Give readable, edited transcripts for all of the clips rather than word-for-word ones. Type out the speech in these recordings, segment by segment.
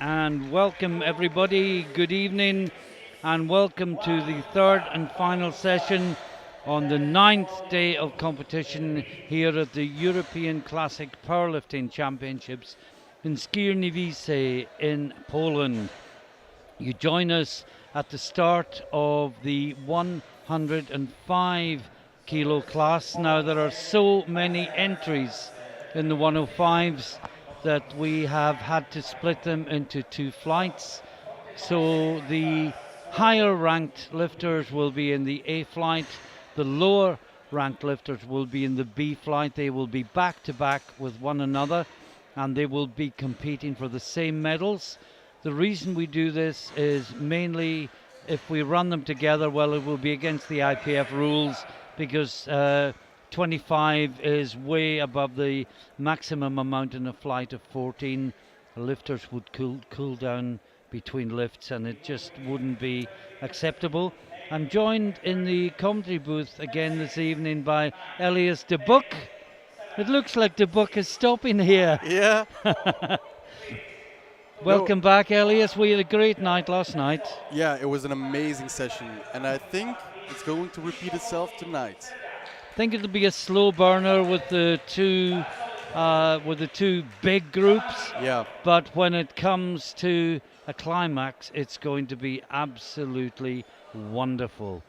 And welcome everybody, good evening, and welcome to the third and final session on the ninth day of competition here at the European Classic Powerlifting Championships in Skierniewice in Poland. You join us at the start of the 105 kilo class. Now there are so many entries in the 105s that we have had to split them into two flights. So the higher ranked lifters will be in the A flight, the lower ranked lifters will be in the B flight. They will be back to back with one another and they will be competing for the same medals. The reason we do this is mainly if we run them together, well, it will be against the IPF rules because 25 is way above the maximum amount in a flight of 14. Lifters would cool down between lifts and it just wouldn't be acceptable. I'm joined in the commentary booth again this evening by Elias de Boek. It looks like de Boek is stopping here. Yeah. Welcome back, Elias. We had a great night last night. Yeah, it was an amazing session, and I think it's going to repeat itself tonight. I think it'll be a slow burner with the two big groups. Yeah. But when it comes to a climax, it's going to be absolutely wonderful.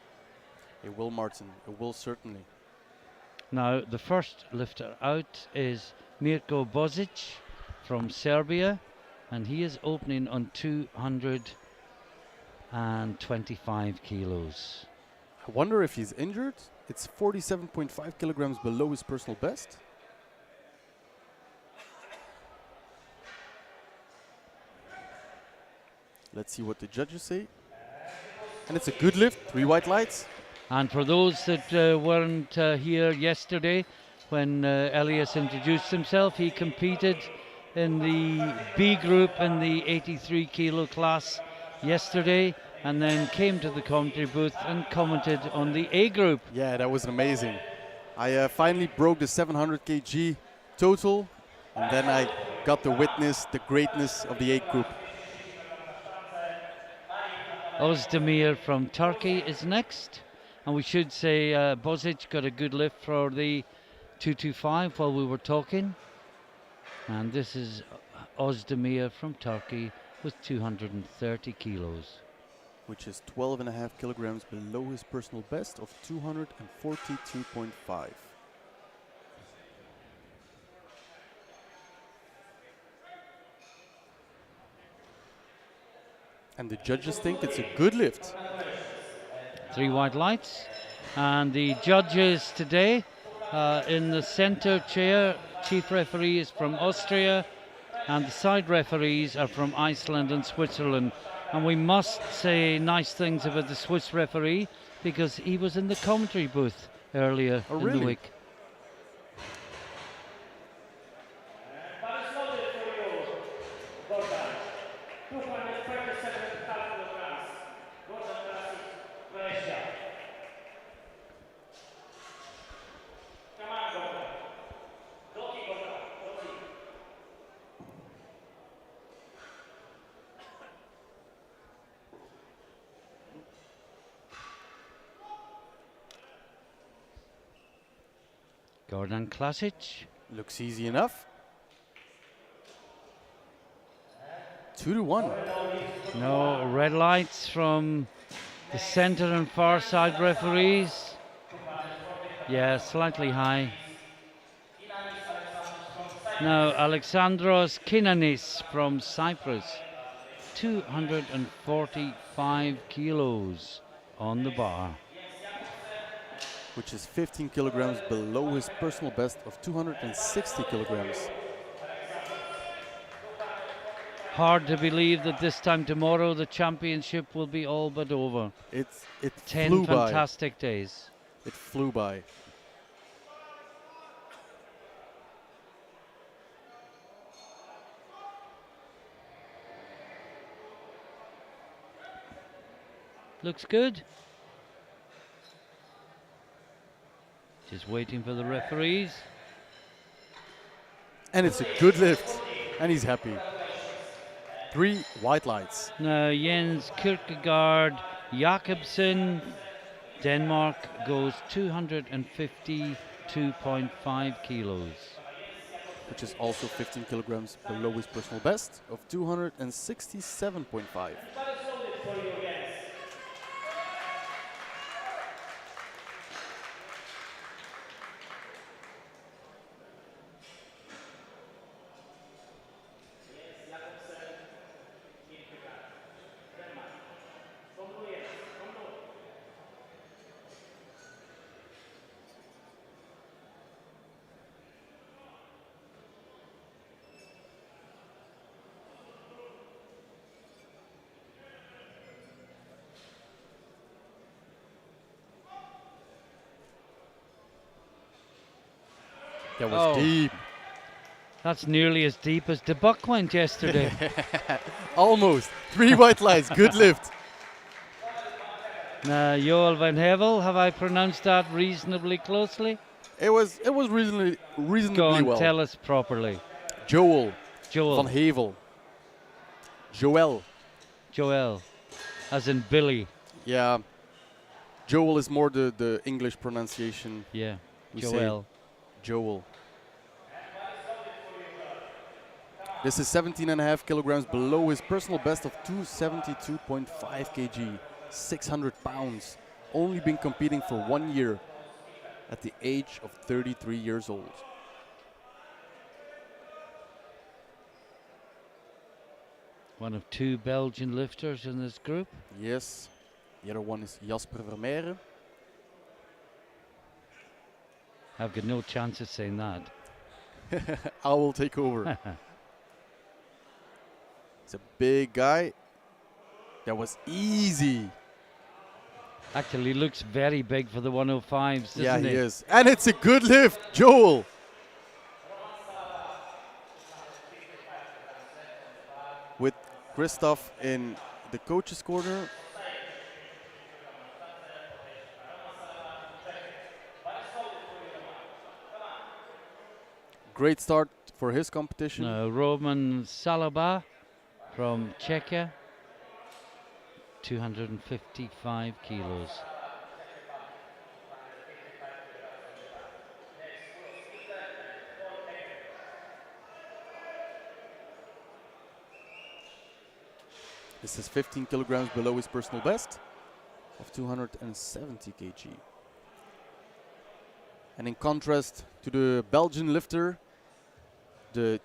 It will, Martin. It will certainly. Now, the first lifter out is Mirko Bozic from Serbia, and he is opening on 225 kilos. I wonder if he's injured. It's 47.5 kilograms below his personal best. Let's see what the judges say. And it's a good lift, 3 white lights. And for those that weren't here yesterday, when Elias introduced himself, he competed in the B group in the 83 kilo class yesterday, and then came to the commentary booth and commented on the A group. Yeah, that was amazing. I finally broke the 700 kg total, and then I got to witness the greatness of the A group. Özdemir from Turkey is next, and we should say Bozic got a good lift for the 225 while we were talking. And this is Özdemir from Turkey with 230 kilos. Which is 12.5 kilograms below his personal best of 242.5. And the judges think it's a good lift. 3 white lights. And the judges today in the center chair, chief referee is from Austria, and the side referees are from Iceland and Switzerland. And we must say nice things about the Swiss referee because he was in the commentary booth earlier in the week. Gordon Klasic. Looks easy enough. 2-1. No red lights from the center and far side referees. Yeah, slightly high. Now Alexandros Kinanis from Cyprus. 245 kilos on the bar. Which is 15 kilograms below his personal best of 260 kilograms. Hard to believe that this time tomorrow the championship will be all but over. It 10 flew fantastic by. days. It flew by. Looks good. Just waiting for the referees. And it's a good lift. And he's happy. 3 white lights. Now Jens Kierkegaard Jakobsen, Denmark, goes 252.5 kilos. Which is also 15 kilograms below his personal best of 267.5. That was deep. That's nearly as deep as the buck went yesterday. Almost. 3 white lights. Good lift. Now, Joel van Hevel, have I pronounced that reasonably closely? It was reasonably Go on, well. tell us properly. Joel Joel. van Hevel. Joel. Joel, as in Billy. Yeah. Joel is more the English pronunciation. Yeah, We Joel. say Joel. This is 17.5 kilograms below his personal best of 272.5 kg, 600 pounds. Only been competing for 1 year at the age of 33 years old. One of 2 Belgian lifters in this group. Yes. The other one is Jasper Vermeijeren. I've got no chance of saying that. I will take over. It's a big guy. That was easy. Actually looks very big for the 105s, doesn't Yeah, he? he is. And it's a good lift, Joel. With Christoph in the coach's corner. Great start for his competition. Now, Roman Salaba from Czechia, 255 kilos. This is 15 kilograms below his personal best of 270 kg. And in contrast to the Belgian lifter, the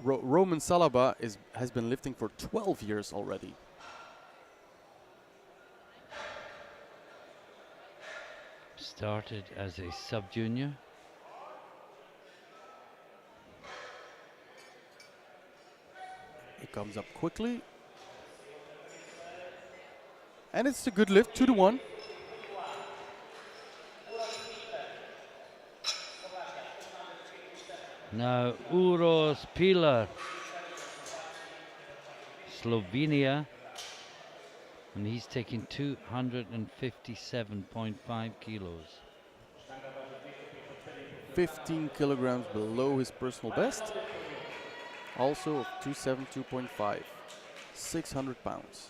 Roman Salaba has been lifting for 12 years already. Started as a sub-junior. He comes up quickly. And it's a good lift, 2-1. Now Uros Pilar, Slovenia, and he's taking 257.5 kilos. 15 kilograms below his personal best. Also of 272.5, 600 pounds.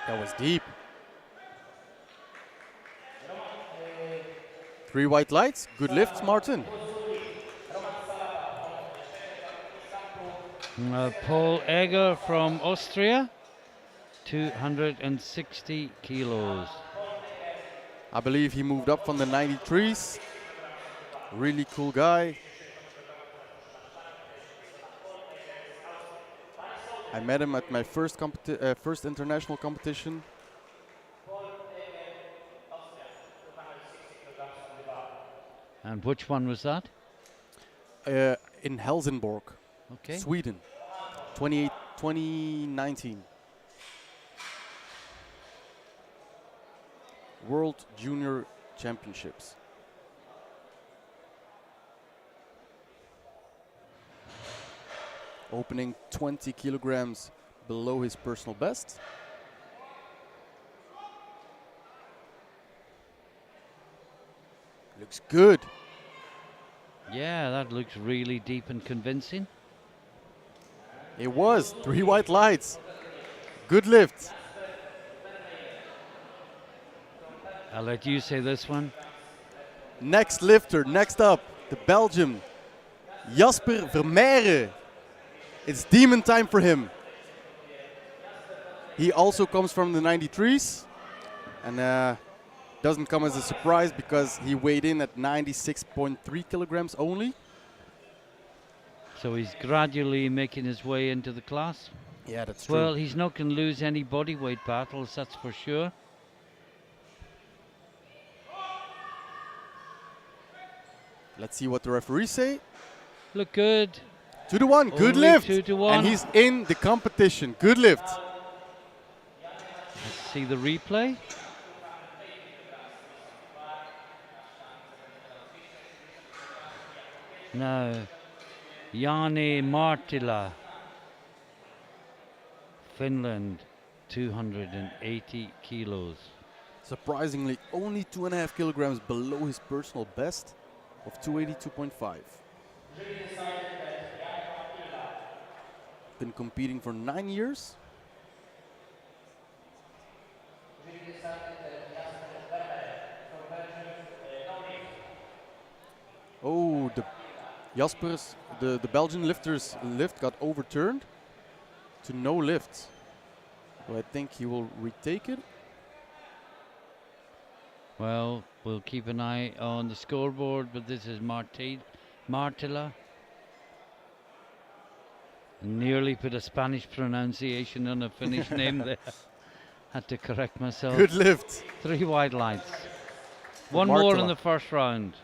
That was deep. 3 white lights. Good lift, Martin. Paul Egger from Austria, 260 kilos. I believe he moved up from the 93s. Really cool guy. I met him at my first international competition. And which one was that? in Helsingborg, Okay. Sweden, 2019. World Junior Championships. Opening 20 kilograms below his personal best. Looks good. Yeah, that looks really deep and convincing. It was 3 white lights. Good lift. I'll let you say this one. Next lifter, next up, the Belgian, Jasper Vermeijeren. It's demon time for him. He also comes from the 93s and doesn't come as a surprise because he weighed in at 96.3 kilograms only. So he's gradually making his way into the class. Yeah, that's true. Well, he's not going to lose any body weight battles, that's for sure. Let's see what the referees say. Look good. 2-1, good Only lift. 2-1. And he's in the competition. Good lift. Let's see the replay. Now, Jani Martila, Finland, 280 kilos. Surprisingly, only 2.5 kilograms below his personal best of 282.5. Been competing for 9 years. Oh, the Belgian lifter's lift got overturned to no lift. So I think he will retake it. Well, we'll keep an eye on the scoreboard, but this is Martila. Nearly put a Spanish pronunciation on a Finnish name there. Had to correct myself. Good lift. 3 white lights. One more in the first round.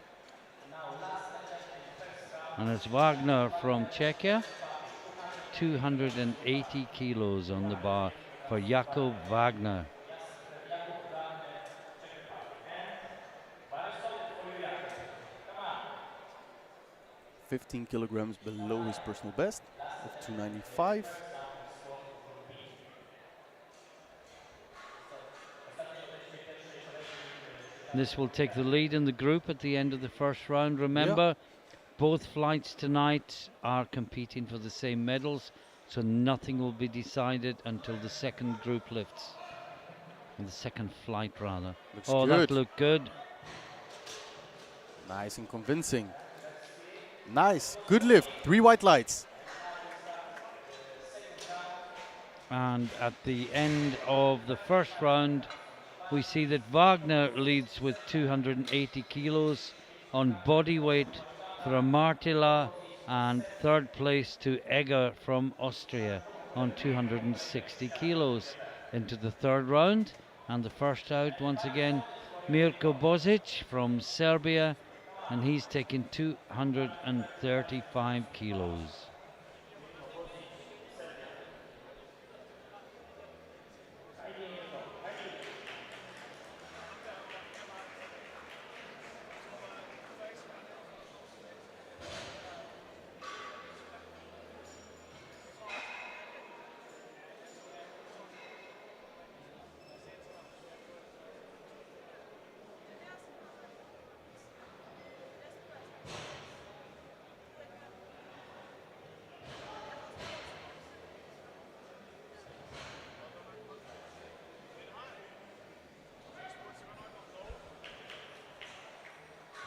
And it's Wagner from Czechia. 280 kilos on the bar for Jakob Wagner. $15 kilograms below his personal best of 295. This will take the lead in the group at the end of the first round. Remember, both flights tonight are competing for the same medals, so nothing will be decided until the second group lifts. The second flight, rather. Looks good. That looked good. Nice and convincing. Nice, good lift, 3 white lights. And at the end of the first round, we see that Wagner leads with 280 kilos on body weight for Martila, and third place to Egger from Austria on 260 kilos. Into the third round, and the first out once again, Mirko Bozic from Serbia, and he's taking 235 kilos.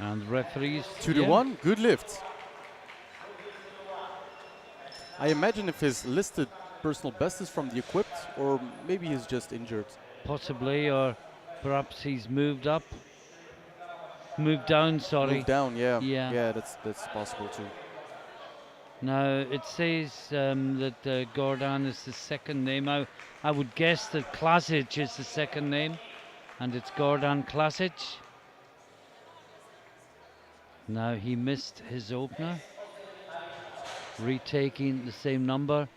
And referees 2-1, good lift. I imagine if his listed personal best is from the equipped, or maybe he's just injured. Possibly, or perhaps he's moved down, sorry. Moved down, yeah. Yeah. Yeah, that's possible too. Now, it says that Gordon is the second name. I would guess that Klasic is the second name, and it's Gordon Klasic. Now, he missed his opener. retaking the same number,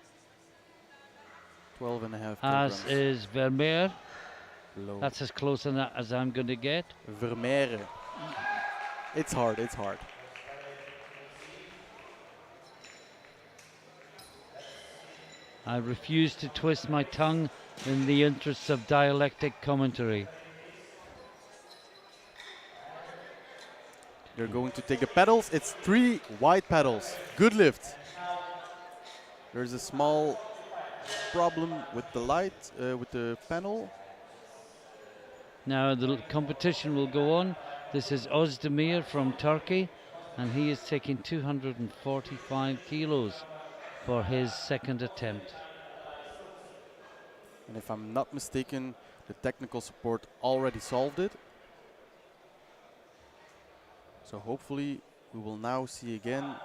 12.5 as kilograms. is Vermeer. Low. That's as close as I'm going to get. Vermeer. It's hard, it's hard. I refuse to twist my tongue in the interests of dialectic commentary. They're going to take the pedals. It's 3 wide pedals. Good lift. There's a small problem with the light, with the panel. Now the competition will go on. This is Özdemir from Turkey, and he is taking 245 kilos for his second attempt. And if I'm not mistaken, the technical support already solved it. So hopefully we will now see again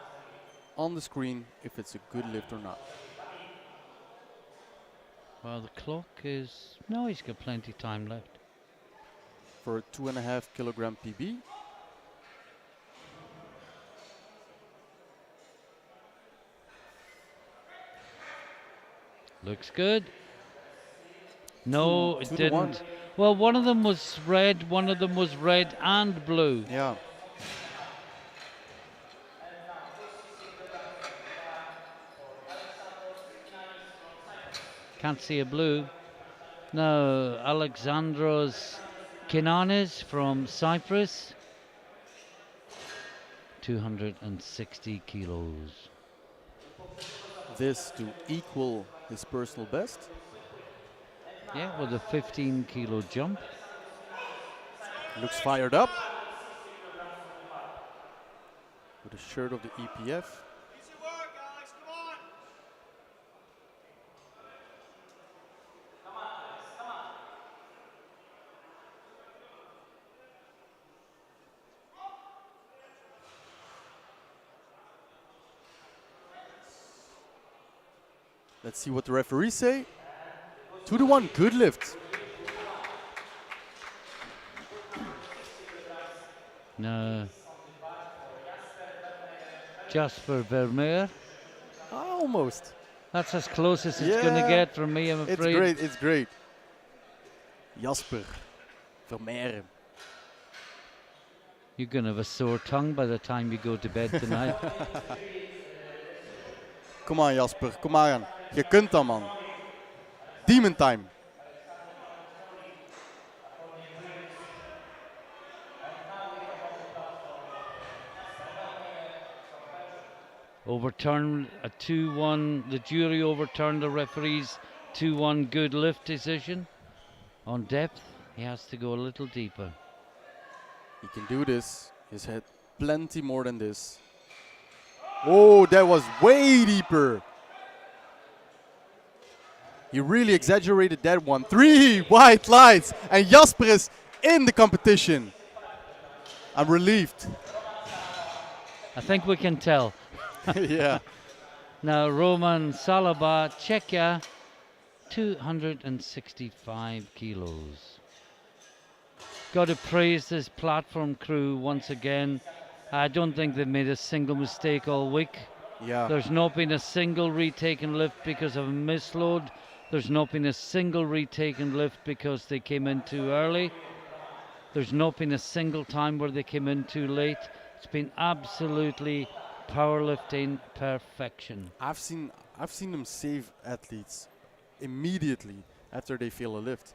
on the screen if it's a good lift or not. Well, the clock is... No, he's got plenty time left. For a 2.5 kilogram PB. Looks good. No, it 2 to didn't. 1. Well, one of them was red, one of them was red and blue. Yeah. Can't see a blue. No, Alexandros Kinanes from Cyprus. 260 kilos. This to equal his personal best. Yeah, with a 15 kilo jump. Looks fired up. With a shirt of the EPF. Let's see what the referees say. 2 to 1, good lift. No. Jasper Vermeer. Almost. That's as close as it's going to get from me, I'm afraid. It's great, it's great. Jasper Vermeer. You're going to have a sore tongue by the time you go to bed tonight. Kom aan Jasper, kom maar aan. Je kunt dat, man. Demon time. Overturned a 2-1. The jury overturned the referee's 2-1 good lift decision. On depth, he has to go a little deeper. He can do this. He's had plenty more than this. Oh, that was way deeper. He really exaggerated that one. 3 white lights, and Jasper is in the competition. I'm relieved. I think we can tell. Yeah. Now Roman Salaba, Czechia, 265 kilos. Got to praise this platform crew once again. I don't think they've made a single mistake all week. Yeah. There's not been a single retaken lift because of a misload. There's not been a single retaken lift because they came in too early. There's not been a single time where they came in too late. It's been absolutely powerlifting perfection. I've seen them save athletes immediately after they fail a lift.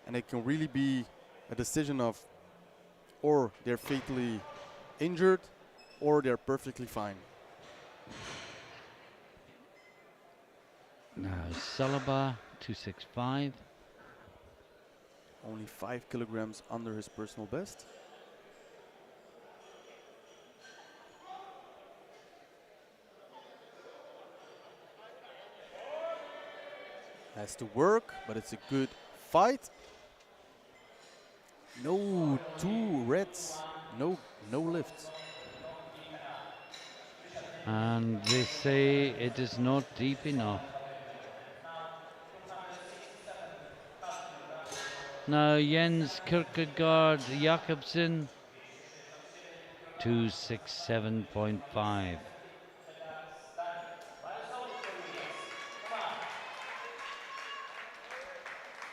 And it can really be a decision of or they're fatally injured or they're perfectly fine. Now Salaba, 265. Only 5 kilograms under his personal best. Has to work, but it's a good fight. No 2 reds, no lifts. And they say it is not deep enough. Now Jens Kierkegaard Jakobsen, 267.5.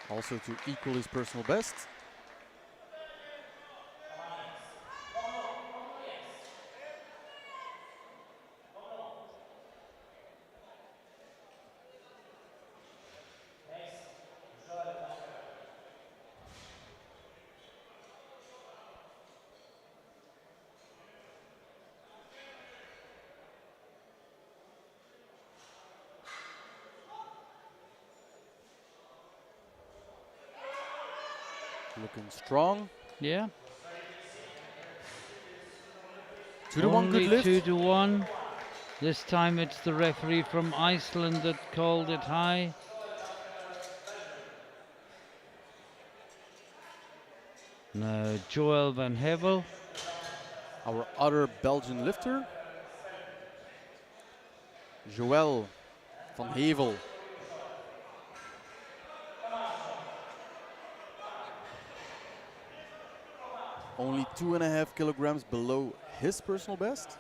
Also to equal his personal best. Looking strong. Yeah. 2-1 good Only lift. 2-1. This time it's the referee from Iceland that called it high. Now Joel van Hevel. Our other Belgian lifter. Joël van Hevel. Only 2.5 kilograms below his personal best.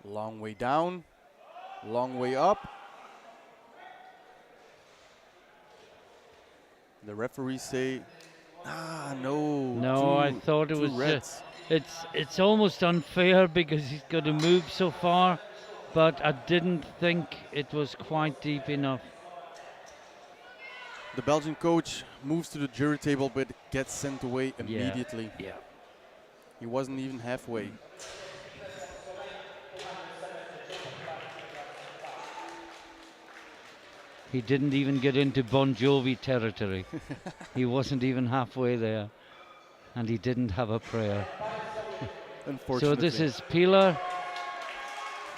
Long way down, long way up. The referees say, no. No, I thought it two was. reds. It's almost unfair because he's got to move so far, but I didn't think it was quite deep enough. The Belgian coach moves to the jury table but gets sent away immediately. Yeah. He wasn't even halfway. He didn't even get into Bon Jovi territory. He wasn't even halfway there, and he didn't have a prayer. Unfortunately. So this is Pilar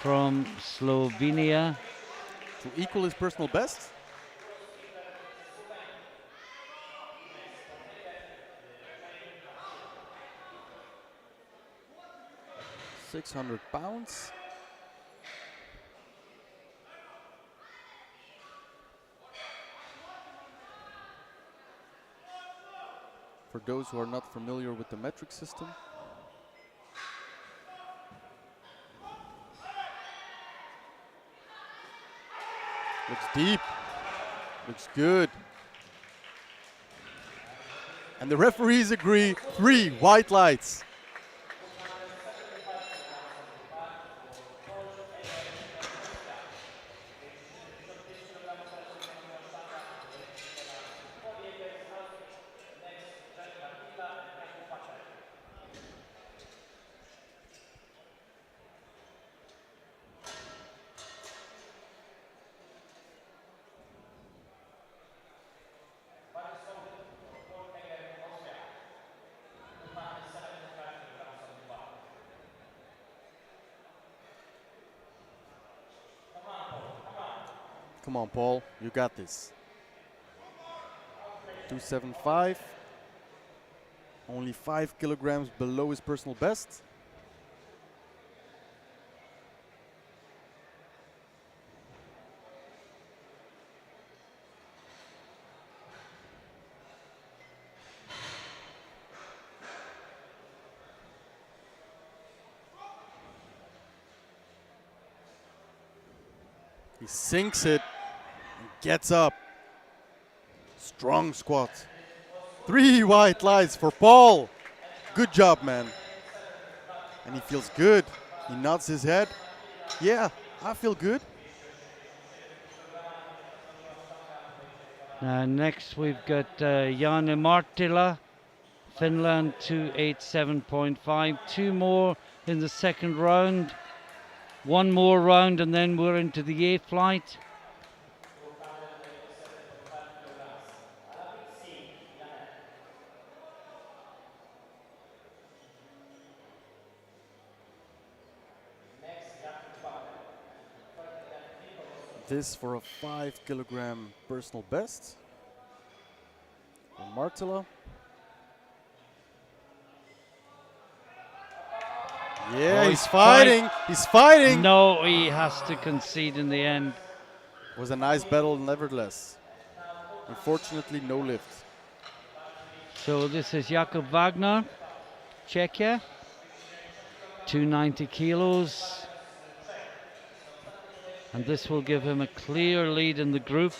from Slovenia. To equal his personal best. £600. For those who are not familiar with the metric system. Looks deep. Looks good. And the referees agree. 3 white lights. Come on, Paul, you got this. 275. Only 5 kilograms below his personal best. He sinks it and gets up. Strong squat. 3 white lights for Paul. Good job, man. And he feels good. He nods his head. Yeah, I feel good. Next we've got Janne Martila, Finland 287.5. 2 more in the second round. 1 more round and then we're into the A flight. This for a 5 kilogram personal best. For Martila. Yeah, Oh, he's fighting. He's fighting. No, he has to concede in the end. It was a nice battle, nevertheless. Unfortunately, no lift. So this is Jakob Wagner, Czechia, 290 kilos. And this will give him a clear lead in the group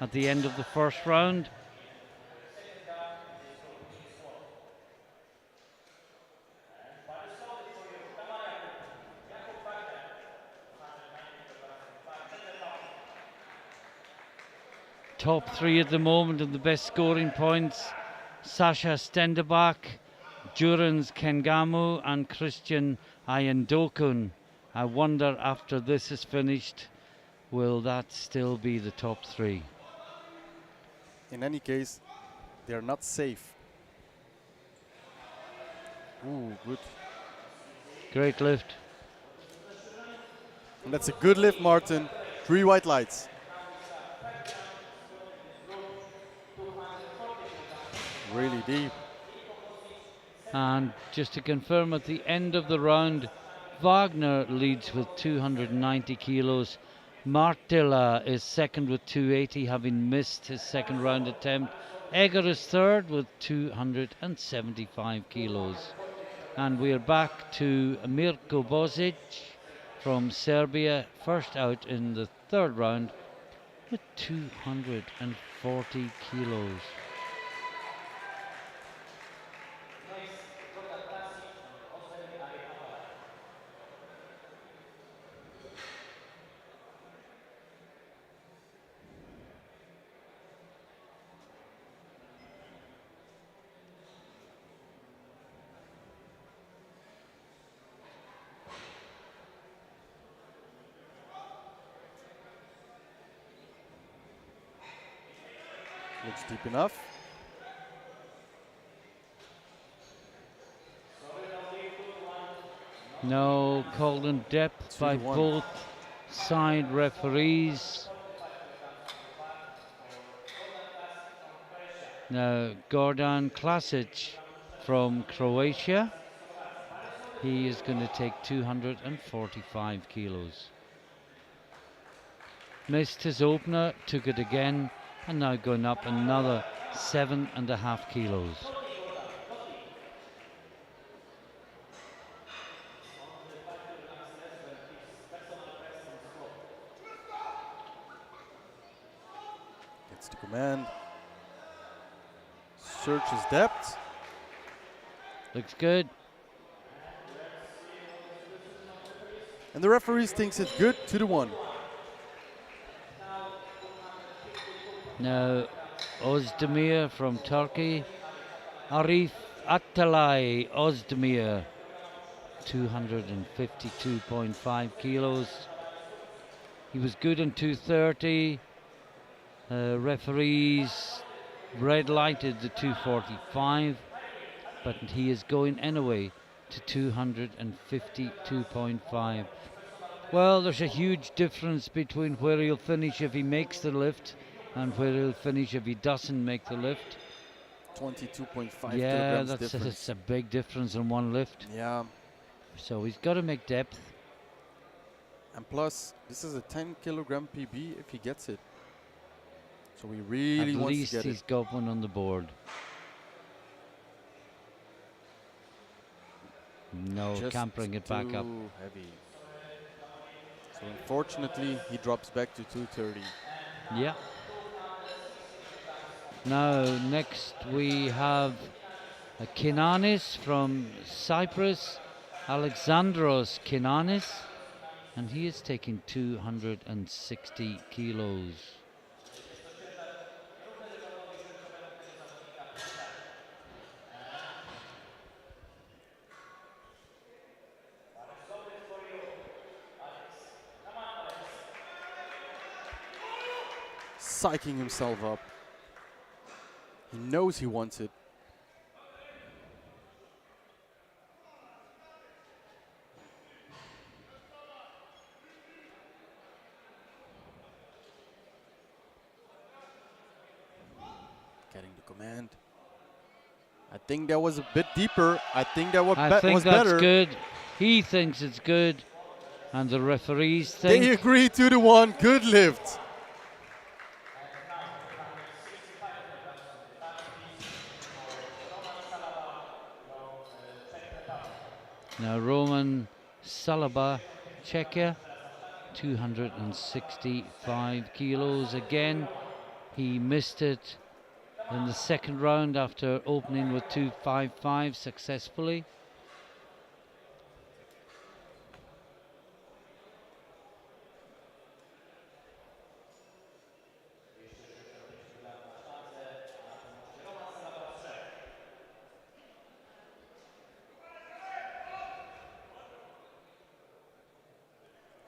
at the end of the first round. Top three at the moment and the best scoring points: Sasha Stenderbach, Jurans Kengamu and Christian Ayendokun. I wonder after this is finished, will that still be the top three? In any case, they are not safe. Ooh, good. Great lift. And that's a good lift, Martin. 3 white lights. Really deep. And just to confirm, at the end of the round, Wagner leads with 290 kilos. Martilla is second with 280, having missed his second round attempt. Egger is third with 275 kilos. And we are back to Mirko Bozic from Serbia, first out in the third round with 240 kilos. Looks deep enough. No called in depth by 2-1. both side referees. Now Gordan Klasic from Croatia. He is going to take 245 kilos. Missed his opener, took it again, and now going up another 7.5 kilos. Gets the command. Searches depth. Looks good. And the referee thinks it's good, 2-1. Now Ozdemir from Turkey. Arif Atalay Ozdemir, 252.5 kilos. He was good in 230. Referees red lighted the 245, but he is going anyway to 252.5. Well, there's a huge difference between where he'll finish if he makes the lift and where he'll finish if he doesn't make the lift. 22.5 Yeah, kilograms difference. that's a big difference in one lift. Yeah, So he's got to make depth. and plus, this is a 10 kilogram PB if he gets it. So he really At wants least to get he's it. got one on the board. No, Just can't bring it back up. too heavy. So unfortunately, he drops back to 230. Yeah. Now, next we have Kinanis from Cyprus, Alexandros Kinanis, and he is taking 260 kilos. Psyching himself up. He knows he wants it. Getting the command. I think that was a bit deeper. I think that was I think was that's better. good. He thinks it's good, and the referees They think. agree 2-1. Good lift. Now Roman Salaba, Czechia, 265 kilos again. He missed it in the second round after opening with 255 successfully.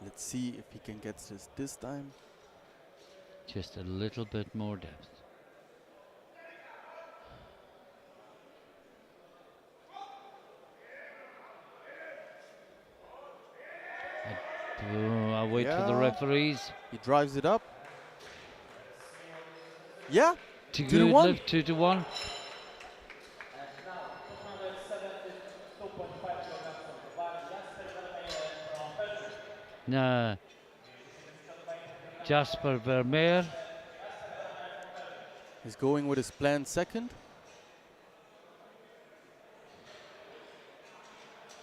Let's see if he can get this time. Just a little bit more depth. I'll wait for the referees. He drives it up. Yeah. Too 2-1. good lift, 2-1. Now, Jasper Vermeer. He's going with his planned second.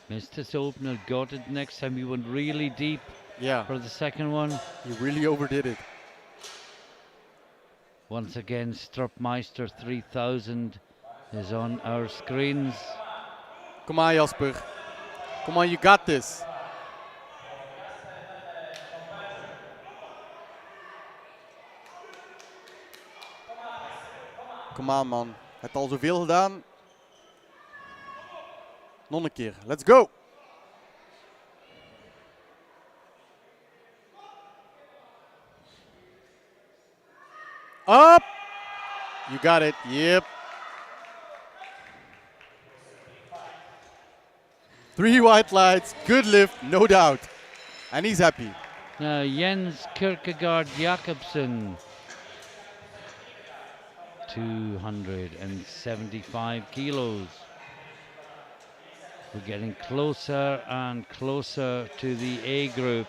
Missed his opener, got it next time. He went really deep for the second one. He really overdid it. Once again, Strupmeister 3000 is on our screens. Come on, Jasper. Come on, you got this. Come on, man. Hij heeft al zoveel gedaan. Nog een keer. Let's go. Up. You got it. Yep. 3 white lights. Good lift, no doubt. And he's happy. Now, Jens Kierkegaard Jakobsen. 275 kilos. We're getting closer and closer to the A group.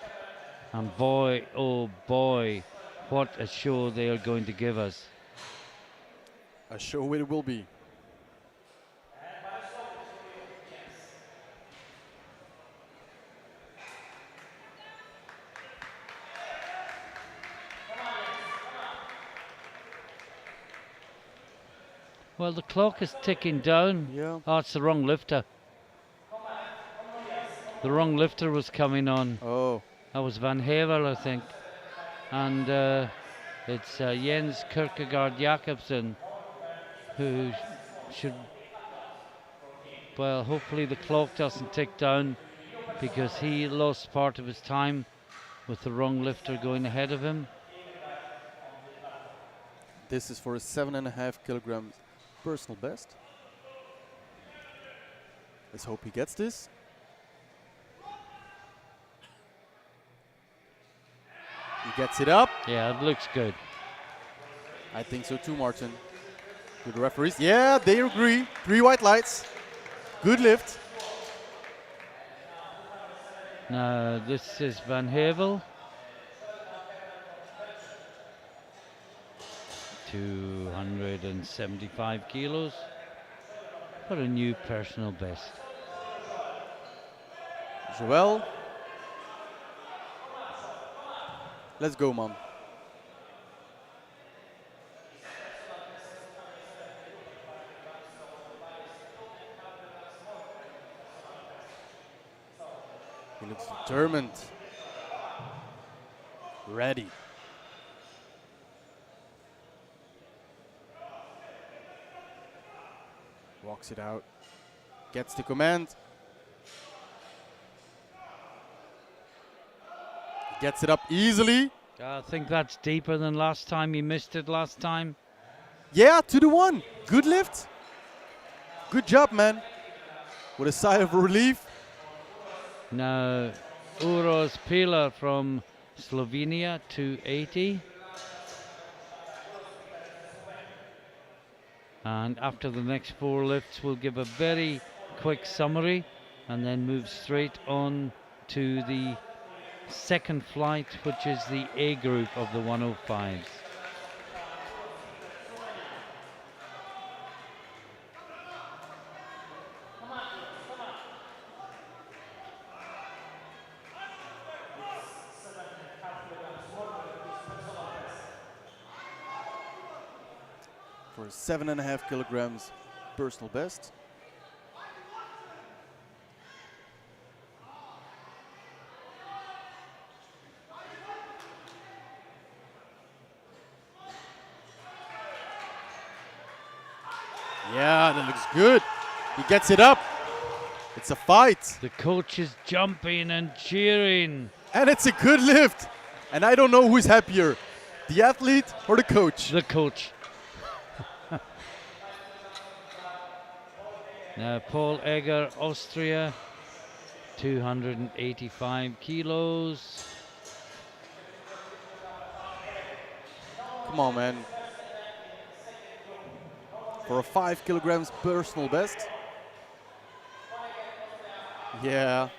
And boy, oh boy, what a show they are going to give us. A show it will be. Well, the clock is ticking down. Yeah. Oh, it's the wrong lifter. The wrong lifter was coming on. Oh. That was Van Hevel, I think. And it's Jens Kierkegaard Jakobsen who should, well, hopefully the clock doesn't tick down because he lost part of his time with the wrong lifter going ahead of him. This is for a 7.5 kilograms personal best. Let's hope he gets this. He gets it up. Yeah, it looks good. I think so too, Martin. To the referees. Yeah, they agree. 3 white lights. Good lift. Now, this is Van Hevel. 275 kilos for a new personal best. Joel. Let's go, man. He looks determined. Ready. Walks it out. Gets the command. Gets it up easily. I think that's deeper than last time. He missed it last time. Yeah, 2-1. Good lift. Good job, man. With a sigh of relief. Now, Uros Pilar from Slovenia, 280. And after the next 4 lifts, we'll give a very quick summary and then move straight on to the second flight, which is the A group of the 105s. For 7.5 kilograms personal best. Yeah, that looks good. He gets it up. It's a fight. The coach is jumping and cheering. And it's a good lift. And I don't know who's happier, the athlete or the coach. The coach. Now Paul Egger, Austria, 285 kilos. Come on, man. For a 5 kilograms personal best. Yeah.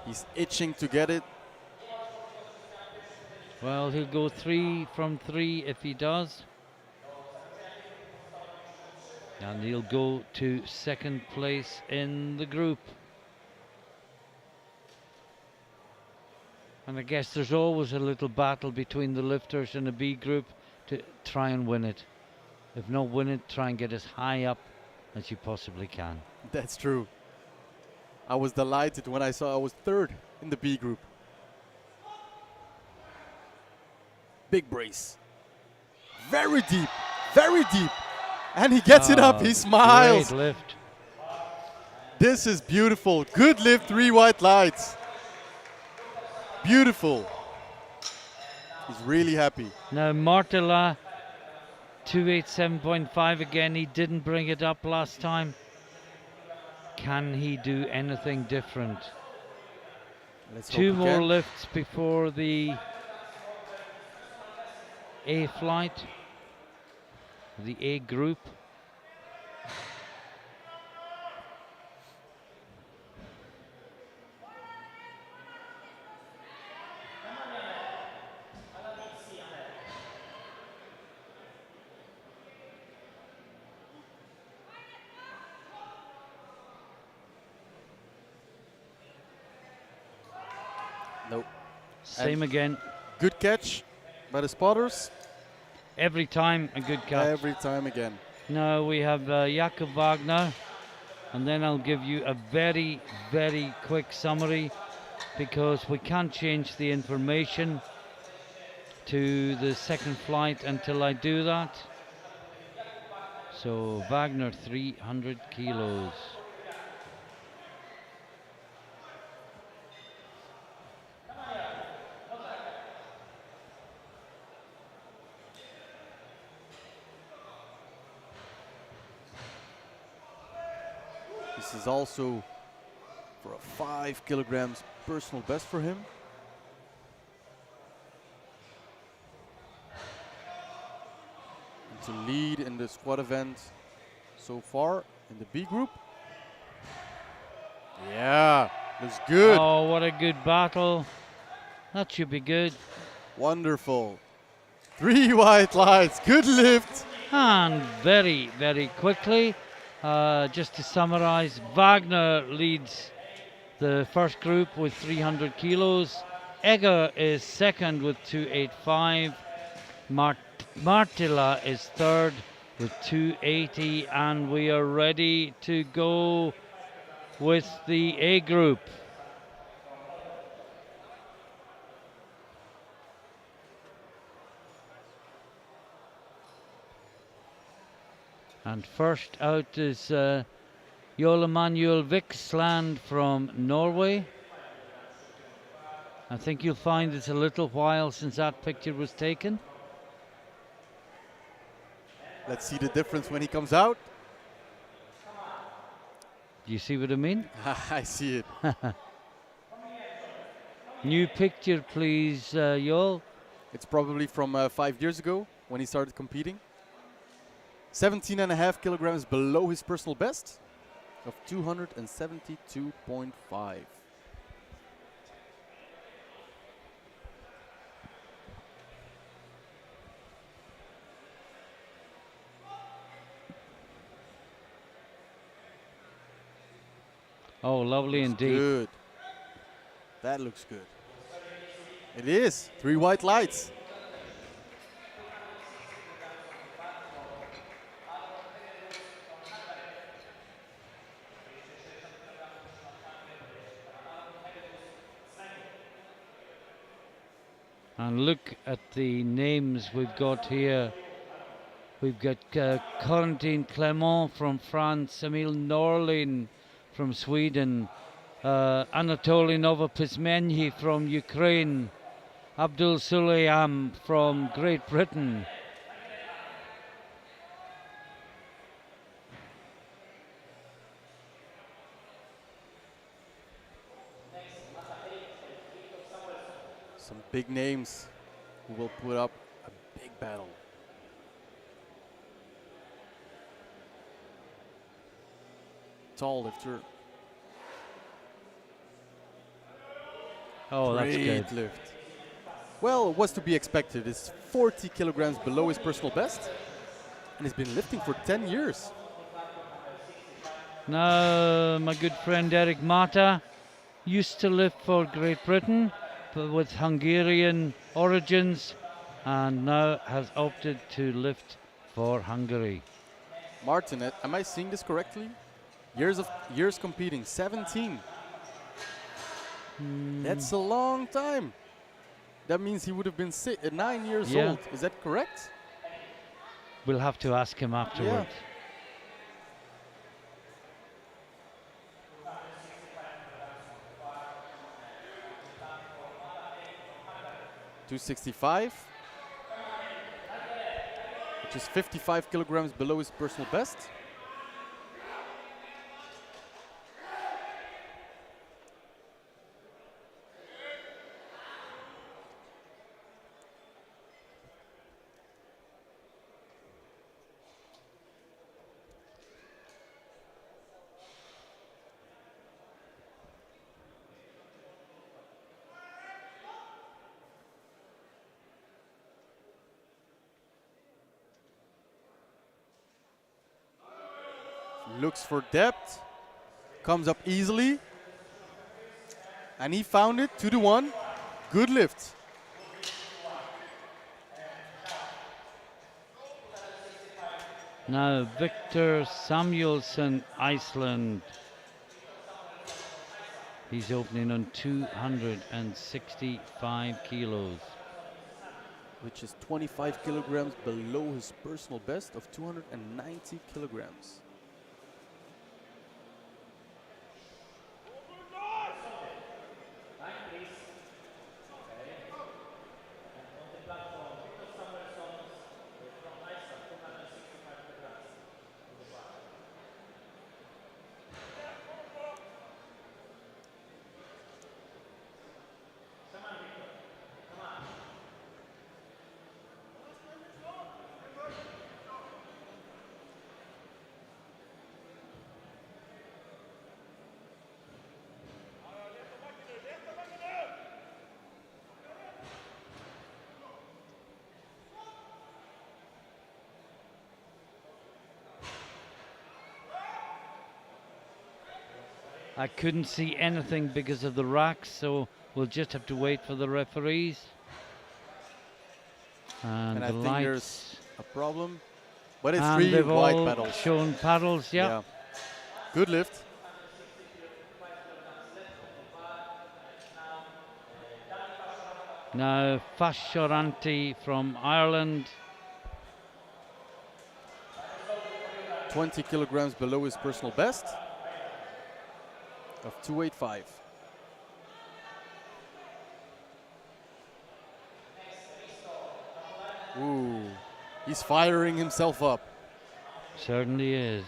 He's itching to get it. Well, he'll go 3 from 3 if he does. And he'll go to second place in the group. And I guess there's always a little battle between the lifters and the B group to try and win it. If not win it, try and get as high up as you possibly can. That's true. I was delighted when I saw I was third in the B group. Big brace. Very deep, very deep. And he gets it up, he smiles. Great lift. This is beautiful. Good lift, 3 white lights. Beautiful. He's really happy. Now Martela, 287.5 again. He didn't bring it up last time. Can he do anything different? Let's 2 hope he more can. lifts before the A flight, the A group. Nope. Same again. Good catch by the spotters. Every time a good catch. Every time again. Now we have Jakob Wagner, and then I'll give you a very, very quick summary because we can't change the information to the second flight until I do that. So Wagner, 300 kilos. This is also for a 5 kilograms personal best for him. And to lead in the squat event so far in the B group. Yeah, looks good. Oh, what a good battle. That should be good. Wonderful. 3 white lights, good lift. And very, very quickly, just to summarize, Wagner leads the first group with 300 kilos. Egger is second with 285. Martila is third with 280. And we are ready to go with the A group. And first out is Jol Emanuel Viksland from Norway. I think you'll find it's a little while since that picture was taken. Let's see the difference when he comes out. Do you see what I mean? I see it. New picture, please, Jol. It's probably from 5 years ago when he started competing. 17.5 kilograms below his personal best. of 272.5. Oh, lovely Looks indeed. good. That looks good. It is. 3 white lights. And look at the names we've got here. We've got Corentin Clément from France, Emil Norlin from Sweden, Anatoly Novopismenyi from Ukraine, Abdul Sulayam from Great Britain. Some big names who will put up a big battle. Tall lifter. Oh, that's Great good. lift. Well, it was to be expected. It's 40 kilograms below his personal best, and he's been lifting for 10 years. Now, my good friend Eric Mata used to lift for Great Britain, but with Hungarian origins, and now has opted to lift for Hungary. Martin, am I seeing this correctly? Years competing, 17. That's a long time. That means he would have been 9 years Yeah. old. Is that correct? We'll have to ask him afterwards. 265, which is 55 kilograms below his personal best. Looks for depth, comes up easily, and he found it, 2-1. Good lift. Now Victor Samuelsson, Iceland. He's opening on 265 kilos. Which is 25 kilograms below his personal best of 290 kilograms. I couldn't see anything because of the racks, so we'll just have to wait for the referees. And I the think lights. there's a problem, but it's And 3 they've white all paddles. shown paddles, yeah. Good lift. Now Fashoranti from Ireland. 20 kilograms below his personal best of 285. Ooh, he's firing himself up. Certainly is.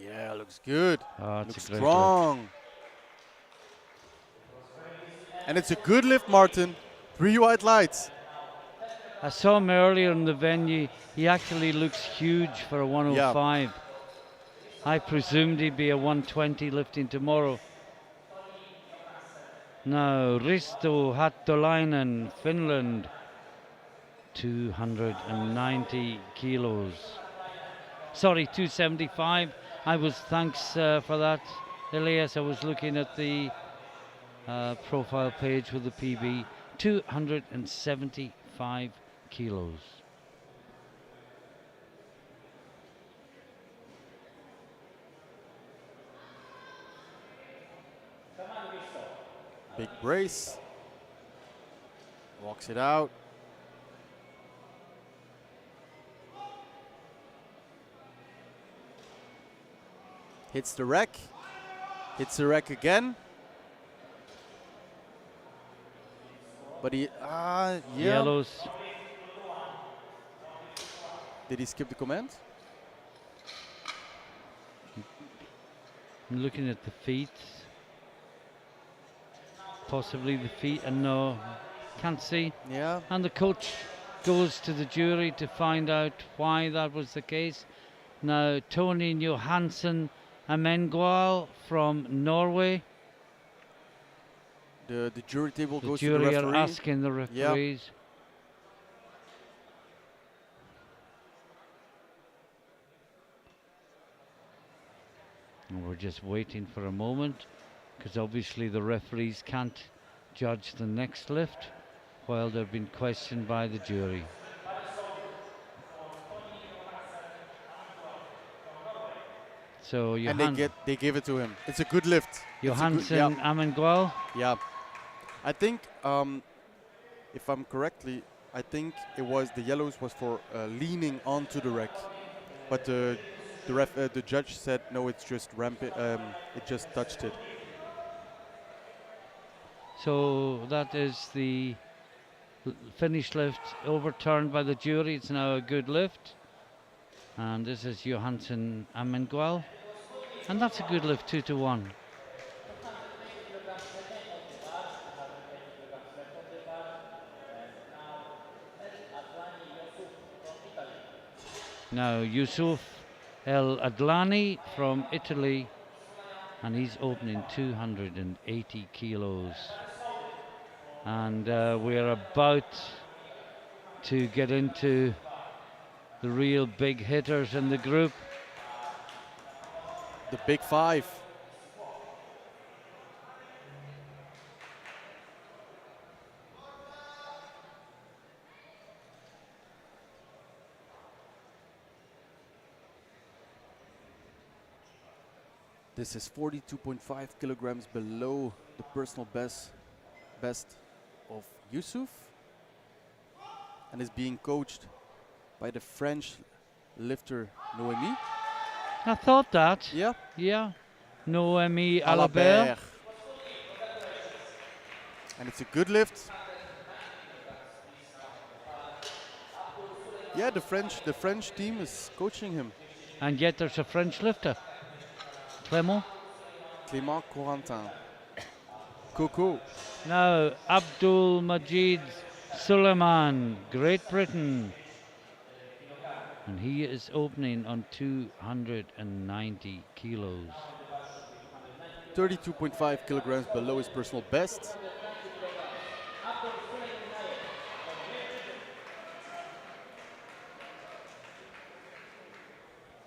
Yeah, looks good. Oh, it's Looks a great strong. And it's a good lift, Martin. 3 white lights. I saw him earlier in the venue. He actually looks huge for a 105. I presumed he'd be a 120 lifting tomorrow. Now, Risto Hattolainen, Finland, 290 kilos. Sorry, 275. Thanks for that, Elias. I was looking at the profile page with the PB. 275 kilos. Big brace. Walks it out. Hits the rack. Hits the rack again. But he, yeah. Yellows. Did he skip the command? I'm looking at the feet. Possibly the feet, and no, can't see. Yeah. And the coach goes to the jury to find out why that was the case. Now, Tony Johansen Amengual from Norway. The jury table The goes to the jury referee. are asking the referees. And we're just waiting for a moment, because obviously the referees can't judge the next lift while they're being questioned by the jury. So And they gave it to him. It's a good lift. Johansen Amengual. Yeah. I think, if I'm correctly, I think it was the yellows was for leaning onto the rack, but the judge said no, it's just it just touched it. So that is the finish lift overturned by the jury. It's now a good lift. And this is Johansen Amengual. And that's a good lift, 2-1. Now Yusuf El Adlani from Italy, and he's opening 280 kilos. And we're about to get into the real big hitters in the group. The big five. This is 42.5 kilograms below the personal best of Yusuf, and is being coached by the French lifter Noémie. I thought that. Yeah. Yeah. Noémie Alabert. And it's a good lift. Yeah, the French team is coaching him. And yet there's a French lifter. Clément Corentin. Coco. Now Abdul Majid Suleiman, Great Britain. And he is opening on 290 kilos. 32.5 kilograms below his personal best.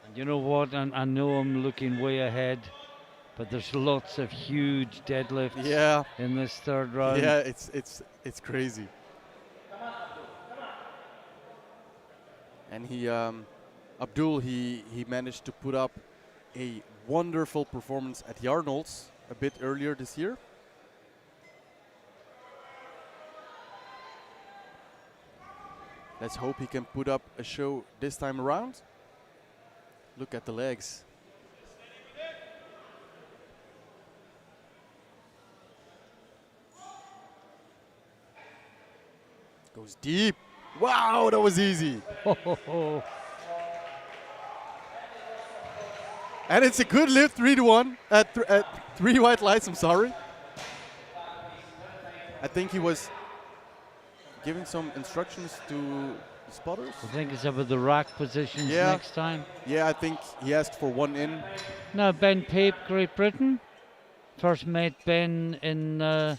And you know what? I know I'm looking way ahead, but there's lots of huge deadlifts in this third round. Yeah, it's crazy. And Abdul, he managed to put up a wonderful performance at the Arnold's a bit earlier this year. Let's hope he can put up a show this time around. Look at the legs. Goes deep. Wow, that was easy. And it's a good lift, 3-1. 3 white lights, I'm sorry. I think he was giving some instructions to the spotters. I think it's about the rack positions next time. Yeah, I think he asked for 1 in. Now Ben Pape, Great Britain. First met Ben in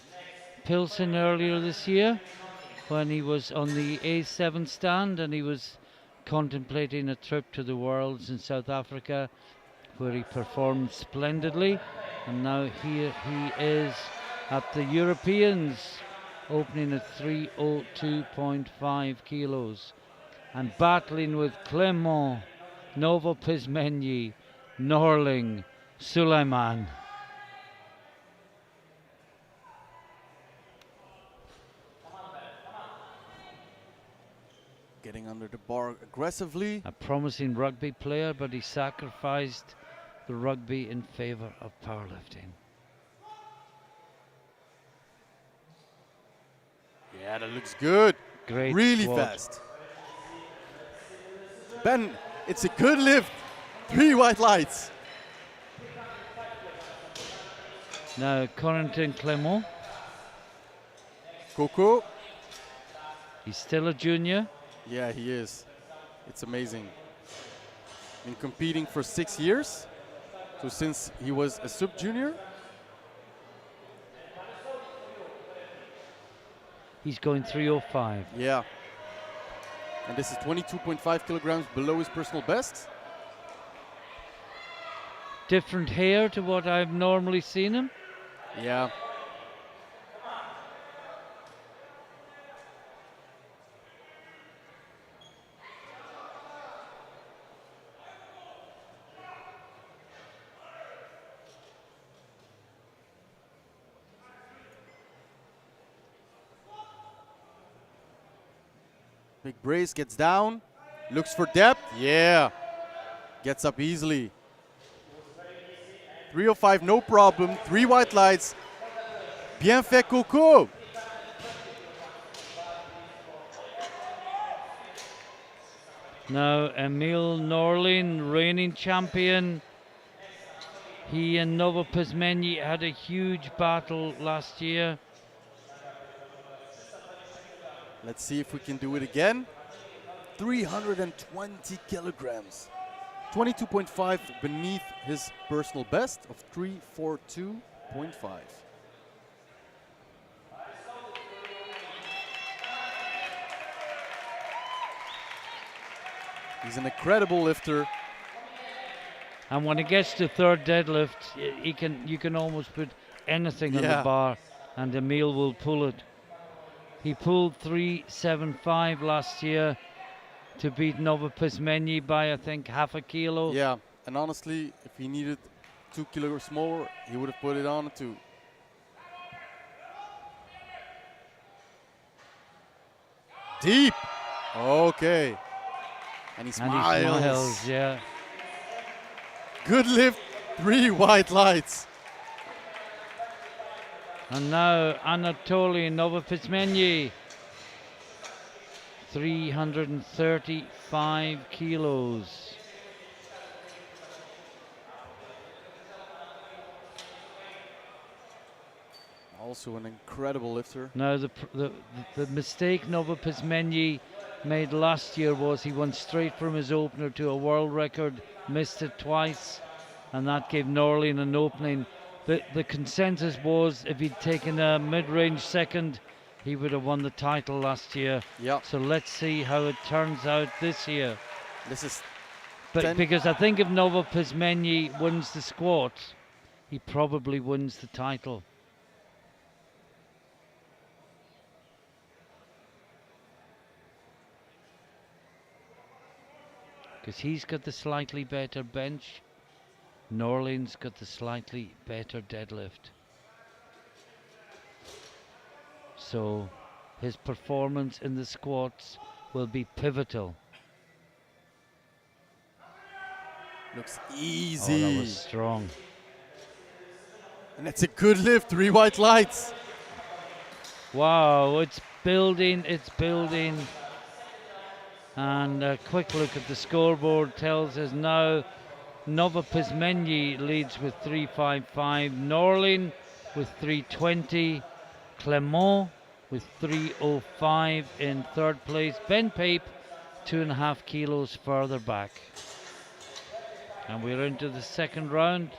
Pilsen earlier this year when he was on the A7 stand and he was contemplating a trip to the Worlds in South Africa where he performed splendidly, and now here he is at the Europeans opening at 302.5 kilos and battling with Clement, Novopizmenyi, Norling, Suleiman. Getting under the bar aggressively. A promising rugby player, but he sacrificed the rugby in favor of powerlifting. Yeah, that looks good. Great really squat. fast. Ben, it's a good lift. 3 white lights. Now Corentin Clement. Coco. He's still a junior. Yeah, he is. It's amazing. Been competing for 6 years. So since he was a sub-junior. He's going 305. Yeah. And this is 22.5 kilograms below his personal best. Different hair to what I've normally seen him. Yeah. Big brace, gets down, looks for depth, yeah. Gets up easily. 305, no problem, 3 white lights. Bien fait, Coco. Now Emil Norlin, reigning champion. He and Novopizmenyi had a huge battle last year. Let's see if we can do it again. 320 kilograms. 22.5 beneath his personal best of 342.5. He's an incredible lifter. And when it gets to third deadlift, you can almost put anything on the bar and Emil will pull it. He pulled 375 last year to beat Novopizmenyi by, I think, half a kilo. Yeah, and honestly, if he needed 2 kilos more, he would have put it on too. Deep. Okay. And he smiles. And he smiles, yeah. Good lift, 3 white lights. And now Anatoly Novopizmenyi, 335 kilos. Also an incredible lifter. Now the mistake Novopizmenyi made last year was he went straight from his opener to a world record, missed it twice, and that gave Norlin an opening. The consensus was if he'd taken a mid-range second, he would have won the title last year. Yeah. So let's see how it turns out this year. This is because I think if Novopizmenyi wins the squat, he probably wins the title. Because he's got the slightly better bench. Norlin's got the slightly better deadlift. So his performance in the squats will be pivotal. Looks easy. Oh, that was strong. And it's a good lift, 3 white lights. Wow, it's building, it's building. And a quick look at the scoreboard tells us now Nova Pizmenyi leads with 355. Norlin with 320. Clement with 305 in third place. Ben Pape 2.5 kilos further back. And we're into the second round,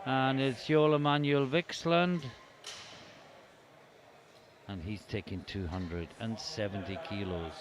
and it's Joel Emmanuel Vixland, and he's taking 270 kilos.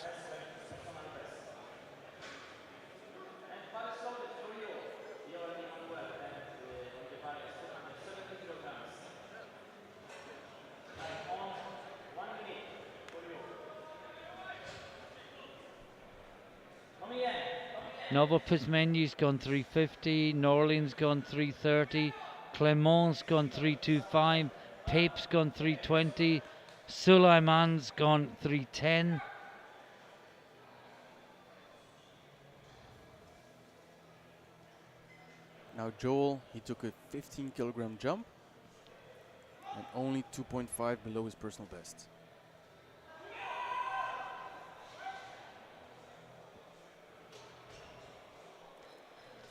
Nova Pizmenyi's gone 350, Norlin's gone 330, Clement's gone 325, Pape's gone 320, Suleiman's gone 310. Now Joel, he took a 15 kilogram jump and only 2.5 below his personal best.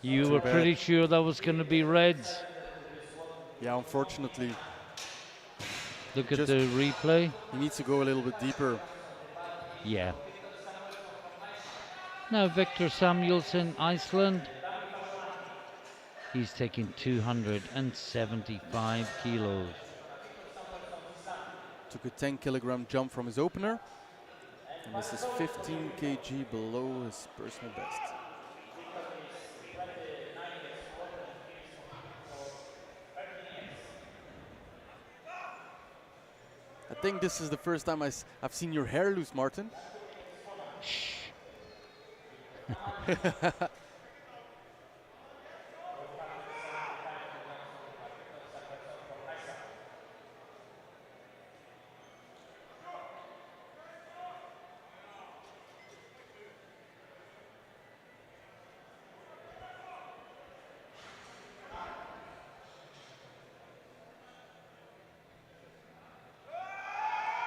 You were pretty sure that was going to be reds. Yeah, unfortunately. Look at the replay. He needs to go a little bit deeper. Yeah. Now Victor Samuelsson, Iceland. He's taking 275 kilos. Took a 10 kilogram jump from his opener. And this is 15 kg below his personal best. I think this is the first time I've seen your hair loose, Martin. Shh.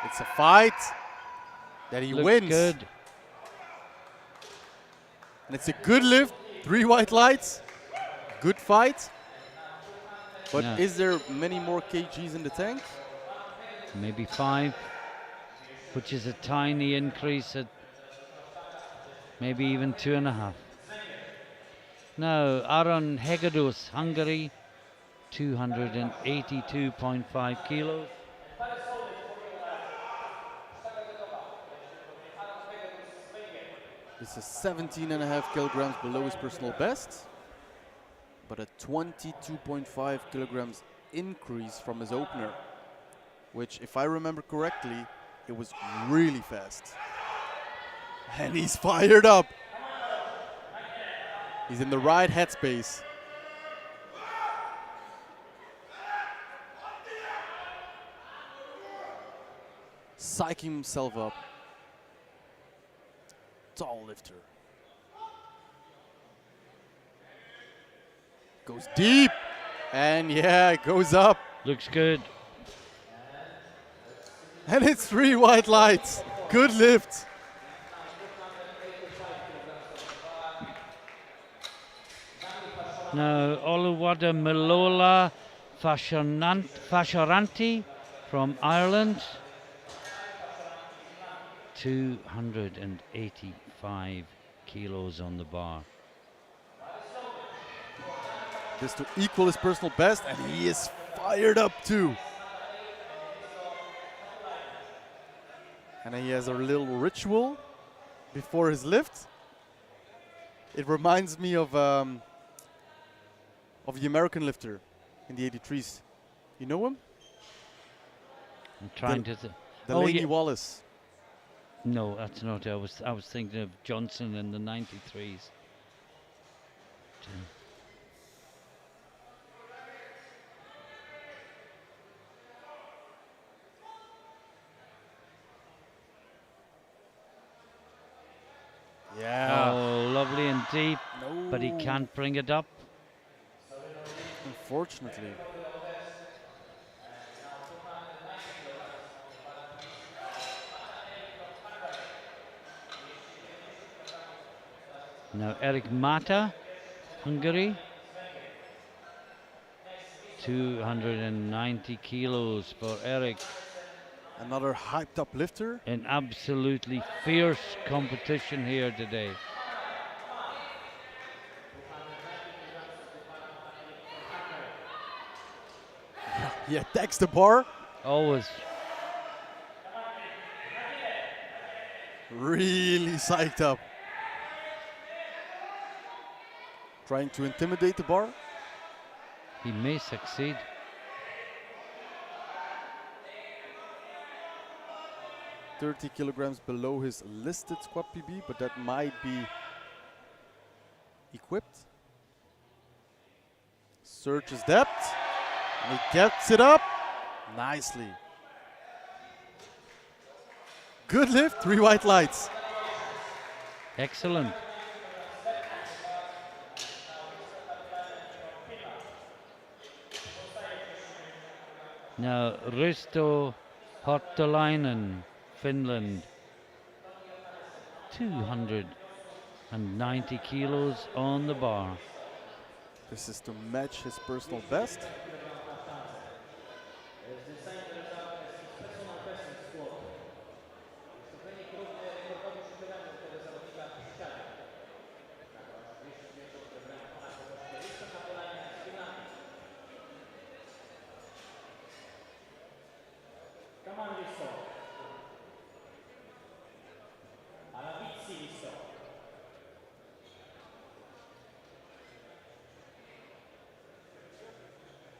It's a fight that he wins. Good. And it's a good lift, 3 white lights, good fight. But Yeah. is there many more kgs in the tank? Maybe 5, which is a tiny increase at maybe even 2.5. Now, Aron Hegedus, Hungary, 282.5 kilos. This is 17.5 kilograms below his personal best, but a 22.5 kilograms increase from his opener, which, if I remember correctly, it was really fast. And he's fired up. He's in the right headspace. Psyching himself up. Tall lifter. Goes deep. And yeah, it goes up. Looks good. And it's 3 white lights. Good lift. Now, Oluwada Milola Fasharanti from Ireland, 285 kilos on the bar. This to equal his personal best, and he is fired up too. And he has a little ritual before his lift. It reminds me of the American lifter in the 83s. You know him? I'm trying to. Delaney Wallace. No, that's not. I was thinking of Johnson in the 93s. Yeah. Oh, lovely and deep, No. but he can't bring it up. Unfortunately. Now Eric Mata, Hungary, 290 kilos for Eric. Another hyped up lifter. An absolutely fierce competition here today. He attacks the bar. Always. Really psyched up. Trying to intimidate the bar. He may succeed. .30 kilograms below his listed squat PB, but that might be equipped. Searches depth. And he gets it up nicely. Good lift, 3 white lights. Excellent. Now Risto Hottolainen, Finland. 290 kilos on the bar. This is to match his personal best.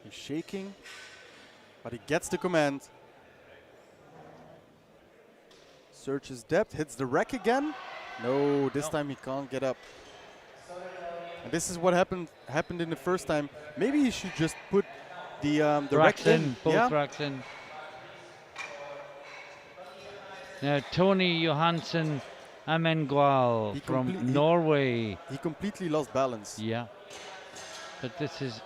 He's shaking, but he gets the command. Searches depth, hits the rack again. No, this time he can't get up. And this is what happened in the first time. Maybe he should just put the rack in. Both racks in. Now Tony Johansen Amengual from Norway. He completely lost balance. Yeah, but this is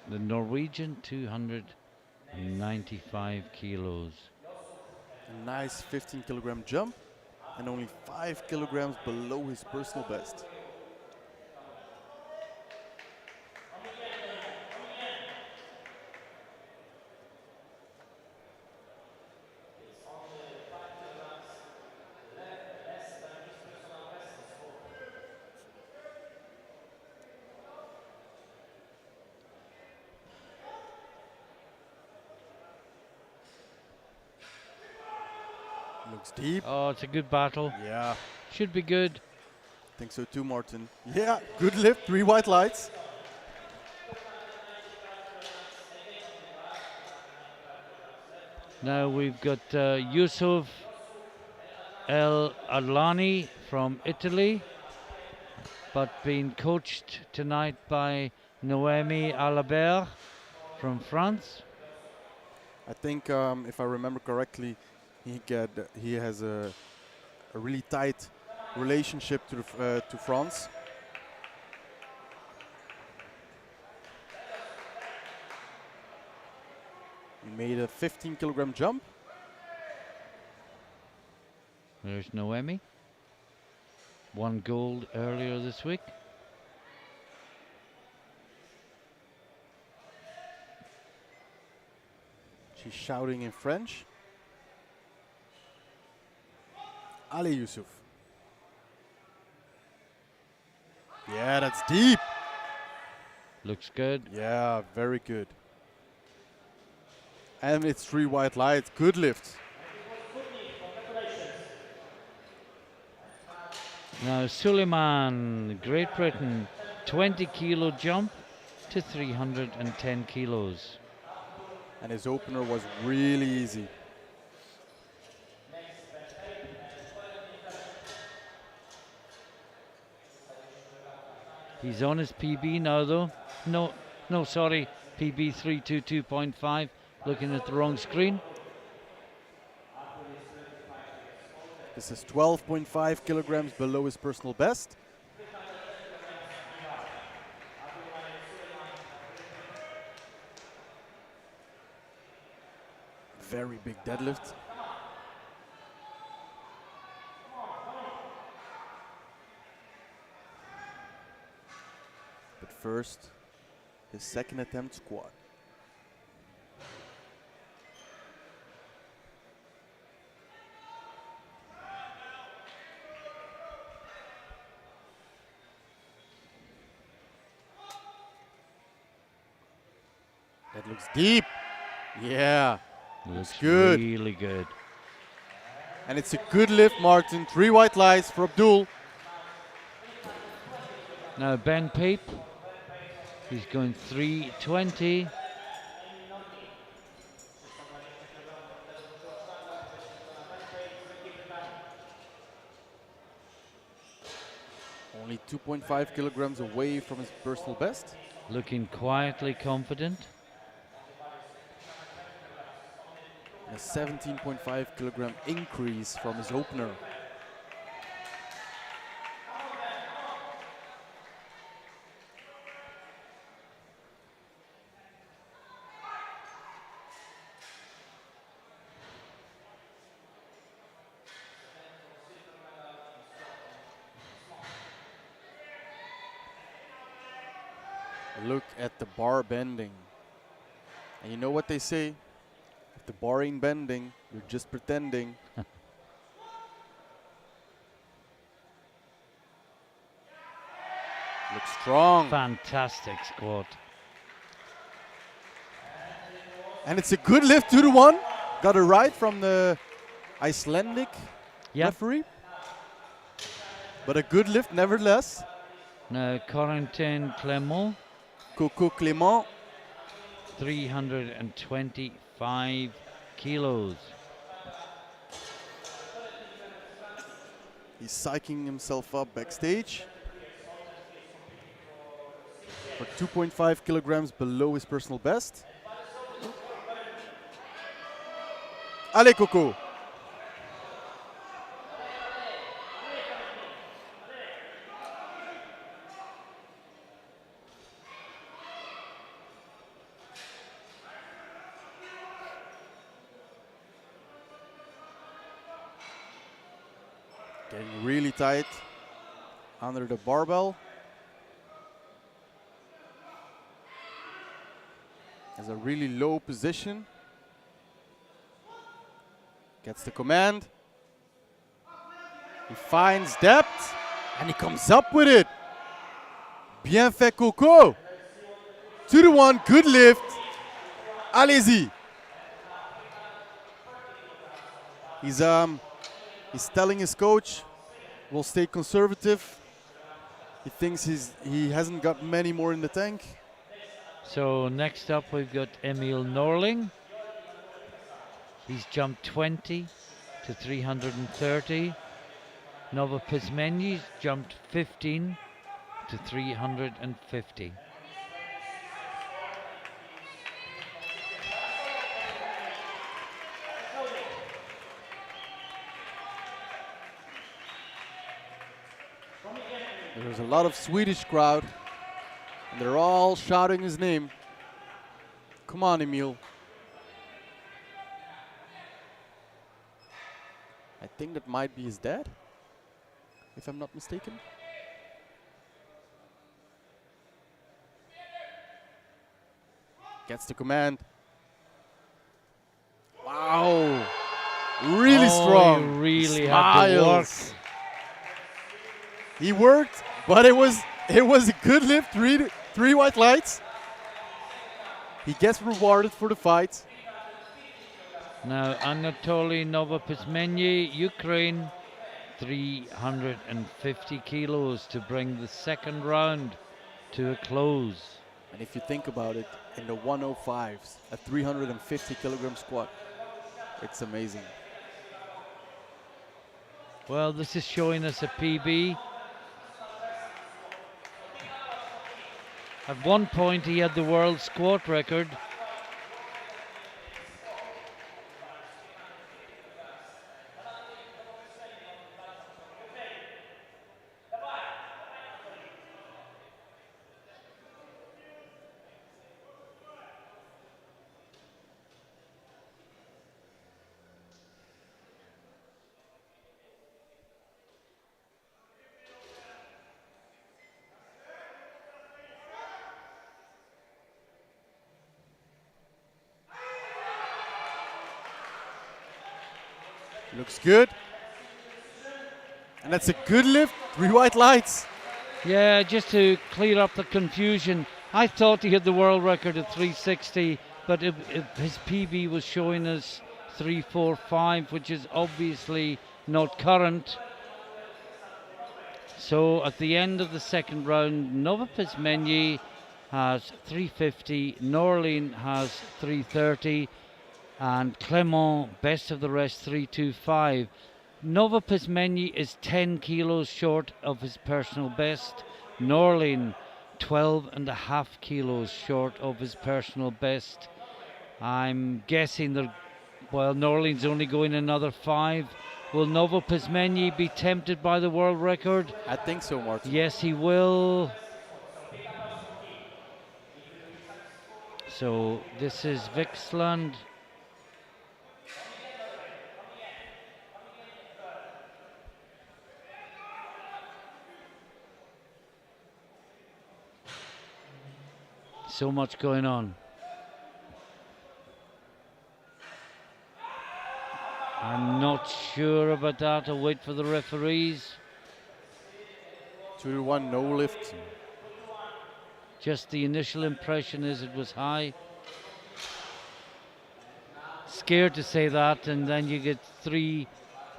the Norwegian 295 kilos. A nice 15 kilogram jump and only 5 kilograms below his personal best. Looks deep. Oh, it's a good battle. Yeah. Should be good. I think so too, Martin. Yeah, good lift, 3 white lights. Now we've got Yusuf El Arlani from Italy, but being coached tonight by Noemi Alabert from France. I think, if I remember correctly, he has a really tight relationship to France. He made a 15 kilogram jump. There's Noemi. Won gold earlier this week. She's shouting in French. Allez, Yusuf. Yeah, that's deep. Looks good. Yeah, very good. And it's 3 white lights. Good lift. Now Suleiman, Great Britain, 20 kilo jump to 310 kilos. And his opener was really easy. He's on his PB now though. No, sorry, PB 322.5. Looking at the wrong screen. This is 12.5 kilograms below his personal best. Very big deadlift. But first, his second attempt squat. That looks deep. Yeah. Looks good. really good. And it's a good lift, Martin. 3 white lights for Abdul. Now Ben Peep, he's going 320. Only 2.5 kilograms away from his personal best. Looking quietly confident. A 17.5 kilogram increase from his opener. Look at the bar bending. And you know what they say? If the bar ain't bending, you're just pretending. Looks strong. Fantastic squat. And it's a good lift, 2-1. Got a right from the Icelandic referee. But a good lift nevertheless. Now Corentin Clément. Coco Clément. 325 kilos. He's psyching himself up backstage. For 2.5 kilograms below his personal best. Allez, Coco. Getting really tight under the barbell. Has a really low position. Gets the command. He finds depth and he comes up with it. Bien fait, Coco. 2-1, good lift. Allez-y. He's telling his coach, we'll stay conservative. He thinks he hasn't got many more in the tank. So next up we've got Emil Norling. He's jumped 20 to 330. Nova Pismenyi's jumped 15 to 350. There's a lot of Swedish crowd, and they're all shouting his name. Come on, Emil. I think that might be his dad, if I'm not mistaken. Gets the command. Wow. Really strong. He really had to work. He worked, but it was a good lift. Three white lights. He gets rewarded for the fight. Now Anatoly Novopismenyi, Ukraine, 350 kilos to bring the second round to a close. And if you think about it, in the 105s, a 350 kilogram squat, it's amazing. Well, this is showing us a PB. At one point he had the world squat record. Looks good. And that's a good lift. 3 white lights. Yeah, just to clear up the confusion, I thought he had the world record at 360 but if his PB was showing us 3:45, which is obviously not current. So at the end of the second round, Novopizmenyi has 3:50, Norlin has 3:30, and Clement, best of the rest, 3:25. Novopizmenyi is 10 kilos short of his personal best. Norlin, 12.5 kilos short of his personal best. I'm guessing that, well, Norlin's only going another 5. Will Novopizmenyi be tempted by the world record? I think so, Martin. Yes, he will. So this is Vixland. So much going on. I'm not sure about that. I'll wait for the referees. 2-1, no lift. Just the initial impression is it was high. Scared to say that, and then you get 3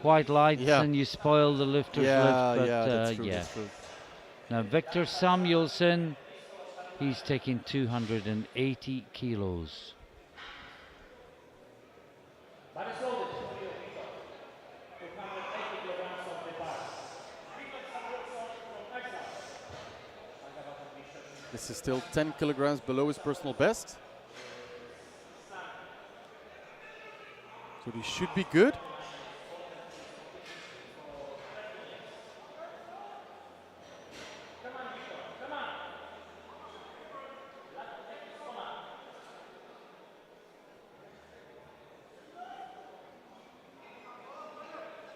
white lights and you spoil the lifter's lift. But, that's true, that's true. Now Victor Samuelson, he's taking 280 kilos. This is still 10 kilograms below his personal best. So he should be good.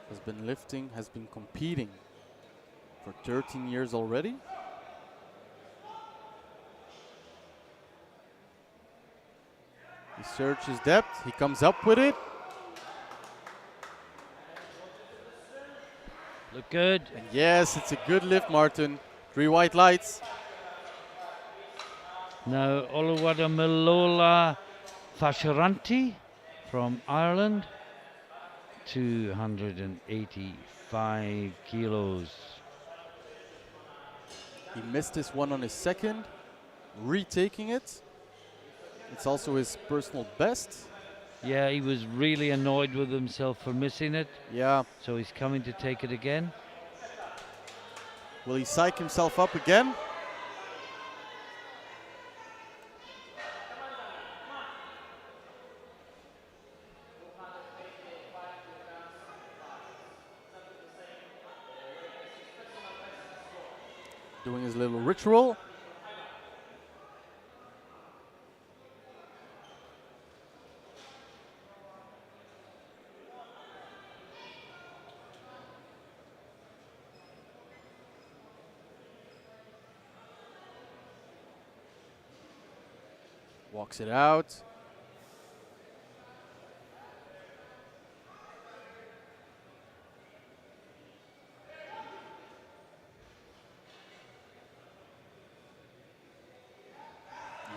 Has been lifting, has been competing for 13 years already. He searches depth, he comes up with it. Look good. And yes, it's a good lift, Martin. 3 white lights. Now Oluwadamilola Fasharanti from Ireland, 285 kilos. He missed this one on his second, retaking it. It's also his personal best. Yeah, he was really annoyed with himself for missing it. Yeah. So he's coming to take it again. Will he psych himself up again? Doing his little ritual. Walks it out.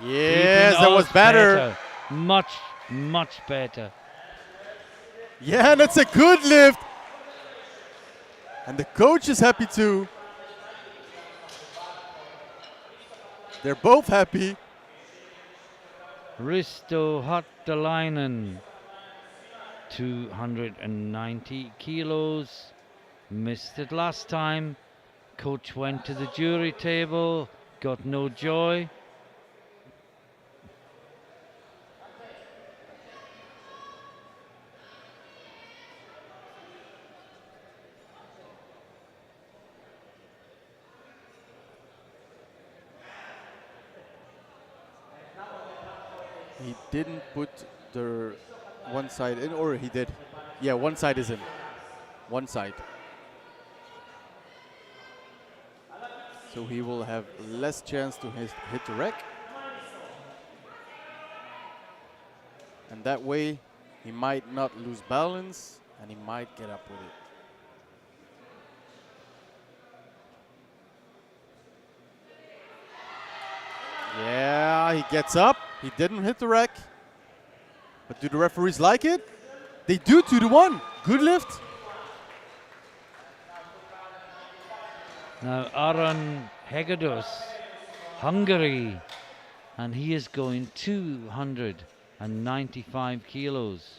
Yes, that was better. Much, much better. Yeah, that's a good lift. And the coach is happy too. They're both happy. Risto Hattalainen, 290 kilos. Missed it last time. Coach went to the jury table, got no joy. He didn't put the one side in, or he did. Yeah, one side is in. One side. So he will have less chance to hit the rack. And that way, he might not lose balance, and he might get up with it. Yeah, he gets up. He didn't hit the rack. But do the referees like it? They do, 2-1. Good lift. Now Aron Hegedus, Hungary, and he is going 295 kilos.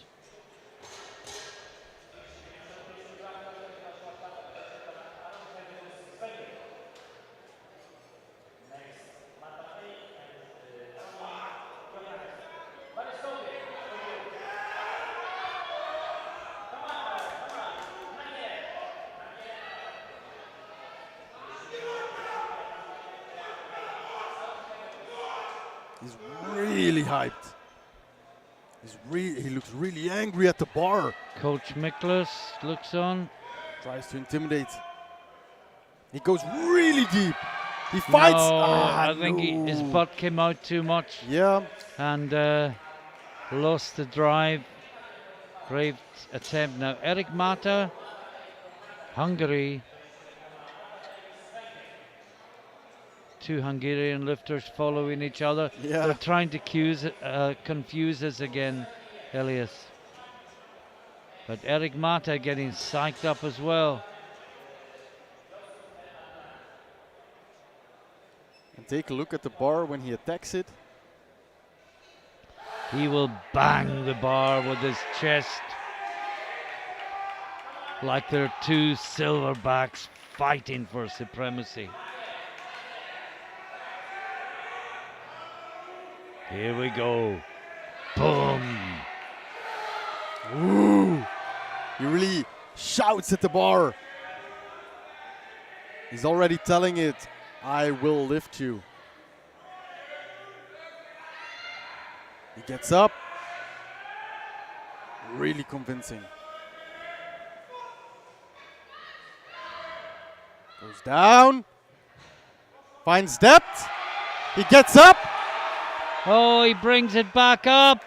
He's really hyped. He looks really angry at the bar. Coach Miklas looks on. Tries to intimidate. He goes really deep. He fights. No, Ah, I think his no. butt came out too much Yeah. and lost the drive. Brave attempt. Now Eric Mata, Hungary. Two Hungarian lifters following each other. Yeah. They're trying to confuse us again, Elias. But Eric Mata getting psyched up as well. And take a look at the bar when he attacks it. He will bang the bar with his chest like they're two silverbacks fighting for supremacy. Here we go. Boom. Ooh. He really shouts at the bar. He's already telling it, I will lift you. He gets up. Really convincing. Goes down. Finds depth. He gets up. Oh, he brings it back up.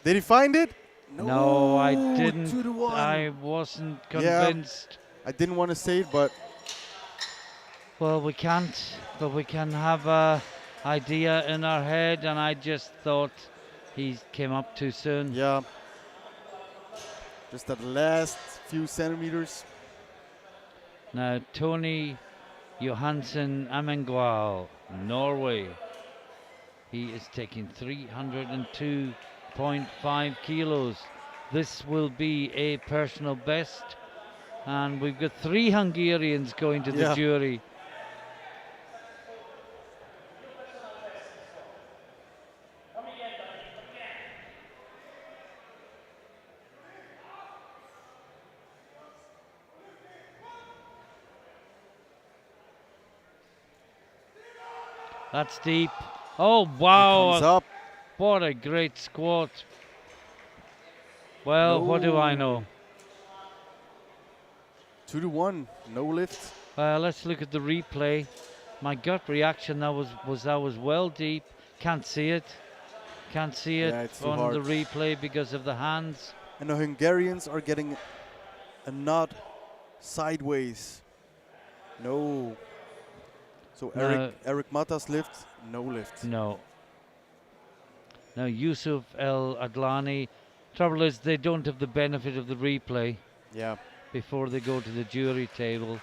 Did he find it? No, I didn't. 2-1. I wasn't convinced. I didn't want to say it, but Well, we can't, but we can have a idea in our head, and I just thought he came up too soon. yeah. Just that last few centimeters. Now, Tony Johansen Amengual, Norway. He is taking 302.5 kilos. This will be a personal best. And we've got 3 Hungarians going to the Yeah. jury. That's deep. Oh, He wow. comes up. What a great squat. Well, what do I know? 2-1. No lift. Let's look at the replay. My gut reaction that was well deep. Can't see it. Can't see it Yeah, it's too on hard. the replay because of the hands. And the Hungarians are getting a nod sideways. No. So No. Eric Mata's lift, no lift. No. Now Yusuf El Adlani. Trouble is they don't have the benefit of the replay Yeah. before they go to the jury table.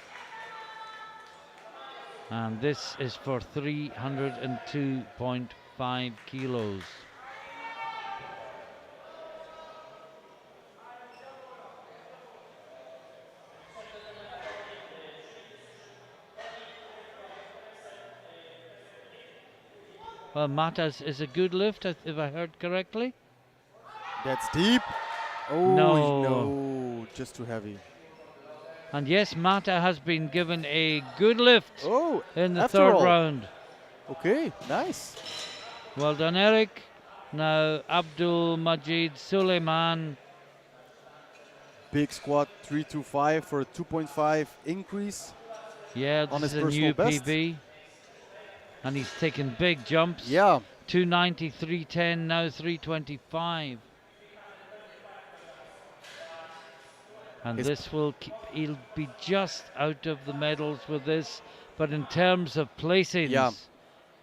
And this is for 302.5 kilos. Well, Mata's is a good lift, if I heard correctly. That's deep. Oh, No. just too heavy. And yes, Mata has been given a good lift Oh, in the after third all. round. Okay, nice. Well done, Eric. Now, Abdul Majid Suleiman. Big squat, 325 for a 2.5 increase. Yeah, On this his is a new personal best. PB. And he's taken big jumps. Yeah, 290, 310, now 325. And His- this will he'll be just out of the medals with this. But in terms of placings, Yeah.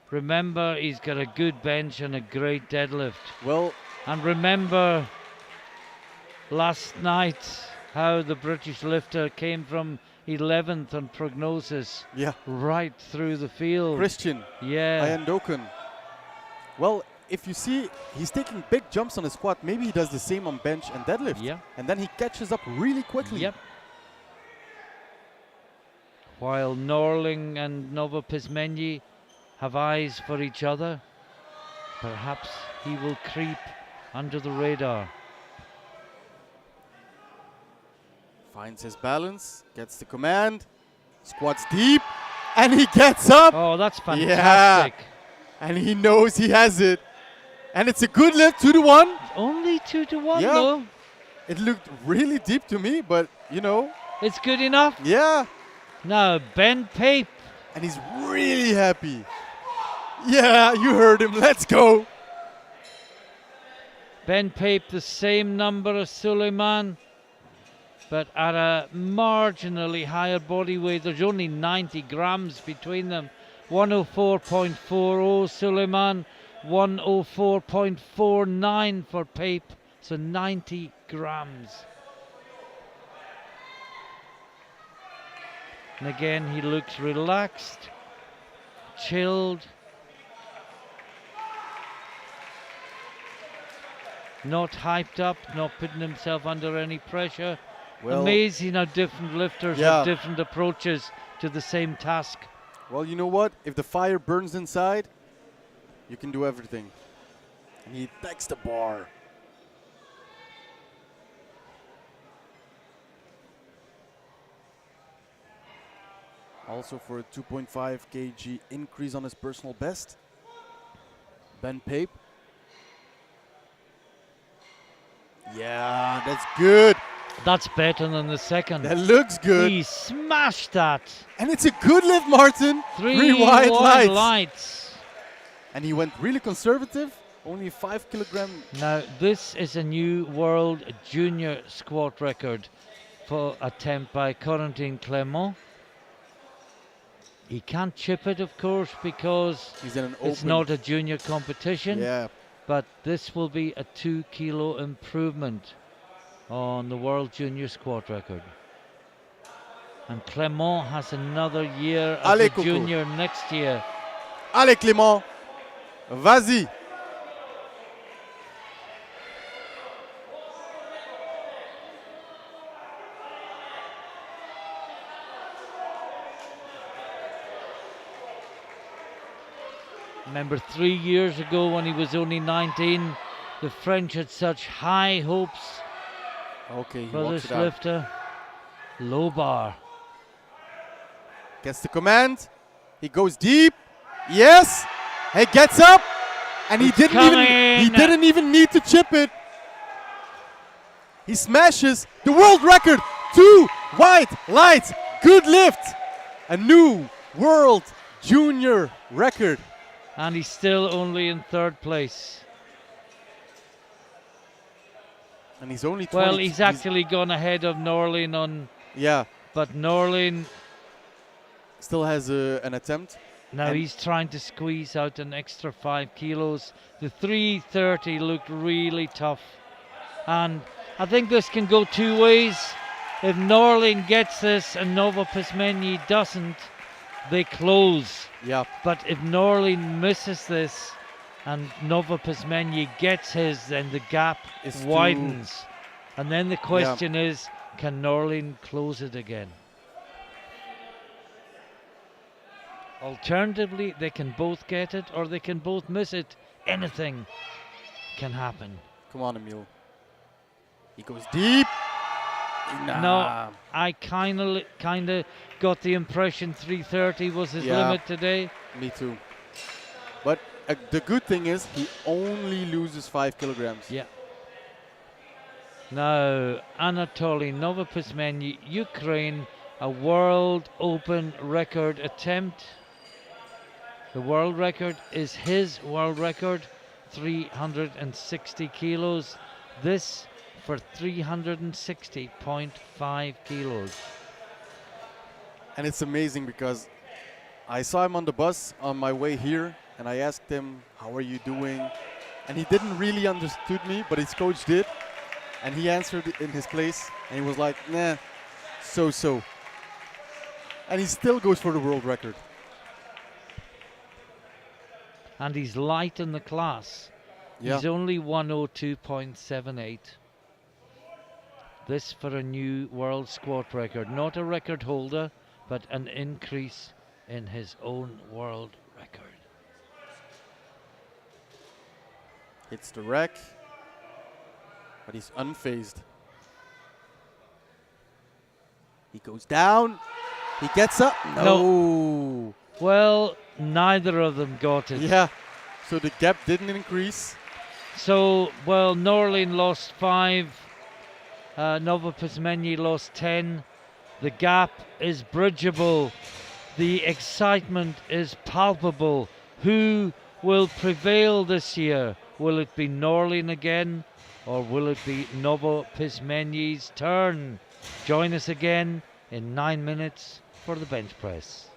remember he's got a good bench and a great deadlift. well, And remember last night how the British lifter came from 11th on prognosis Yeah. right through the field. Christian Yeah. Ayandokan. Well, if you see, he's taking big jumps on his squat. Maybe he does the same on bench and deadlift. Yeah. And then he catches up really quickly. Yep. While Norling and Novopismenyi have eyes for each other, perhaps he will creep under the radar. Finds his balance, gets the command, squats deep, and he gets up. Oh, that's fantastic. Yeah. And he knows he has it. And it's a good lift, 2-to-1. Only 2-to-1 Yeah. though. It looked really deep to me, but you know. It's good enough. Yeah. Now, Ben Pape. And he's really happy. Yeah, you heard him. Let's go. Ben Pape, the same number as Suleiman, but at a marginally higher body weight. There's only 90 grams between them. 104.40 Suleiman, 104.49 for Pape, so 90 grams. And again, he looks relaxed, chilled, not hyped up, not putting himself under any pressure. Well, amazing how different lifters have different approaches to the same task. well, you know what? If the fire burns inside, you can do everything. And he attacks the bar. Also for a 2.5 kg increase on his personal best. Ben Pape. Yeah, that's good. That's better than the second. That looks good. He smashed that. And it's a good lift, Martin. Three wide lights. lights. And he went really conservative. Only 5 kilogram. Now, this is a new world junior squat record for attempt by Corentin Clément. He can't chip it, of course, because He's in an it's open. not a junior competition. Yeah. But this will be a 2 kilo improvement on the world junior squat record. And Clément has another year as Allez, a Coco. junior next year. Allez, Clément. Vas-y. Remember 3 years ago when he was only 19, the French had such high hopes Okay, he for walks this it out. lifter. Low bar. Gets the command. He goes deep. Yes. He gets up. And he It's didn't even need to chip it. He smashes the world record. 2 white lights. Good lift. A new world junior record. And he's still only in 3rd place. And he's only 20. Well, he's actually gone ahead of Norlin on, Yeah. but Norlin, Still has an attempt. now And- he's trying to squeeze out an extra 5 kilos. The 330 looked really tough. And I think this can go 2 ways. If Norlin gets this and Novopismenyi doesn't, they close. Yeah. But if Norlin misses this and Novopismenyi gets his, then the gap It's widens. And then the question is, can Norlin close it again? Alternatively, they can both get it or they can both miss it. Anything can happen. Come on, Emil. He goes deep. Nah. No, I kind of got the impression 330 was his limit today. Me too. But the good thing is he only loses 5 kilograms. Yeah. Now, Anatoly Novopismenyi, Ukraine, a world open record attempt. The world record is his world record, 360 kilos. This for 360.5 kilos. And it's amazing because I saw him on the bus on my way here and I asked him, how are you doing? and he didn't really understood me, but his coach did, and he answered in his place, and he was like, nah, so. And he still goes for the world record. And he's light in the class. Yeah. He's only 102.78. This for a new world squat record. Not a record holder, but an increase in his own world record. Hits the rack, but he's unfazed. He goes down. He gets up. No. Well, neither of them got it. Yeah. So the gap didn't increase. So, well, Norlin lost 5. Novopizmenyi lost 10. The gap is bridgeable. The excitement is palpable. Who will prevail this year? Will it be Norlin again, or will it be Novopizmenyi's turn? Join us again in 9 minutes for the bench press.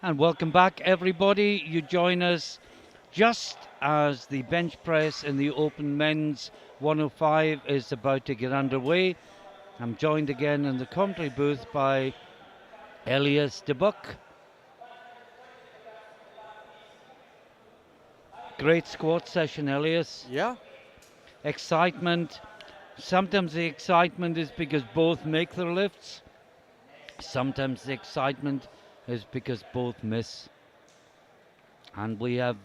And welcome back, everybody. You join us just as the bench press in the open men's 105 is about to get underway. I'm joined again in the commentary booth by Elias de Buck. Great squat session, Elias. Yeah, Excitement. Sometimes the excitement is because both make their lifts. Sometimes the excitement is because both miss. And we have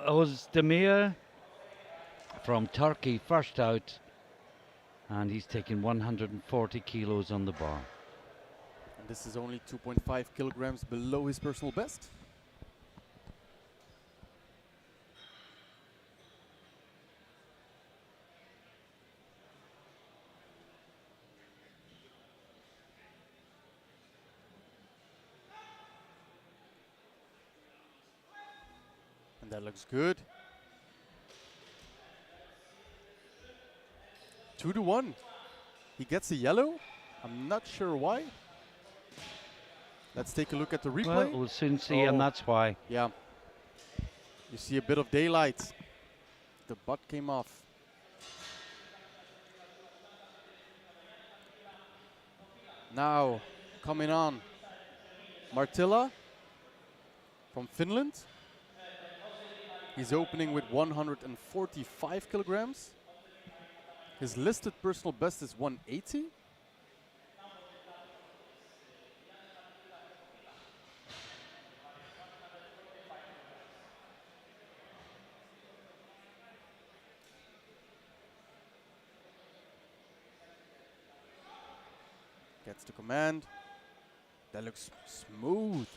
Ozdemir from Turkey first out, and he's taking 140 kilos on the bar. and this is only 2.5 kilograms below his personal best. And that looks good. 2-1. He gets a yellow. I'm not sure why. Let's take a look at the replay. Well, we'll soon see, and that's why. Yeah. You see a bit of daylight. The butt came off. Now, coming on, Martilla from Finland. He's opening with 145 kilograms. His listed personal best is 180. Gets the command. That looks smooth.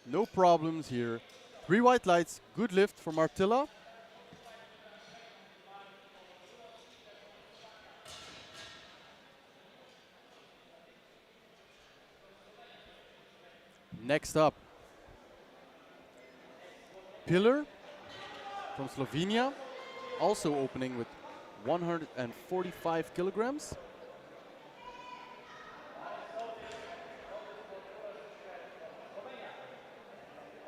No problems here. 3 white lights, good lift from Martilla. Next up, Pillar from Slovenia, also opening with 145 kilograms.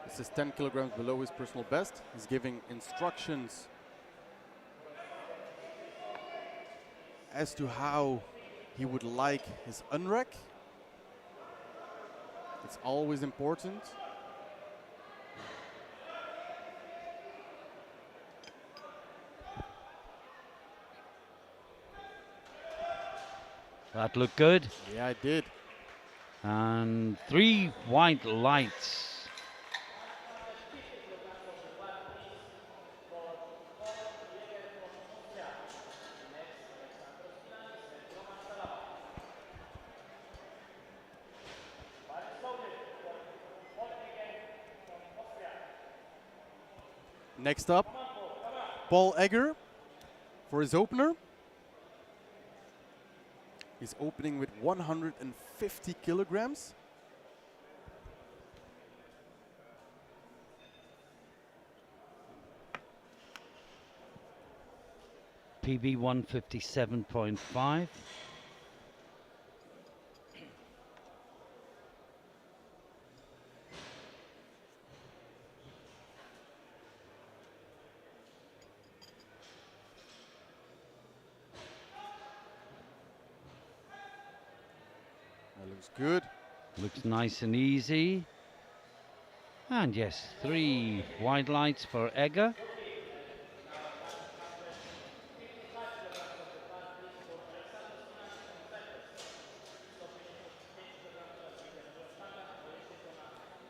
This is 10 kilograms below his personal best. He's giving instructions as to how he would like his unrack. It's always important. That looked good. Yeah, it did. And 3 white lights. Next up, Paul Egger for his opener. He's opening with 150 kilograms. PB 157.5. That looks good. Looks nice and easy. And yes, 3 wide lights for Egger.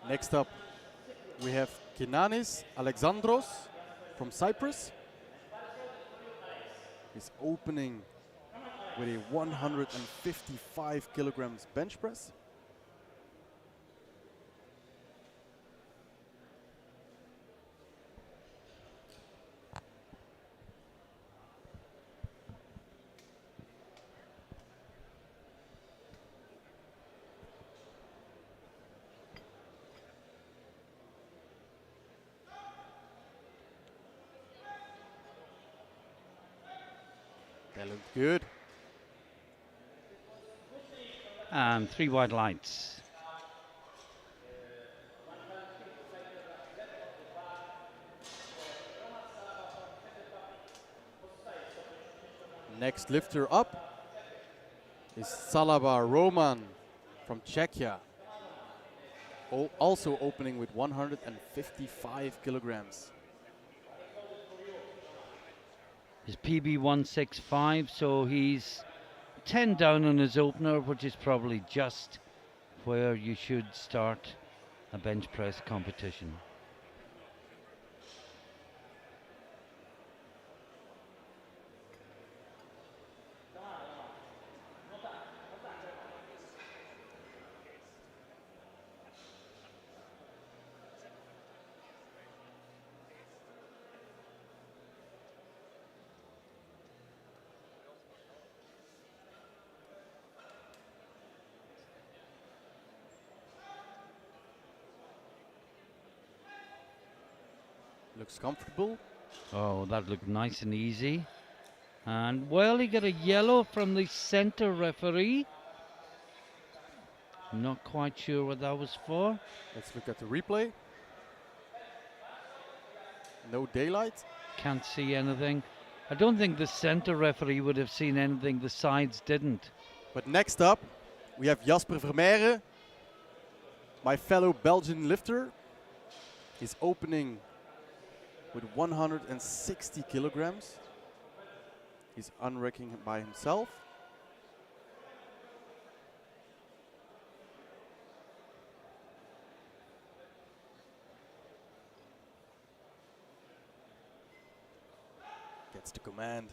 Next up, we have Kinanis Alexandros from Cyprus. He's opening with a 155 kilograms bench press. That looked good. And 3 white lights. Next lifter up is Salaba Roman from Czechia. Also opening with 155 kilograms. His PB 165, so he's 10 down on his opener, which is probably just where you should start a bench press competition. Looks comfortable. Oh, that looked nice and easy. And well, he got a yellow from the center referee. Not quite sure what that was for. Let's look at the replay. No daylight. Can't see anything. I don't think the center referee would have seen anything the sides didn't. But next up, we have Jasper Vermeijeren, my fellow Belgian lifter. He's opening with 160 kilograms. He's unracking by himself. Gets the command.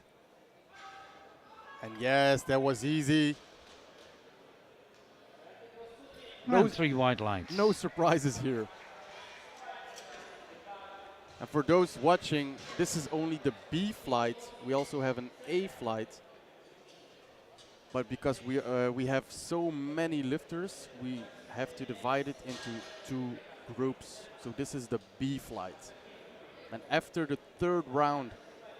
And yes, that was easy. And 3 white lights. No surprises here. And for those watching, this is only the B flight. We also have an A flight. But because we have so many lifters, we have to divide it into 2 groups. So this is the B flight. And after the 3rd round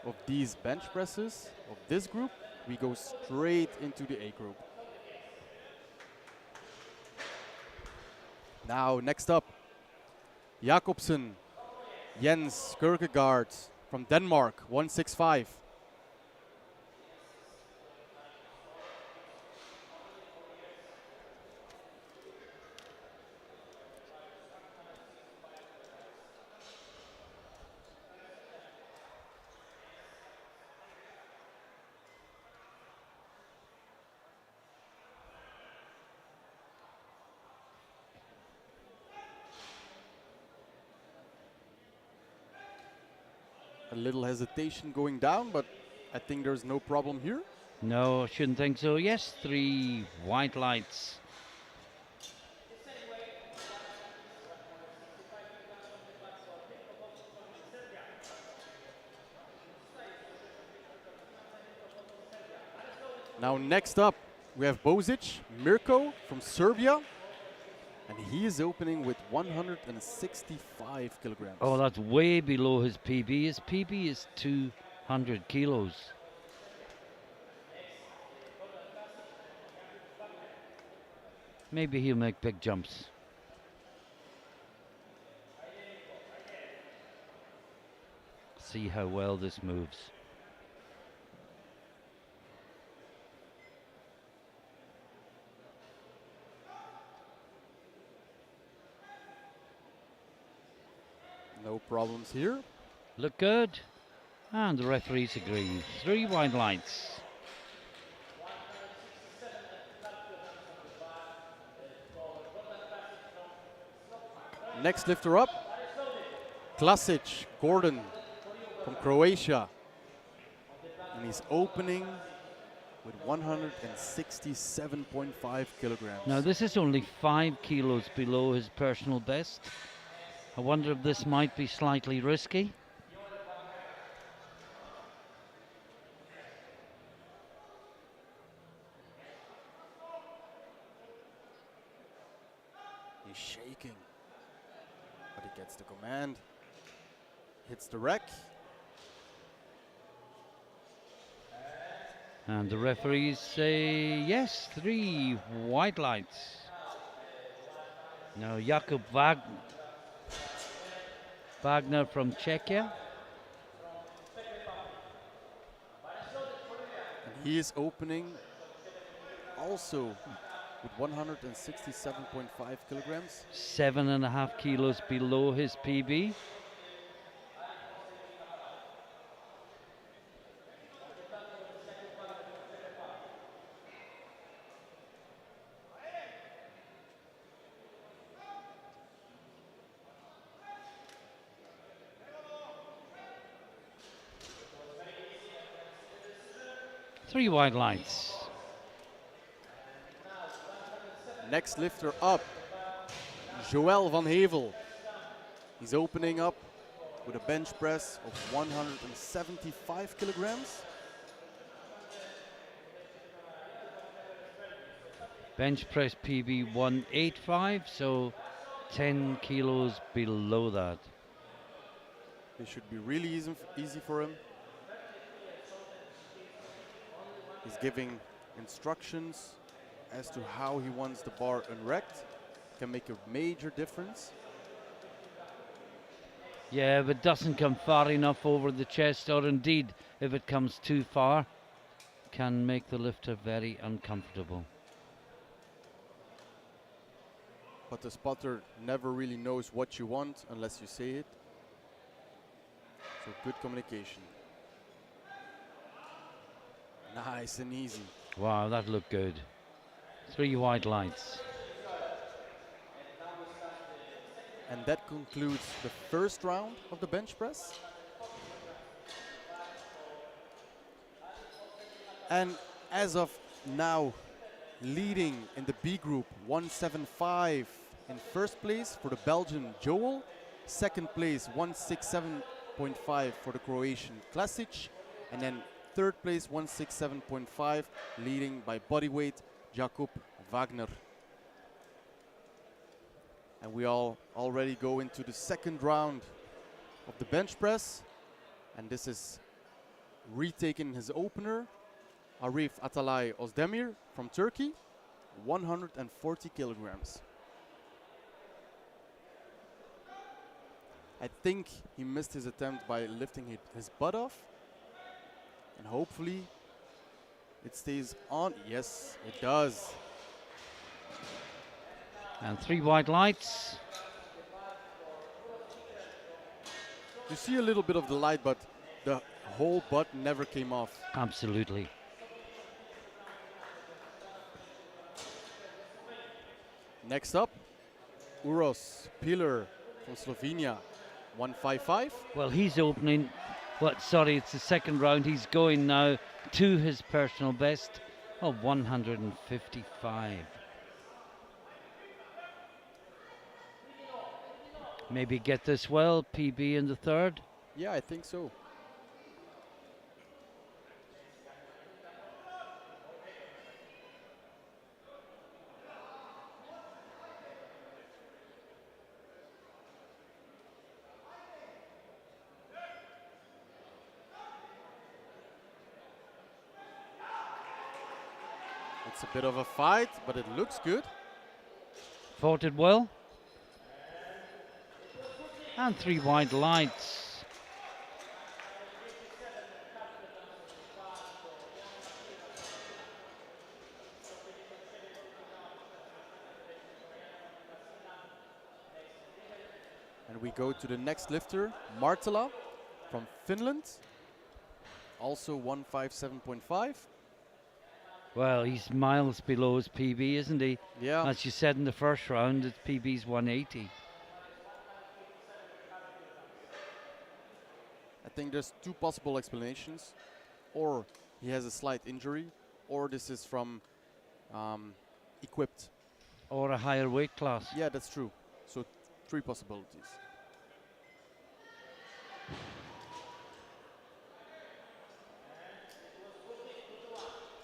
of these bench presses of this group, we go straight into the A group. Now, next up, Jacobsen, Jens Kierkegaard from Denmark, 165. A little hesitation going down, but I think there's no problem here. No, I shouldn't think so. Yes, 3 white lights. Now next up, we have Bozic, Mirko from Serbia. And he is opening with 165 kilograms. Oh, that's way below his PB. His PB is 200 kilos. Maybe he'll make big jumps. See how well this moves. No problems here. Look good. And the referees agree. 3 white lights. Next lifter up, Klasic Gordon from Croatia. And he's opening with 167.5 kilograms. Now this is only 5 kilos below his personal best. I wonder if this might be slightly risky. He's shaking, but he gets the command, hits the rack. And the referees say yes, 3 white lights. Now Jakub Wagner from Czechia. And he is opening also with 167.5 kilograms. 7.5 kilos below his PB. Three white lights. Next lifter up, Joël van Hevel. He's opening up with a bench press of 175 kilograms. Bench press PB 185, so 10 kilos below that. This should be really easy for him. He's giving instructions as to how he wants the bar unracked. Can make a major difference. Yeah, if it doesn't come far enough over the chest, or indeed if it comes too far, can make the lifter very uncomfortable. But the spotter never really knows what you want unless you say it. So good communication. Nice and easy. Wow, that looked good. 3 white lights. And that concludes the first round of the bench press. And as of now, leading in the B group, 175 in first place for the Belgian Joel. Second place, 167.5 for the Croatian Klasic. And then third place, 167.5, leading by bodyweight, Jakub Wagner. And we all already go into the second round of the bench press. And this is retaking his opener, Arif Atalay Ozdemir from Turkey, 140 kilograms. I think he missed his attempt by lifting his butt off. And hopefully it stays on. Yes, it does. And 3 white lights. You see a little bit of the light, but the whole butt never came off. Absolutely. Next up, Uros Pilar from Slovenia, 155. Well, he's opening, it's the second round. He's going now to his personal best of 155. Maybe get this well, PB in the third. Yeah, I think so. It's a bit of a fight, but it looks good. Fought it well. And 3 white lights. And we go to the next lifter, Martela from Finland, also 157.5. Well, he's miles below his PB, isn't he? Yeah. As you said in the first round, his PB's 180. I think there's 2 possible explanations. Or he has a slight injury, or this is from equipped. Or a higher weight class. Yeah, that's true. So 3 possibilities.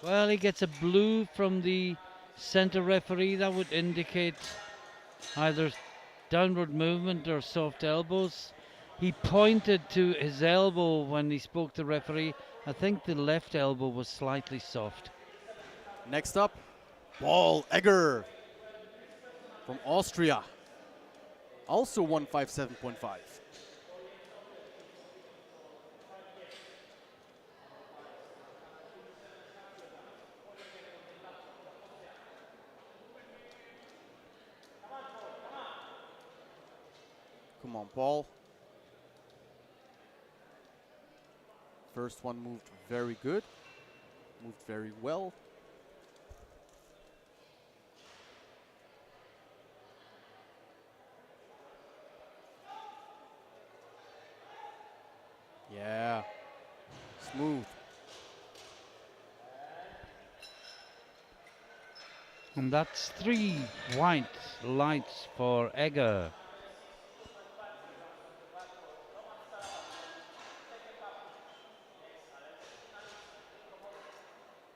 Well, he gets a blue from the center referee. That would indicate either downward movement or soft elbows. He pointed to his elbow when he spoke to the referee I think the left elbow was slightly soft. Next up, Paul Egger from Austria. Also 157.5. Come on, Paul. First one moved very good. Moved very well. Yeah. Smooth. And that's 3 white lights for Egger.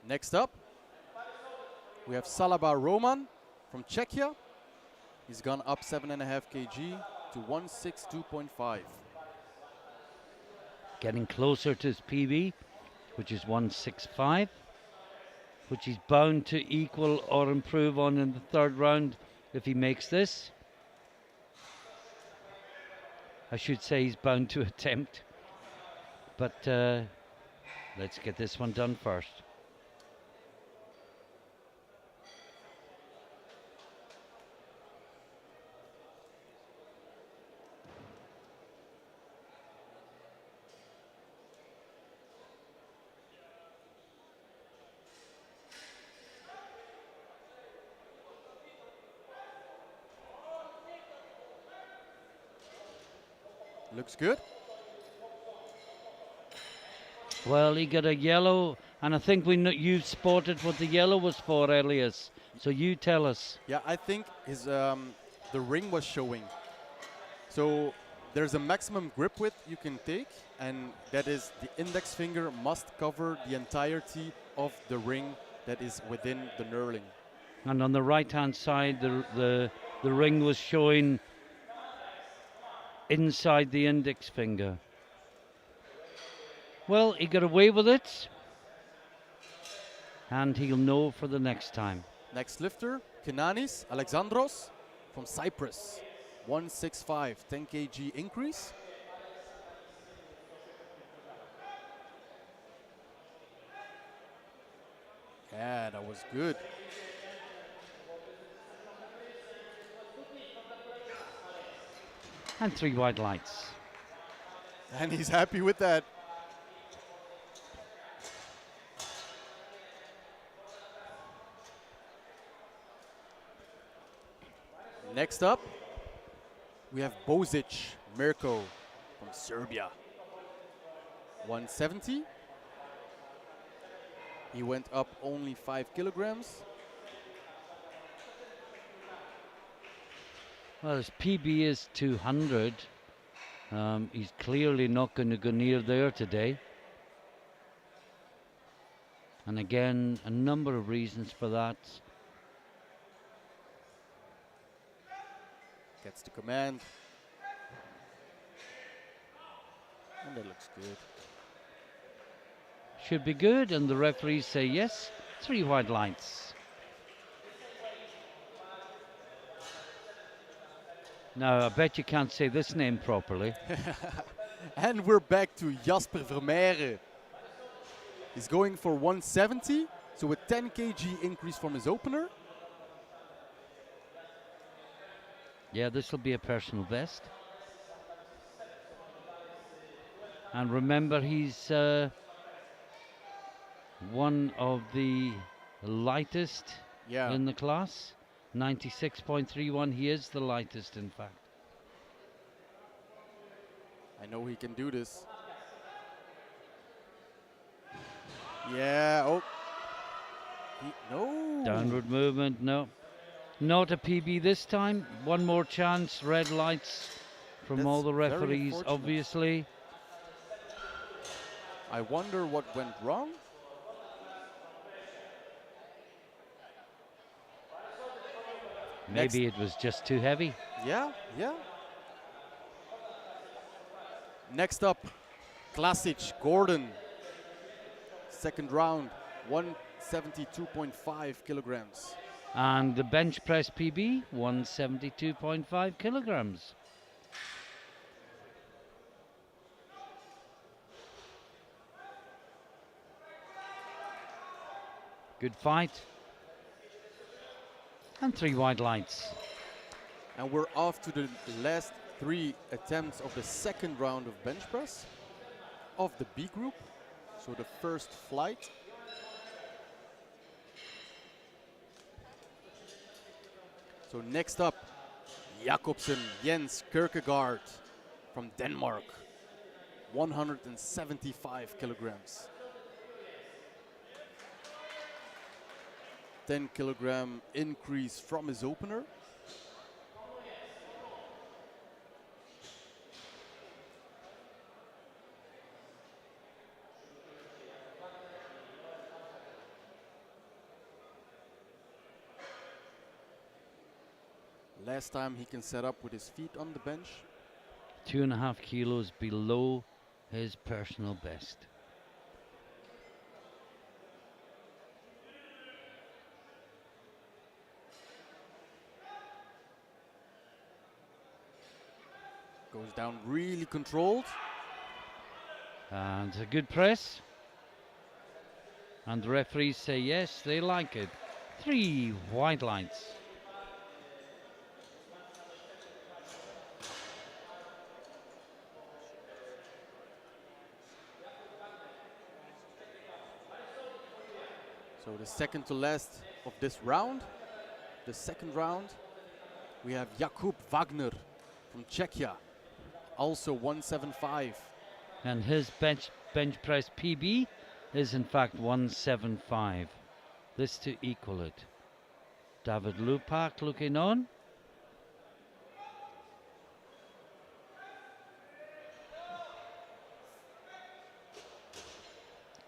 Next up, we have Salaba Roman from Czechia. He's gone up 7.5 kg to 162.5. Getting closer to his PB, which is 165, which he's bound to equal or improve on in the third round if he makes this. I should say he's bound to attempt, but let's get this one done first. Looks good. Well, he got a yellow, and I think you spotted what the yellow was for, Elias. So you tell us. Yeah, I think his the ring was showing. So there's a maximum grip width you can take, and that is the index finger must cover the entirety of the ring that is within the knurling. And on the right-hand side, the ring was showing inside the index finger. Well, he got away with it, and he'll know for the next time. Next lifter, Kenanis Alexandros from Cyprus. 165, 10 kg increase. Yeah, that was good. And 3 white lights. And he's happy with that. Next up, we have Bozic Mirko from Serbia. 170. He went up only 5 kilograms. Well, his PB is 200. He's clearly not going to go near there today. And again, a number of reasons for that. Gets the command. And that looks good. Should be good, and the referees say yes. 3 white lights. Now, I bet you can't say this name properly. And we're back to Jasper Vermeire. He's going for 170, so a 10 kg increase from his opener. Yeah, this will be a personal best. And remember, he's one of the lightest in the class. 96.31, he is the lightest, in fact. I know he can do this. Yeah, oh. No. Downward movement, no. Not a PB this time. One more chance, red lights from all the referees, obviously. I wonder what went wrong. Maybe it was just too heavy. Yeah, yeah. Next up, Klasic Gordon second round, 172.5 kilograms. And the bench press PB, 172.5 kilograms. Good fight. And 3 wide lights. And we're off to the last 3 attempts of the second round of bench press of the B group. So the first flight. So next up, Jacobsen Jens Kierkegaard from Denmark, 175 kilograms. 10 kilogram increase from his opener. Last time he can set up with his feet on the bench. 2.5 kilos below his personal best. Goes down really controlled. And a good press. And the referees say yes, they like it. 3 wide lights. So the second to last of this round, the second round, we have Jakub Wagner from Czechia, also 175. And his bench press PB is in fact 175. This to equal it. David Lupak looking on.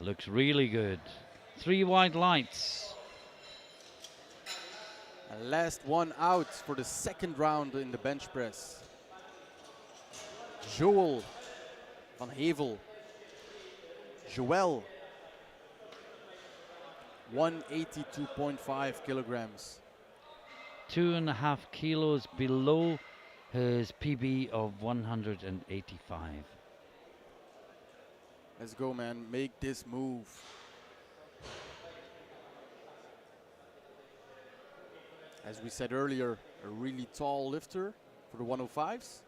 Looks really good. 3 wide lights. And last one out for the second round in the bench press. Joel van Hevel. Joel. 182.5 kilograms. 2.5 kilos below his PB of 185. Let's go, man. Make this move. As we said earlier, a really tall lifter for the 105s.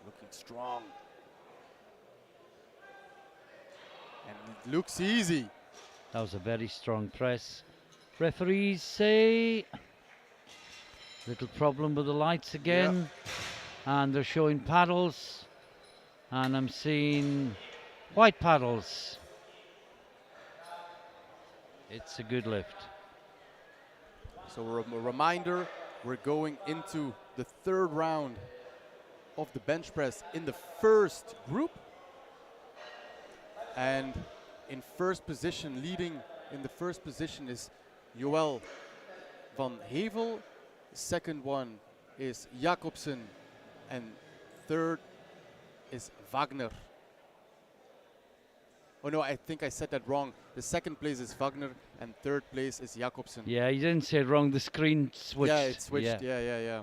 Looking strong. And it looks easy. That was a very strong press. Referees say little problem with the lights again. Yep. And they're showing paddles. And I'm seeing white paddles. It's a good lift. So a reminder, we're going into the third round of the bench press in the first group. And in first position, leading in the first position is Joel van Hevel. Second one is Jacobsen. And third is Wagner. Oh no, I think I said that wrong. The second place is Wagner and third place is Jacobsen. Yeah, you didn't say it wrong. The screen switched. Yeah, it switched. Yeah.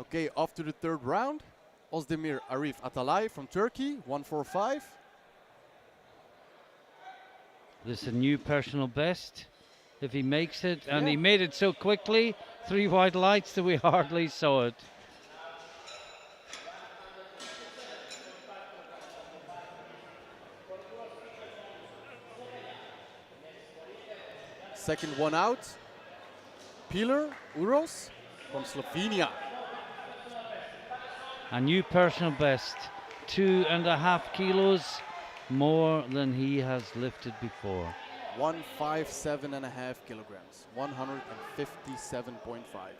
Okay, off to the third round. Ozdemir Arif Atalay from Turkey, 145. This is a new personal best. If he makes it, and he made it so quickly, 3 wide lights that we hardly saw it. Second one out, Pilar Uros from Slovenia. A new personal best, 2.5 kilos more than he has lifted before. 157.5 kilograms, 157.5.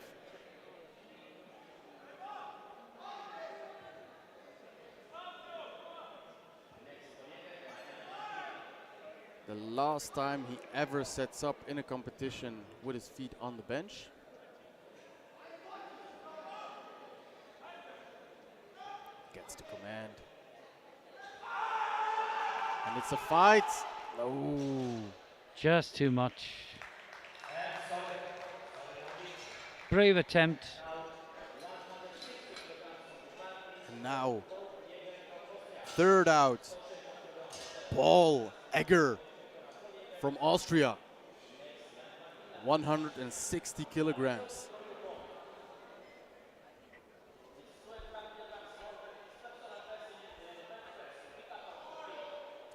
The last time he ever sets up in a competition with his feet on the bench. Gets the command. And it's a fight. Oh. Just too much. Brave attempt. And now, third out, Paul Egger from Austria, 160 kilograms.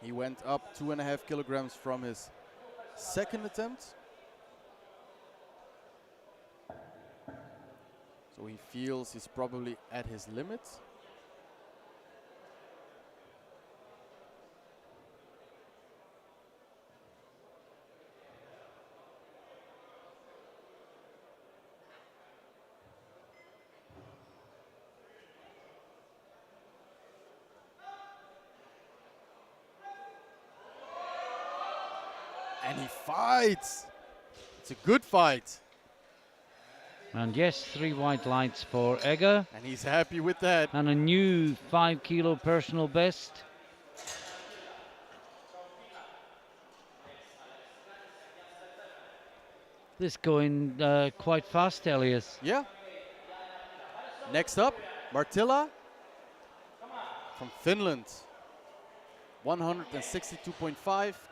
He went up 2.5 kilograms from his second attempt. So he feels he's probably at his limit. And he fights. It's a good fight. And yes, 3 white lights for Egger. And he's happy with that. And a new 5 kilo personal best. This going quite fast, Elias. Yeah. Next up, Martilla from Finland. 162.5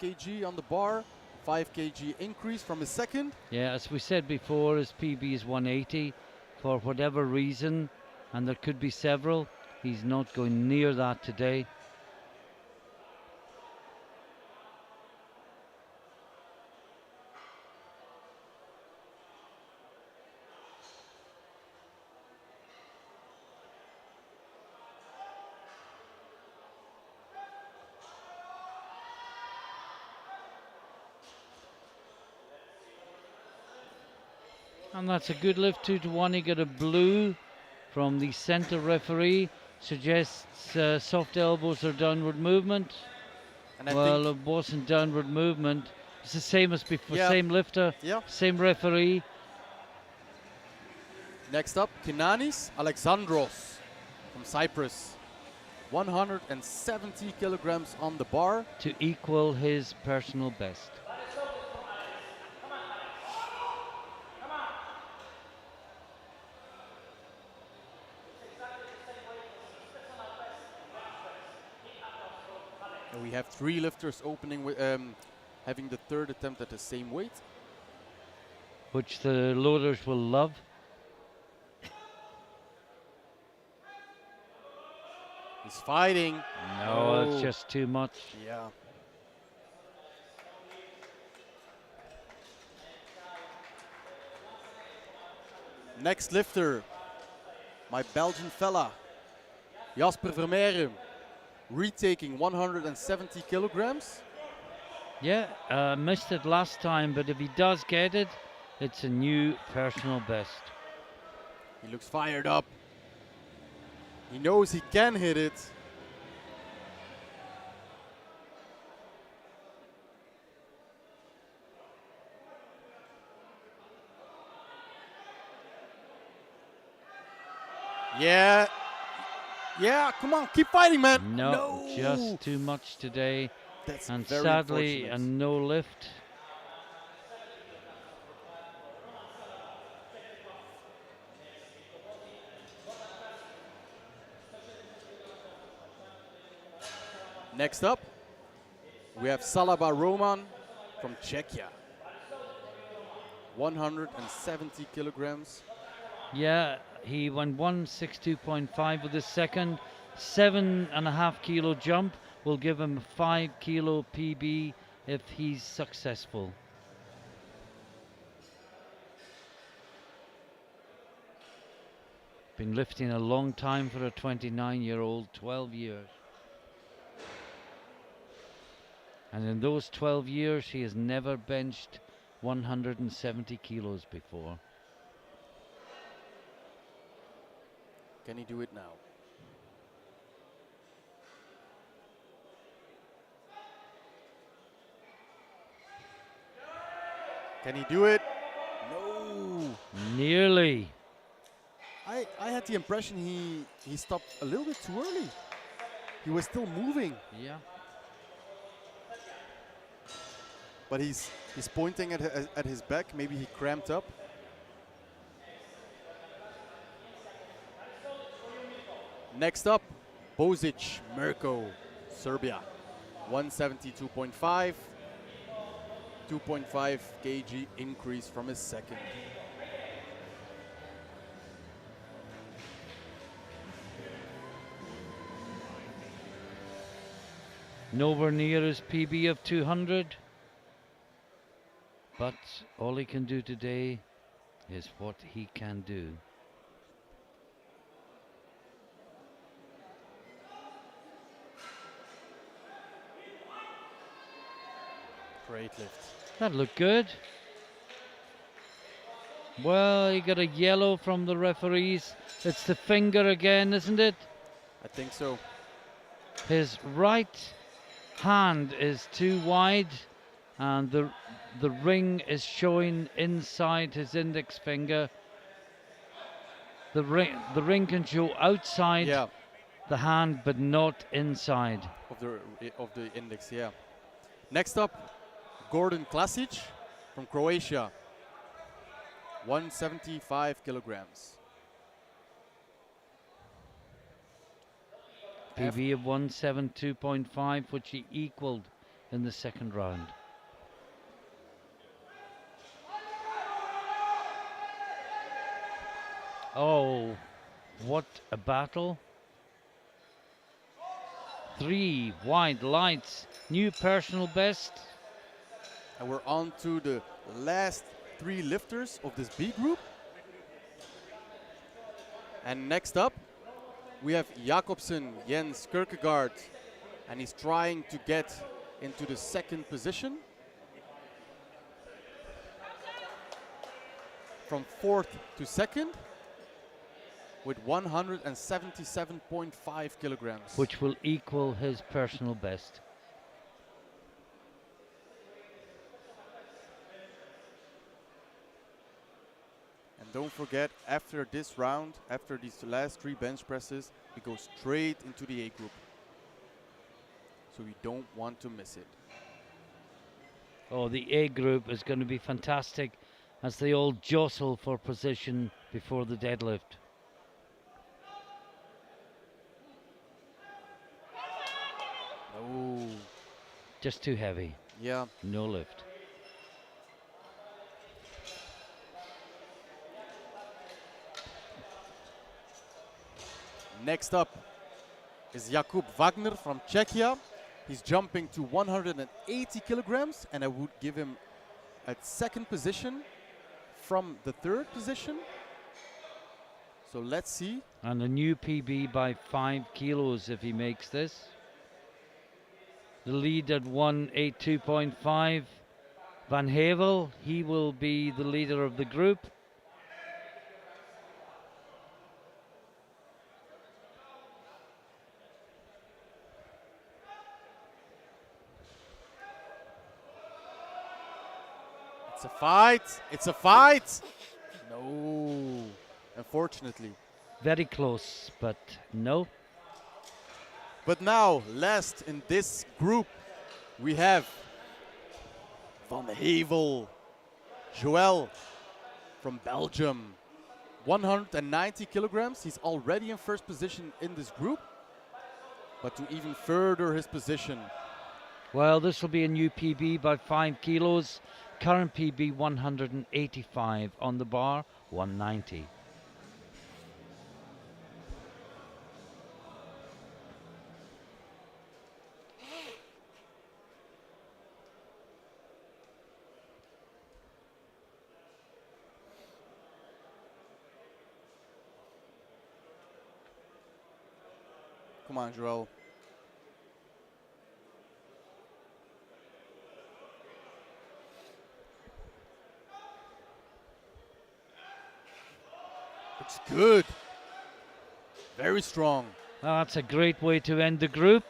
kg on the bar. 5 kg increase from his second. Yeah, as we said before, his PB is 180 for whatever reason, and there could be several. He's not going near that today. And that's a good lift, 2-1. He got a blue from the center referee. Suggests soft elbows or downward movement. And I well, think it wasn't downward movement. It's the same as before, yeah. same lifter, Yeah. same referee. Next up, Kinanis Alexandros from Cyprus. 170 kilograms on the bar. To equal his personal best. And we have 3 lifters opening with having the third attempt at the same weight. Which the loaders will love. He's fighting. No, it's just too much. Yeah. Next lifter, my Belgian fella, Jasper Vermeeren, retaking 170 kilograms. Yeah, missed it last time, but if he does get it, it's a new personal best. He looks fired up. He knows he can hit it. Yeah. Yeah, come on, keep fighting, man. No, just too much today. That's and very sadly, unfortunate. a no lift. Next up, we have Salaba Roman from Czechia. 170 kilograms. Yeah, he went 162.5 with his second. 7.5 kilo jump will give him a 5 kilo PB if he's successful. Been lifting a long time for a 29-year-old, 12 years. And in those 12 years, he has never benched 170 kilos before. Can he do it now? Can he do it? No. Nearly. I had the impression he stopped a little bit too early. He was still moving, Yeah. but he's pointing at his back. Maybe he cramped up. Next up, Bozic Mirko, Serbia. 172.5. 2.5 kg increase from his second. Nowhere near his PB of 200. But all he can do today is what he can do. Great lift. That looked good. Well, he got a yellow from the referees. It's the finger again, isn't it? I think so. His right hand is too wide, and the ring is showing inside his index finger. The ring can show outside the hand, but not inside of the index. Yeah. Next up, Gordon Klasic from Croatia. 175 kilograms. PB of 172.5, which he equaled in the second round. Oh, what a battle. 3 wide lights, new personal best. And we're on to the last 3 lifters of this B group. And next up, we have Jakobsen Jens Kierkegaard, and he's trying to get into the second position. From 4th to 2nd with 177.5 kilograms. Which will equal his personal best. And don't forget, after this round, after these last 3 bench presses, we go straight into the A group. So we don't want to miss it. Oh, the A group is going to be fantastic as they all jostle for position before the deadlift. Oh. Just too heavy. Yeah. No lift. Next up is Jakub Wagner from Czechia. He's jumping to 180 kilograms, and I would give him a second position from the 3rd position. So let's see. And a new PB by 5 kilos if he makes this. The lead at 182.5. Van Havel, he will be the leader of the group. It's a fight. It's a fight. No, unfortunately. Very close, but no. But now, last in this group, we have Van Havel, Joël from Belgium. 190 kilograms. He's already in first position in this group. But to even further his position. Well, this will be a new PB by 5 kilos. Current PB 185 on the bar, 190. Come on, Joël. Looks good. Very strong. Well, that's a great way to end the group.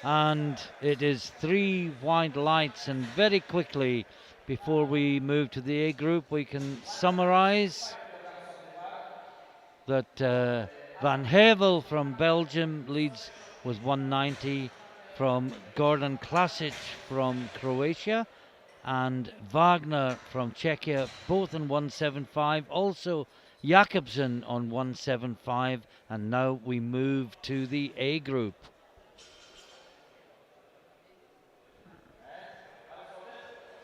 And it is 3 wide lights, and very quickly before we move to the A group, we can summarize that Van Hevel from Belgium leads with 190, from Gordon Klasic from Croatia, and Wagner from Czechia, both in 175. Also Jakobsen on 175, and now we move to the A group.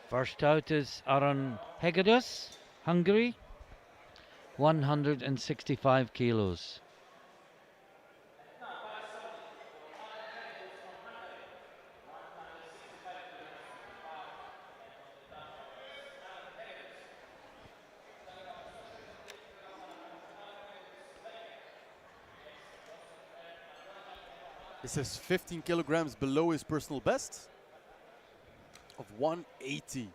First out is Aron Hegedus, Hungary, 165 kilos. This is 15 kilograms below his personal best of 180.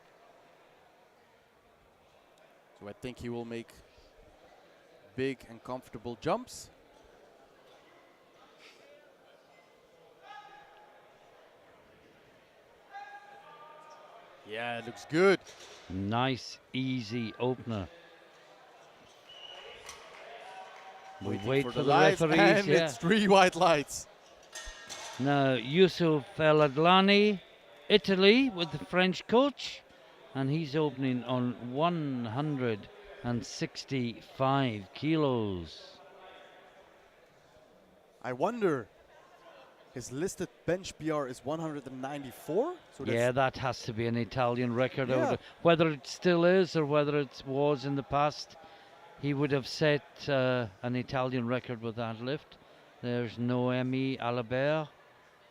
So I think he will make big and comfortable jumps. Yeah, it looks good. Nice, easy opener. We Waiting wait for for the the lights, referees. and Yeah. it's 3 white lights. Now Yusuf El Adlani, Italy, with the French coach, and he's opening on 165 kilos. I wonder, his listed bench PR is 194. So Yeah, that has to be an Italian record. Yeah. Whether it still is or whether it was in the past, he would have set an Italian record with that lift. There's Noemi Alabert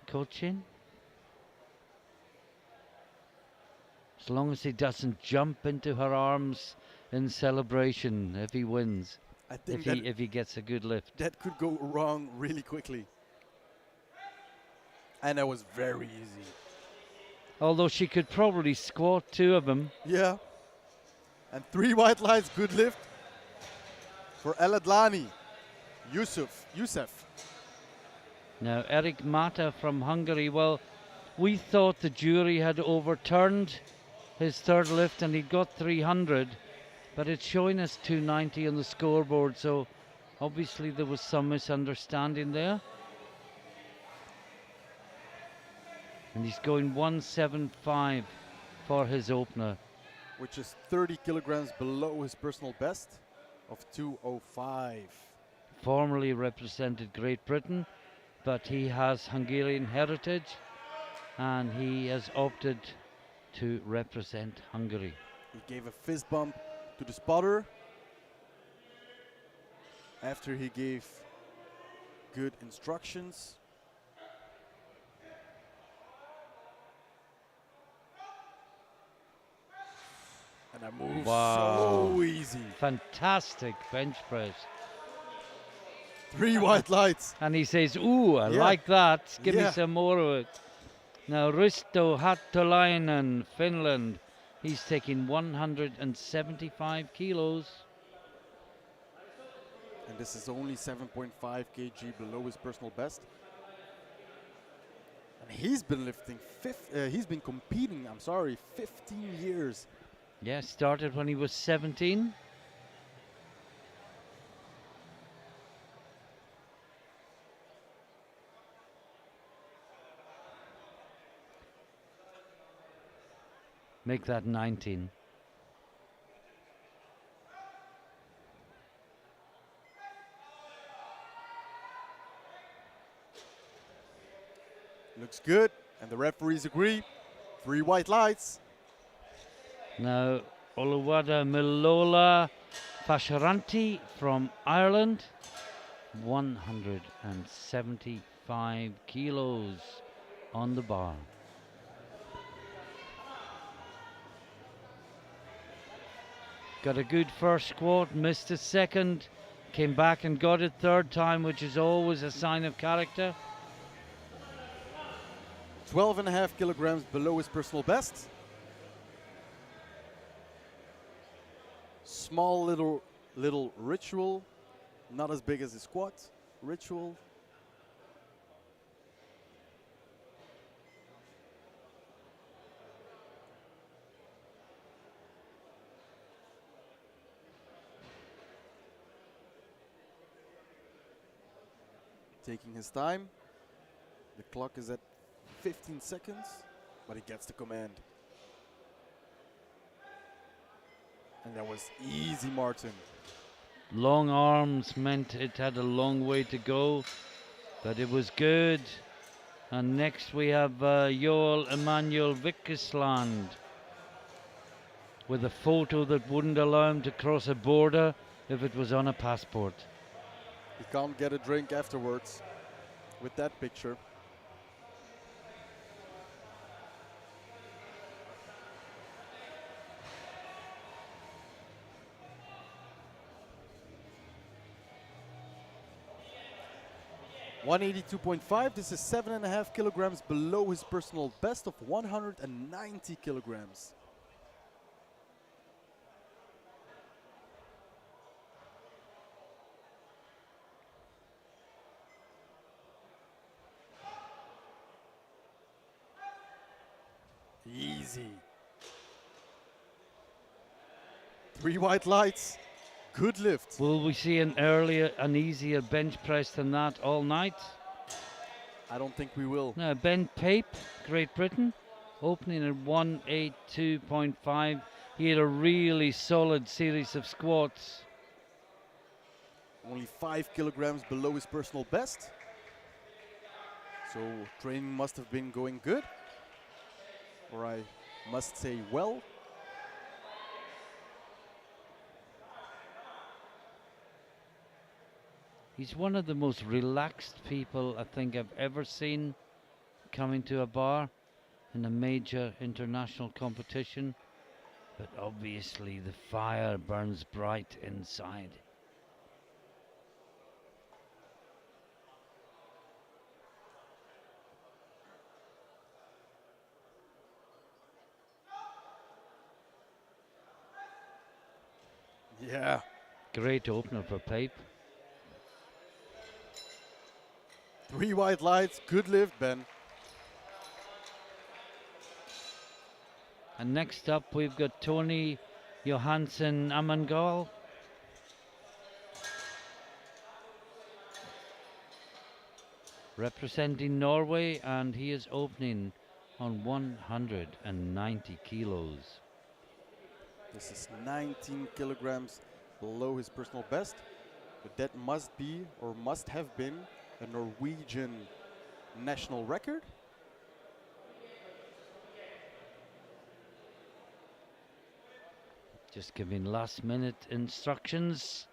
coaching. As long as he doesn't jump into her arms in celebration if he wins, I think if he gets a good lift. that could go wrong really quickly. And that was very easy. Although she could probably squat 2 of them. Yeah. And 3 white lights, good lift for El Adlani. Youssef. Now Eric Mata from Hungary, well, we thought the jury had overturned his third lift and he got 300, but it's showing us 290 on the scoreboard, so obviously there was some misunderstanding there. And he's going 175 for his opener. Which is 30 kilograms below his personal best of 205. Formerly represented Great Britain, but he has Hungarian heritage and he has opted to represent Hungary. He gave a fist bump to the spotter after he gave good instructions. And I move so easy. Fantastic bench press. 3 white lights. And he says, ooh, I like that. Give me some more of it. Now Risto Hattolainen, Finland. He's taking 175 kilos. And this is only 7.5 kg below his personal best. And he's been lifting, he's been competing, 15 years. Yeah, started when he was 17. Make that 19. Looks good, and the referees agree. 3 white lights. Now, Oluwada Milola Fasharanti from Ireland, 175 kilos on the bar. Got a good first squat, missed a second, came back and got it third time, which is always a sign of character. 12.5 kilograms below his personal best. Small little ritual, not as big as his squat. Ritual. taking his time. The clock is at 15 seconds, but he gets the command. And that was easy, Martin. Long arms meant it had a long way to go, but it was good. And next we have Joel Emanuel Vickersland with a photo that wouldn't allow him to cross a border if it was on a passport. He can't get a drink afterwards with that picture. $182.5. This is 7.5 kilograms below his personal best of 190 kilograms. Easy. 3 white lights. Good lift. Will we see an easier bench press than that all night? I don't think we will. Now Ben Pape, Great Britain, opening at 182.5. He had a really solid series of squats. Only 5 kilograms below his personal best. So training must have been going good. Or I must say well. He's one of the most relaxed people I think I've ever seen coming to a bar in a major international competition. But obviously the fire burns bright inside. Yeah. Great opener for Pape. 3 white lights, good lift, Ben. And next up we've got Tony Johansen Amangal. Representing Norway, and he is opening on 190 kilos. This is 19 kilograms below his personal best, but that must be or must have been a Norwegian national record. Just giving last minute instructions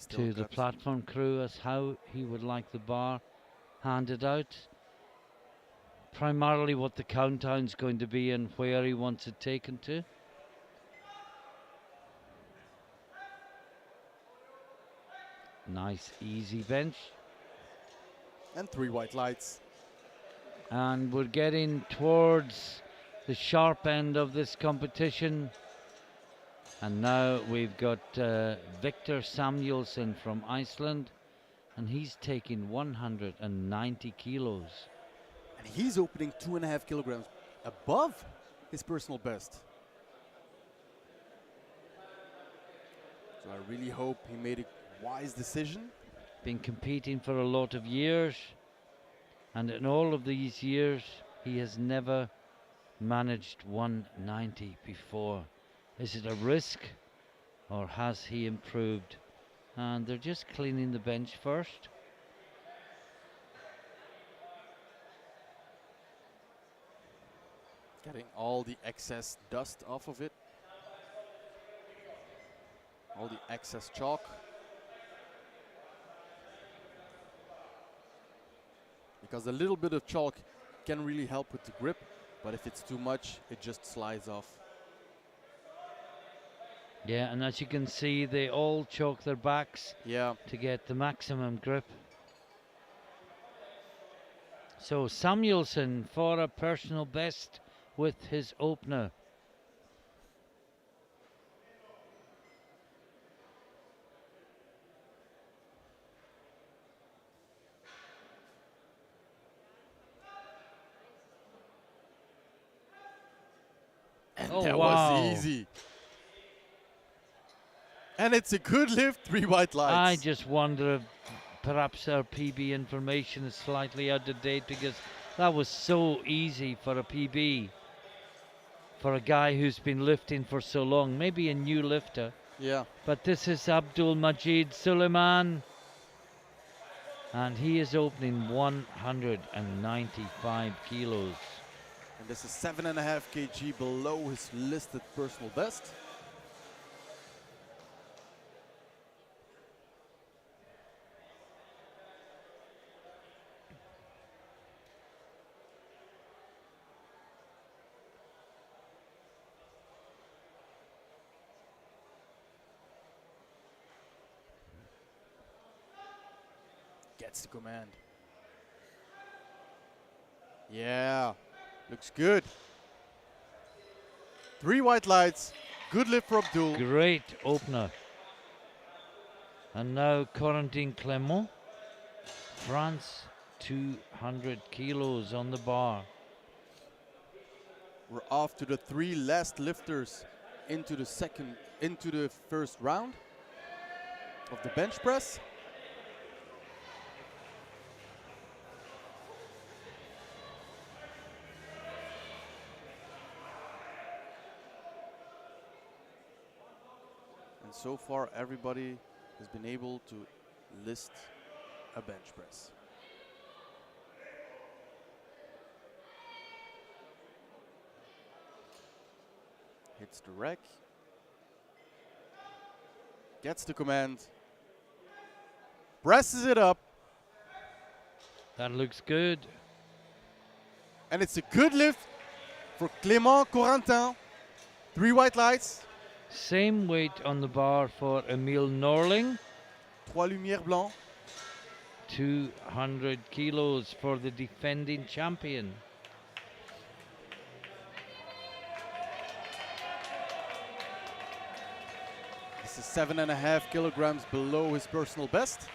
to the platform crew as how he would like the bar handed out. Primarily what the countdown's going to be and where he wants it taken to. Nice easy bench. And 3 white lights. And we're getting towards the sharp end of this competition. And now we've got Victor Samuelsson from Iceland, and he's taking 190 kilos. And he's opening 2.5 kilograms above his personal best. So I really hope he made a wise decision. Been competing for a lot of years, and in all of these years he has never managed 190 before. Is it a risk, or has he improved? And they're just cleaning the bench first. Getting all the excess dust off of it. All the excess chalk. Because a little bit of chalk can really help with the grip, but if it's too much, it just slides off. Yeah, and as you can see, they all chalk their backs to get the maximum grip. So Samuelsson for a personal best with his opener. And oh, that wow. was easy. And it's a good lift, 3 white lights. I just wonder if perhaps our PB information is slightly out of date, because that was so easy for a PB for a guy who's been lifting for so long, maybe a new lifter. Yeah. But this is Abdul Majid Suleiman, and he is opening 195 kilos. And this is 7.5 kg below his listed personal best. Gets the command. Yeah, looks good. 3 white lights, good lift for Abdul. Great opener. And now Corentin Clément, France, 200 kilos on the bar. We're off to the 3 last lifters into the first round of the bench press. And so far, everybody has been able to list a bench press. Hits the rack. Gets the command. Presses it up. That looks good. And it's a good lift for Clément Corentin. 3 white lights. Same weight on the bar for Emile Norling. 3 lumières blancs. 200 kilos for the defending champion. This is 7.5 kilograms below his personal best.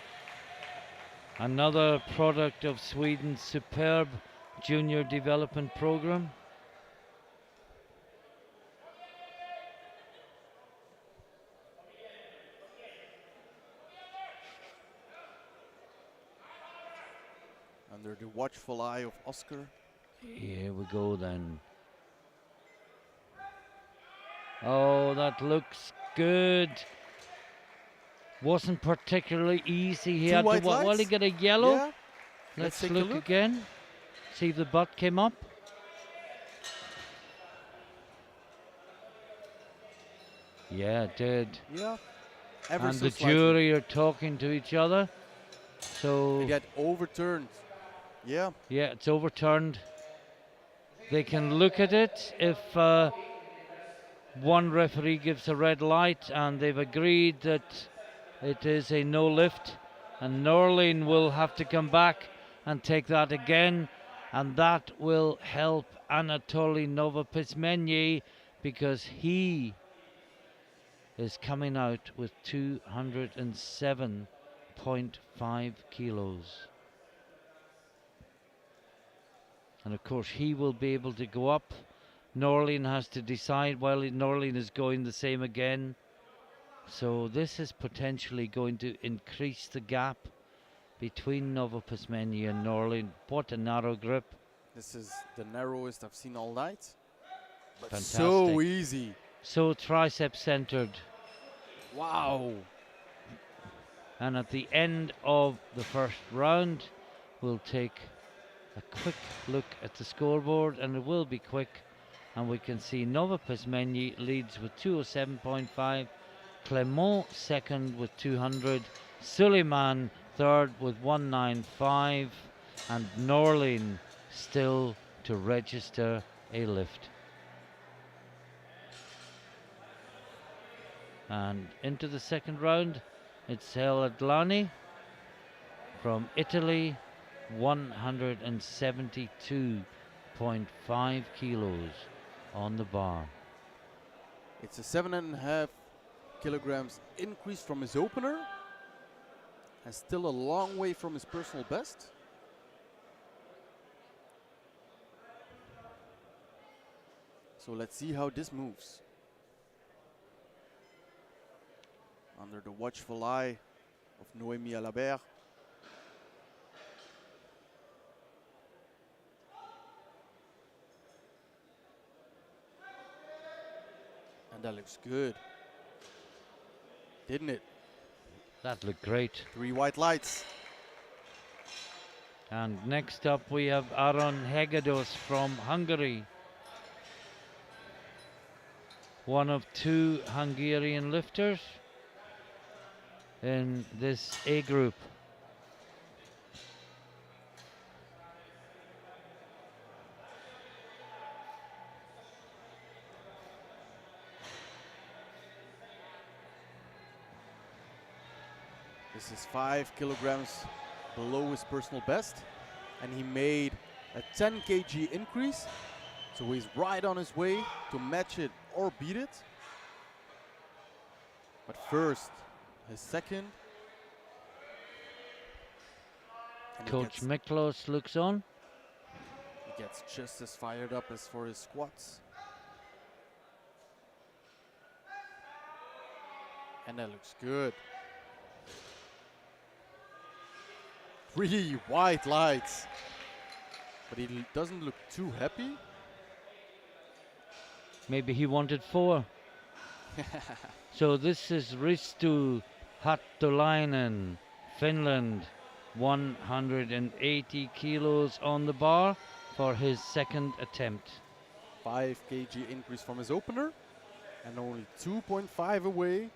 Another product of Sweden's superb junior development program. Under the watchful eye of Oscar. Here we go then. Oh, that looks good. Wasn't particularly easy. He 2 had white to, lights. will he get a yellow? Yeah. Let's take a look look. again. See if the butt came up. Yeah, it did. Yeah. Ever And so the slightly. jury are talking to each other. So It got overturned. Yeah. yeah, it's overturned. They can look at it if one referee gives a red light, and they've agreed that it is a no lift, and Norlin will have to come back and take that again, and that will help Anatoly Novopismenyi, because he is coming out with 207.5 kilos. And of course he will be able to go up. Norlin has to decide. Well, Norlin is going the same again. So this is potentially going to increase the gap between Novopismenyi and Norlin. What a narrow grip. This is the narrowest I've seen all night. But Fantastic. so easy. So tricep centered. Wow. And at the end of the first round, we'll take a quick look at the scoreboard, and it will be quick. And we can see Novopismenyi leads with 207.5, Clément second with 200, Suleiman third with 195, and Norlin still to register a lift. And into the second round, it's El Adlani from Italy, 172.5 kilos on the bar. It's a 7.5 kilograms increase from his opener. And still a long way from his personal best. So let's see how this moves. Under the watchful eye of Noémie Alabert. And that looks good. Didn't it? That looked great. 3 white lights. And next up we have Aron Hegedos from Hungary. One of 2 Hungarian lifters in this A group. This is 5 kilograms below his personal best. And he made a 10 kg increase. So he's right on his way to match it or beat it. But first, his second. And Coach Miklos looks on. he gets just as fired up as for his squats. And that looks good. 3 white lights. But he doesn't look too happy. Maybe he wanted 4. So this is Ristu Hattolainen, Finland. 180 kilos on the bar for his second attempt. 5 kg increase from his opener. And only 2.5 away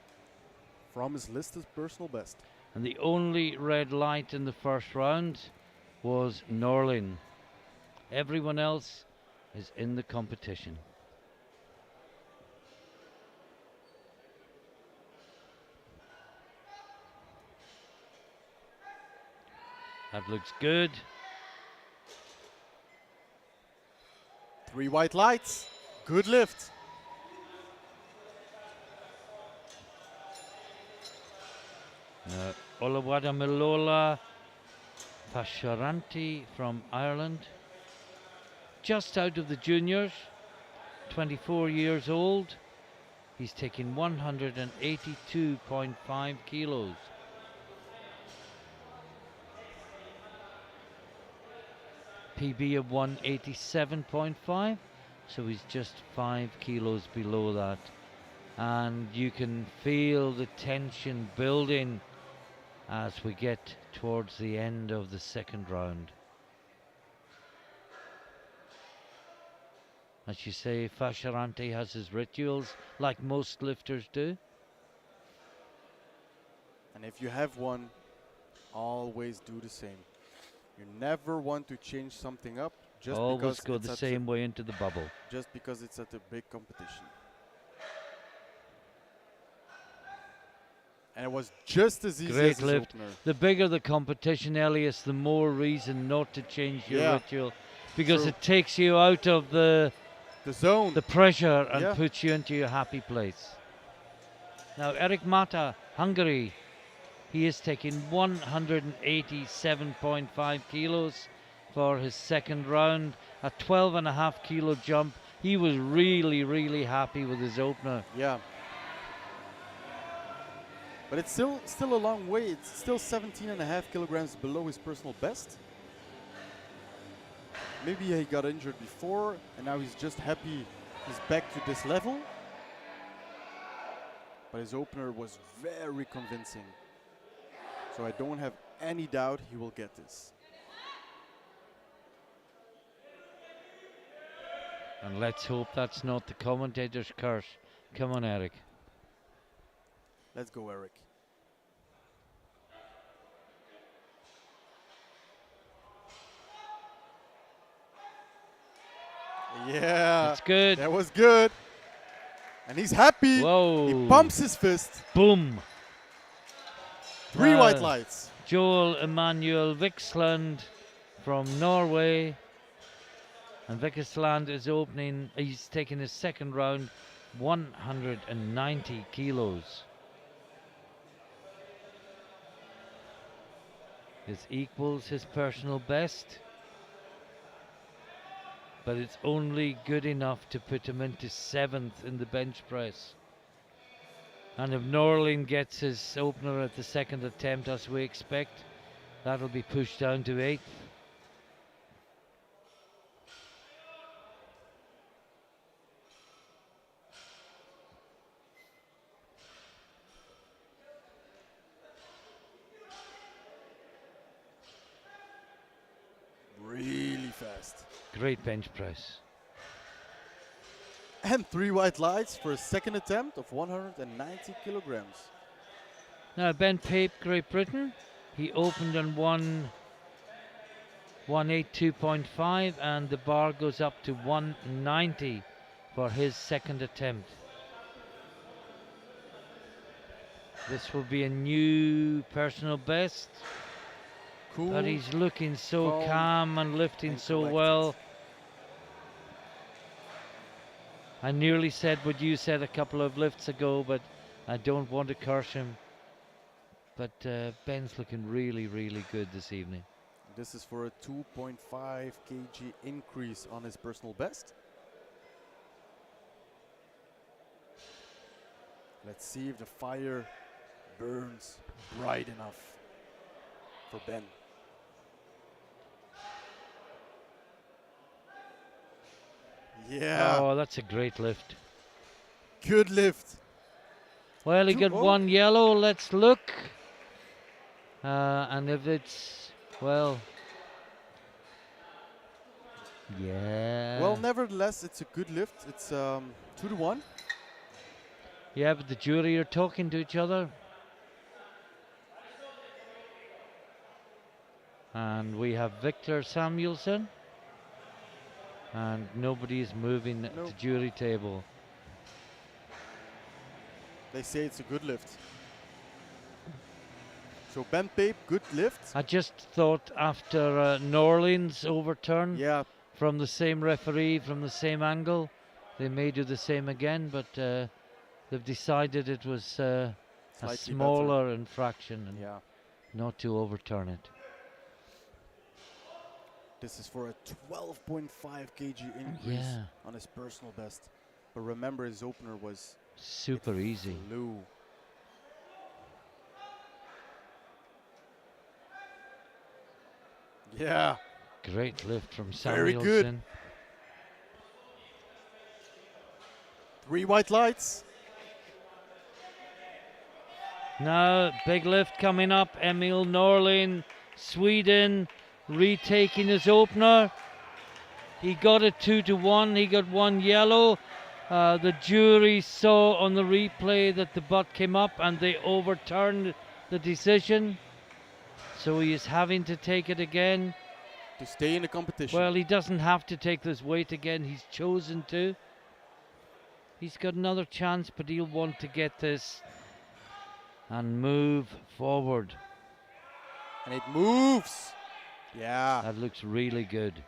from his listed personal best. And the only red light in the first round was Norlin. Everyone else is in the competition. That looks good. 3 white lights. Good lift. Oluwadamilola Pasharanti from Ireland. Just out of the juniors, 24 years old. He's taking 182.5 kilos. PB of 187.5, so he's just 5 kilos below that. And you can feel the tension building as we get towards the end of the second round. As you say, Fasciarante has his rituals, like most lifters do. And if you have one, always do the same. You never want to change something up just Always because go it's the at same way into the bubble. just because it's at a big competition. And it was just as easy Great as his lift. opener. The bigger the competition, Elias, the more reason not to change your Yeah. ritual, because True. it takes you out of the zone. pressure and Yeah. puts you into your happy place. Now Eric Mata, Hungary, he is taking 187.5 kilos for his second round, a 12.5 kilo jump. He was really happy with his opener. Yeah. But it's still a long way. It's still 17.5 kilograms below his personal best. Maybe he got injured before and now he's just happy he's back to this level. But his opener was very convincing. So I don't have any doubt he will get this. And let's hope that's not the commentator's curse. Come on, Eric. Let's go, Eric. Yeah. That's good. That was good. And he's happy. Whoa. He pumps his fist. Boom. 3 white lights. Joel Emanuel Viksland from Norway. And Viksland is opening, he's taking his second round, 190 kilos. This equals his personal best, but it's only good enough to put him into 7th in the bench press. And if Norlin gets his opener at the second attempt, as we expect, that'll be pushed down to 8th. best. Great bench press. And 3 white lights for a second attempt of 190 kilograms. Now Ben Pape, Great Britain. He opened on 182.5 and the bar goes up to 190 for his second attempt. This will be a new personal best. Cool. But he's looking so calm and lifting and so collected. well. I nearly said what you said a couple of lifts ago, but I don't want to curse him. But Ben's looking really, really good this evening. This is for a 2.5 kg increase on his personal best. Let's see if the fire burns bright enough for Ben. Yeah. Oh, that's a great lift. Good lift. Well, he got one yellow. Let's look. And if it's, well, yeah. Well, nevertheless, it's a good lift. It's 2-1. Yeah, but the jury are talking to each other. And we have Victor Samuelson. And nobody is moving at the jury table. They say it's a good lift. So Ben Pape, good lift. I just thought after Norlins overturn from the same referee, from the same angle, they may do the same again, but they've decided it was a smaller infraction and not to overturn it. This is for a 12.5 kg increase on his personal best. But remember, his opener was super easy. Flew. Yeah. Great lift from Very Samuelson. good. 3 white lights. Now, big lift coming up. Emil Norlin, Sweden, retaking his opener. He got it 2-1. He got one yellow. The jury saw on the replay that the butt came up and they overturned the decision. So he is having to take it again. To stay in the competition. Well, he doesn't have to take this weight again. He's chosen to. He's got another chance, but he'll want to get this and move forward. And it moves. Yeah. That looks really good.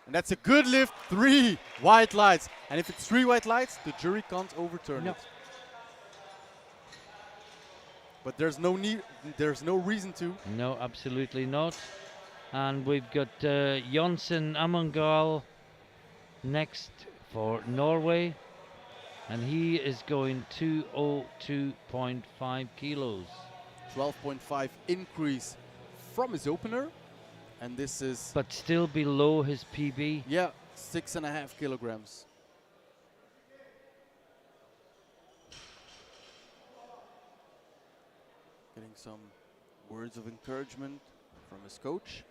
And that's a good lift. 3 white lights. And if it's 3 white lights, the jury can't overturn it. But there's no need, there's no reason to. No, absolutely not. And we've got Jonsen Amangal next for Norway. And he is going 202.5 kilos. 12.5 increase from his opener. And this is... But still below his PB. Yeah, 6.5 kilograms. Getting some words of encouragement from his coach.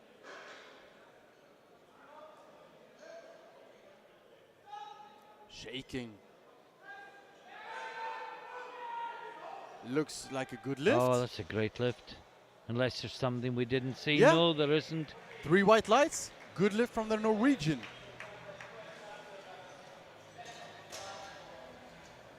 Shaking. Looks like a good lift. Oh, that's a great lift. Unless there's something we didn't see. Yeah. No, there isn't. 3 white lights. Good lift from the Norwegian.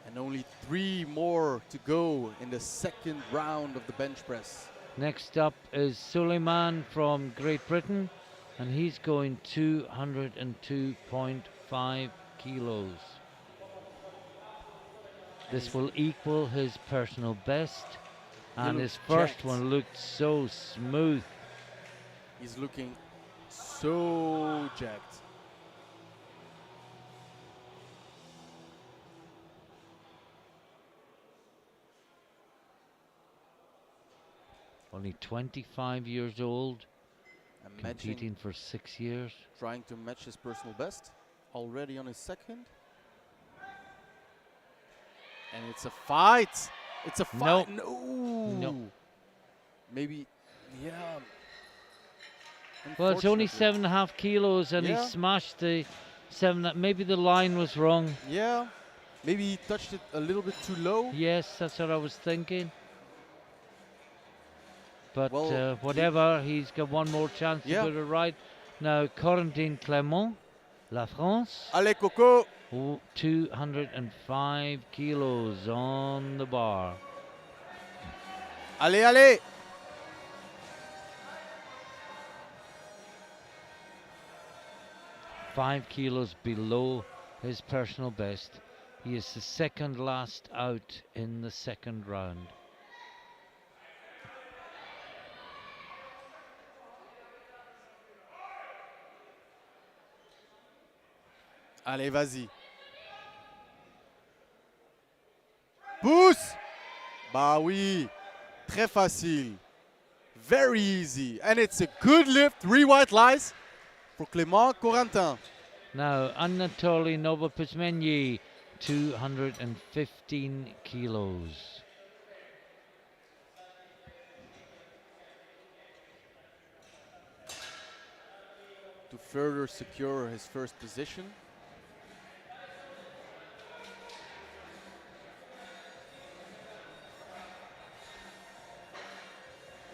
And only 3 more to go in the second round of the bench press. Next up is Suleiman from Great Britain. And he's going 202.5 kilos. This will equal his personal best. And his first one looked so smooth. He's looking so jacked. Only 25 years old. Competing for 6 years. Trying to match his personal best. Already on his second. And it's a fight. It's a fight. No. No. Maybe, yeah. Well, it's only unfortunately. 7.5 kilos, and he Yeah. smashed the 7. Maybe the line was wrong. Yeah, maybe he touched it a little bit too low. Yes, that's what I was thinking. But Well, whatever, he's got one more chance to yeah. put it right. Now, Corentin Clément, La France, Allez, Coco. 205 kilos on the bar. Allez, allez. Five kilos below his personal best. He is the second last out in the second round. Allez, vas-y. Pousse. Bah oui. Très facile. Very easy. And it's a good lift. 3 white lies for Clément Corentin. Now, Anatoly Novopizmenyi, 215 kilos. To further secure his first position.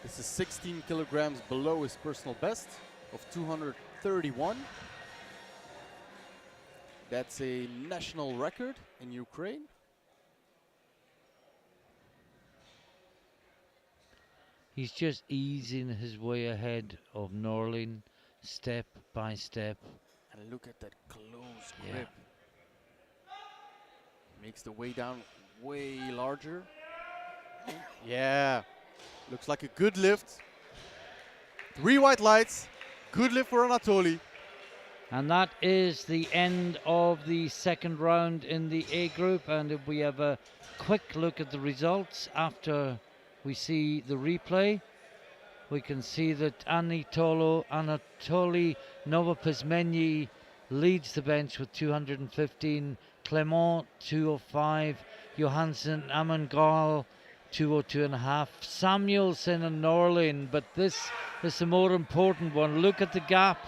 This is 16 kilograms below his personal best of 231. That's a national record in Ukraine. He's just easing his way ahead of Norlin, step by step. And look at that close grip. Makes the way down way larger. Yeah, looks like a good lift. 3 white lights, good lift for Anatoly. And that is the end of the second round in the A group. And if we have a quick look at the results after we see the replay, we can see that Anatoly Novopizmenyi leads the bench with 215, Clément 205, Johansson Amangal 202.5, Samuelson and Norlin. But this is the more important one. Look at the gap.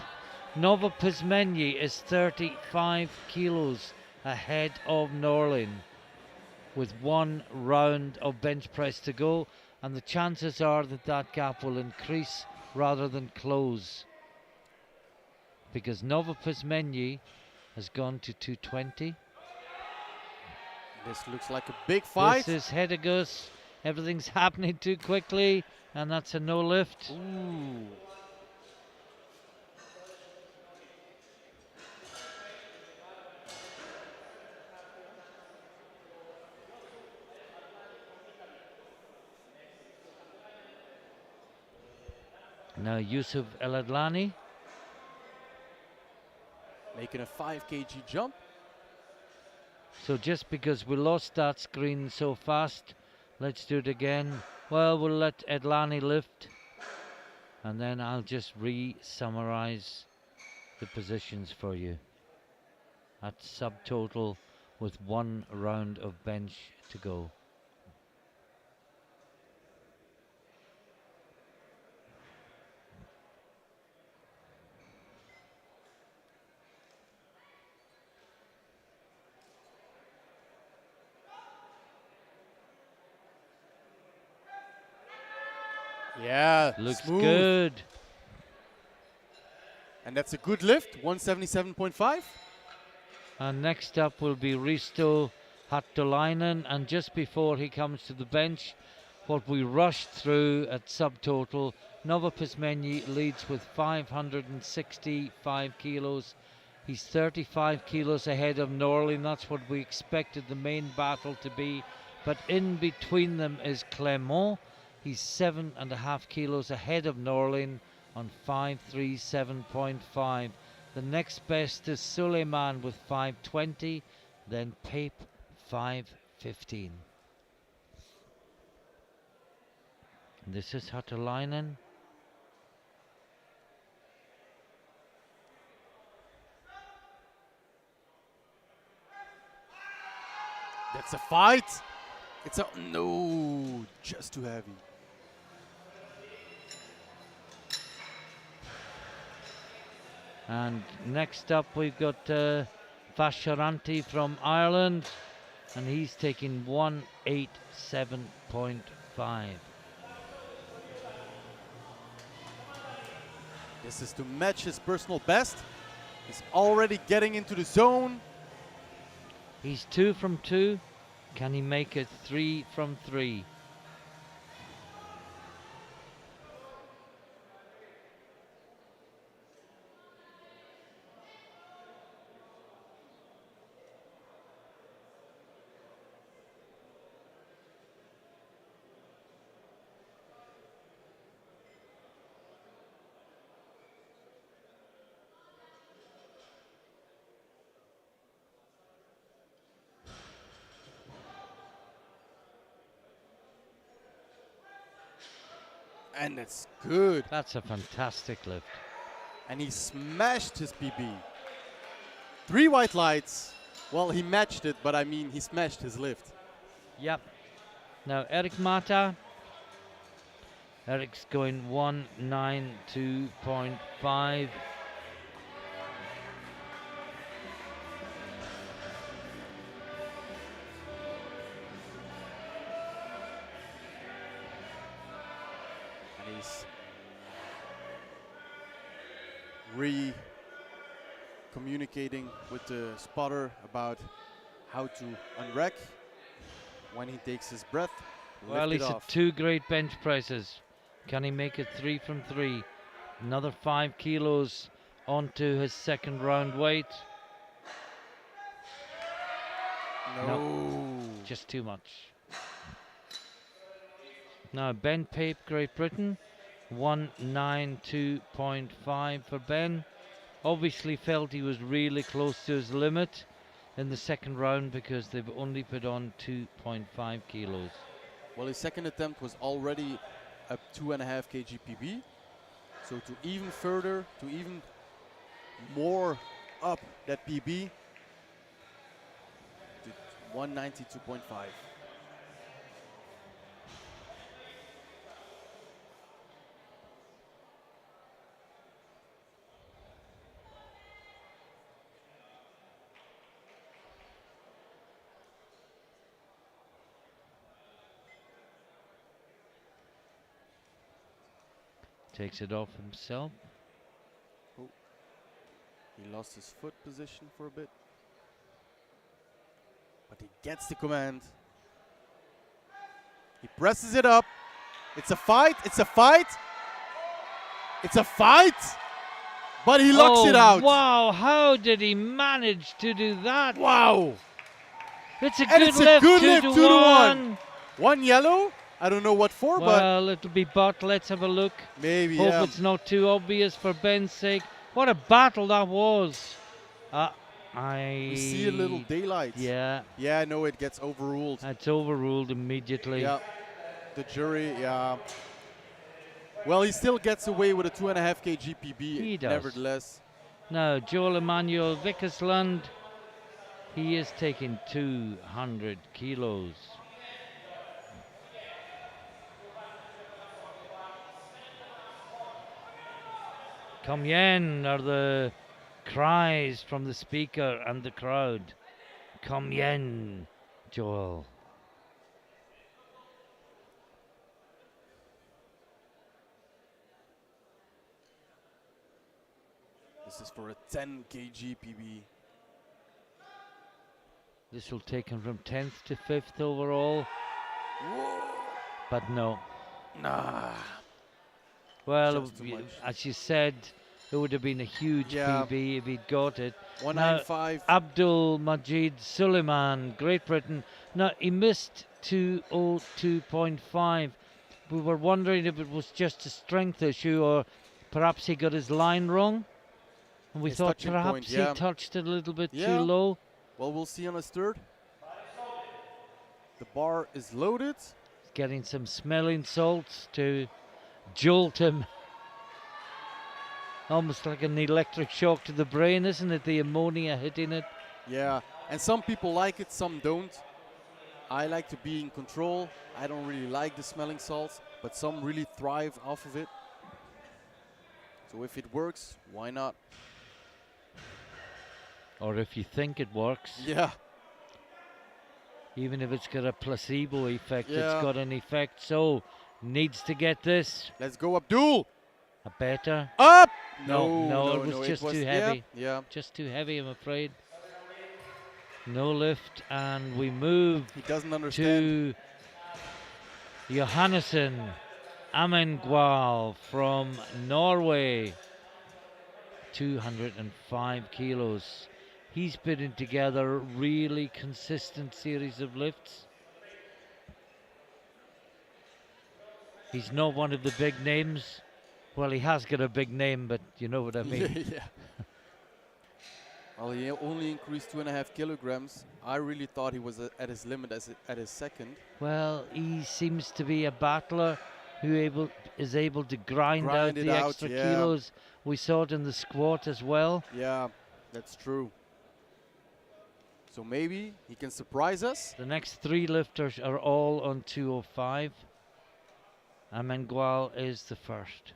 Novopizmenyi is 35 kilos ahead of Norlin with 1 round of bench press to go, and the chances are that that gap will increase rather than close, because Novopizmenyi has gone to 220. This looks like a big fight. This is Hedegus. Everything's happening too quickly, and that's a no lift. Ooh. Now Yusuf El Adlani. Making a 5 kg jump. So just because we lost that screen so fast, let's do it again. Well, we'll let Adlani lift, and then I'll just re-summarize the positions for you. At subtotal with 1 round of bench to go. Yeah, Looks smooth. good. And that's a good lift, 177.5. And next up will be Risto Hattolainen, and just before he comes to the bench, what we rushed through at subtotal, Novopizmenyi leads with 565 kilos. He's 35 kilos ahead of Norlin. That's what we expected the main battle to be. But in between them is Clément. He's 7.5 kilos ahead of Norlin on 537.5. The next best is Suleiman with 520, then Pape 515. This is Hattolainen. That's a fight. It's a no, just too heavy. And next up we've got Fasharanti from Ireland, and he's taking 187.5. This is to match his personal best. He's already getting into the zone. He's 2 from 2. Can he make it 3 from 3? And it's good. That's a fantastic lift. And he smashed his PB. 3 white lights. Well, he matched it, but I mean, he smashed his lift. Yep. Now Eric Mata. Eric's going 192.5. And he's communicating with the spotter about how to unrack when he takes his breath. Well, lift he's it at off. 2 great bench presses. Can he make it 3 from 3? Another 5 kilos onto his second round weight. No. Just too much. Now Ben Pape, Great Britain, 192.5 for Ben. Obviously felt he was really close to his limit in the second round because they've only put on 2.5 kilos. Well, his second attempt was already a 2.5 kg PB. So to even further, to even more up that PB to 192.5. Takes it off himself. Oh. He lost his foot position for a bit. But he gets the command. He presses it up. It's a fight. It's a fight. It's a fight. But he locks it out. Wow, how did he manage to do that? Wow. It's a And good it's a lift, good 2 lift, to 2 to 1. 1 yellow. I don't know what for, Well, it'll be but. Let's have a look. but maybe, Hope yeah. it's not too obvious for Ben's sake. What a battle that was. We see a little daylight. Yeah. Yeah, no, it gets overruled. It's overruled immediately. Yeah. The jury, yeah. Well, he still gets away with a 2.5 kg PB, He does. nevertheless. Now, Joel Emmanuel Vickersland, he is taking 200 kilos. Come yen are the cries from the speaker and the crowd. Come yen, Joel. This is for a 10 kg PB. This will take him from 10th to 5th overall. Whoa. But no. Nah. Well, Just too much. as you said, it would have been a huge Yeah. PB if he'd got it. 195. Abdul Majid Suleiman, Great Britain. Now, he missed 202.5. We were wondering if it was just a strength issue or perhaps he got his line wrong. And we His thought touching perhaps point, yeah. he touched it a little bit Yeah. too low. Well, we'll see on his third. The bar is loaded. Getting some smelling salts to jolt him. Almost like an electric shock to the brain, isn't it? The ammonia hitting it. Yeah, and some people like it, some don't. I like to be in control. I don't really like the smelling salts, but some really thrive off of it. So if it works, why not? Or if you think it works, Yeah. even if it's got a placebo effect, it's Yeah. got an effect. So, needs to get this. Let's go, Abdul. A better. Up. No, it was no, just too yeah, heavy. yeah. Just too heavy, I'm afraid. No lift, and we move He doesn't understand. to Johannesson Amengwal from Norway. 205 kilos. He's putting together a really consistent series of lifts. He's not one of the big names. Well, he has got a big name, but you know what I mean. Yeah. Well, he only increased 2.5 kilograms. I really thought he was at his limit at his second. Well, he seems to be a battler who is able to grind out Grind it the out, extra yeah. kilos. We saw it in the squat as well. Yeah, that's true. So maybe he can surprise us. The next three lifters are all on 205. Amengwal is the first.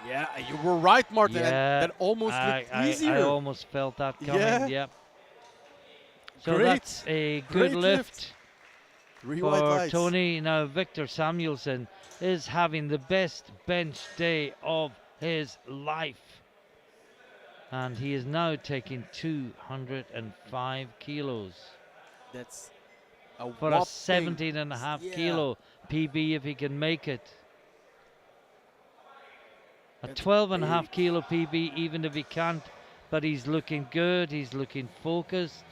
Yeah, you were right, Martin. Yeah, That almost looked easier. I almost felt that coming. Yeah. Yep. So Great. that's a good Great lift Three white for lights. Tony. Now Victor Samuelson is having the best bench day of his life. And he is now taking 205 kilos. That's a For a whopping 17 and a half kilo PB if he can make it. A That's 12 and a half big. kilo PB even if he can't, but he's looking good, he's looking focused.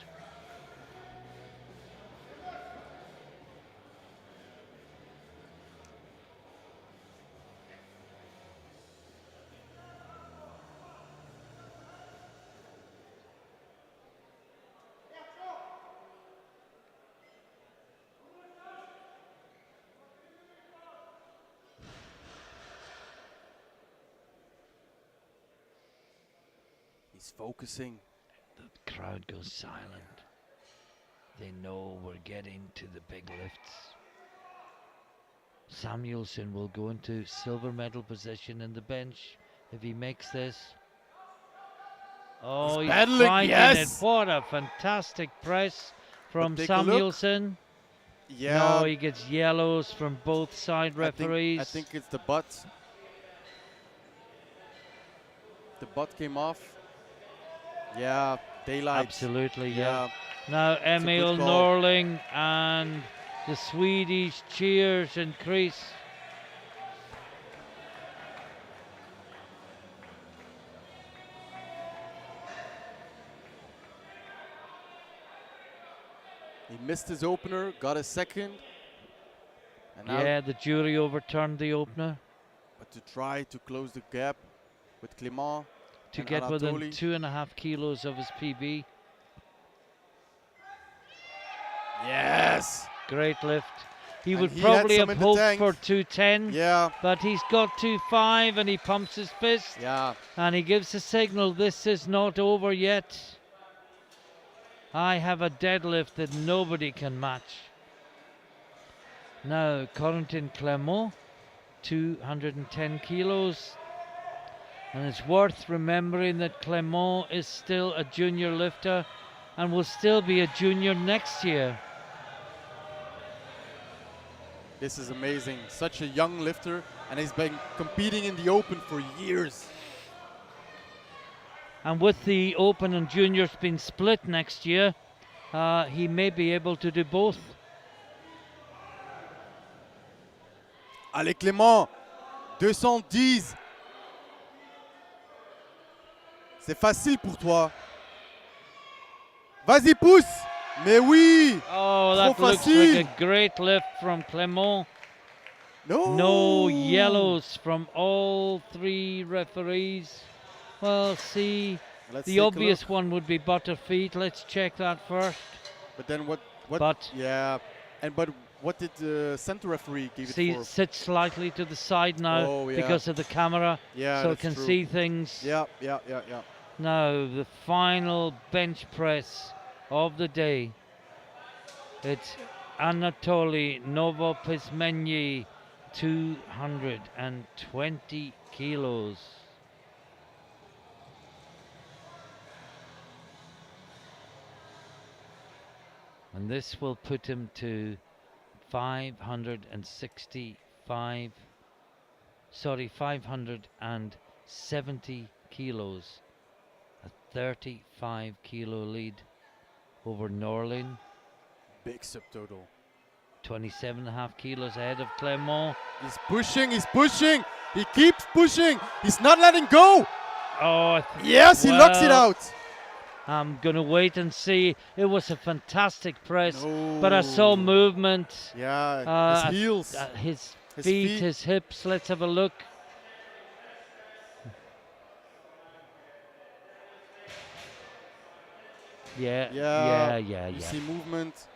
He's focusing. The crowd goes silent. They know we're getting to the big lifts. Samuelson will go into silver medal position in the bench if he makes this. Oh, he's battling, finding yes! it. What a fantastic press from take a look. Samuelson. Yeah. No, he gets yellows from both side referees. I think it's the butt. The butt came off. Yeah, daylight. Absolutely, Yeah. Now a Emil good call. Norling and the Swedish cheers increase. He missed his opener, got a second. And now Yeah, the jury overturned the opener but to try to close the gap with Clément to and get within Anatoly. 2.5 kilos of his PB. Yes. Great lift. He And would he probably had some have in the hoped tank. for 210, Yeah. but he's got 2.5 and he pumps his fist Yeah. and he gives a signal, this is not over yet. I have a deadlift that nobody can match. Now, Corentin Clément, 210 kilos. And it's worth remembering that Clément is still a junior lifter and will still be a junior next year. This is amazing. Such a young lifter, and he's been competing in the open for years. And with the Open and Juniors being split next year, he may be able to do both. Allez Clément, 210. C'est facile pour toi. Vas-y, pousse. Mais oui. Oh, Trop that looks facile. like a great lift from Clément. No. No yellows from all three referees. Well, see, Let's the take a obvious look. one would be Butterfeet. Let's check that first. But then what? But Yeah. But what did the center referee give see, it for? it sits slightly to the side now Oh, yeah. because of the camera, Yeah, so it that's can true. see things. Yeah. Now, the final bench press of the day. It's Anatoly Novopismenyi 220 kilos. And this will put him to 565, sorry, 570 kilos. A 35 kilo lead over Norlin. Big subtotal. 27.5 kilos ahead of Clermont. He's pushing, he keeps pushing, he's not letting go. Oh, Yes, he locks it out. I'm going to wait and see. It was a fantastic press, No. but I saw movement. Yeah, his heels. His His feet, feet. his hips. Let's have a look. Yeah. You see movement.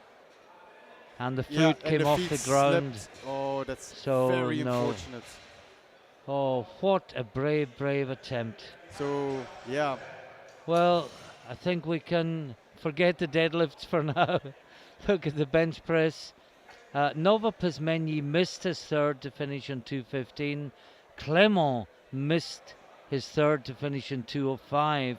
And the foot Yeah, and came the off feet the ground. slipped. Oh, that's So, very no. unfortunate. Oh, what a brave attempt. So, yeah. Well, I think we can forget the deadlifts for now. Look at the bench press. Nova Pizmenyi missed his third to finish in 2:15. Clement missed his third to finish in 2:05.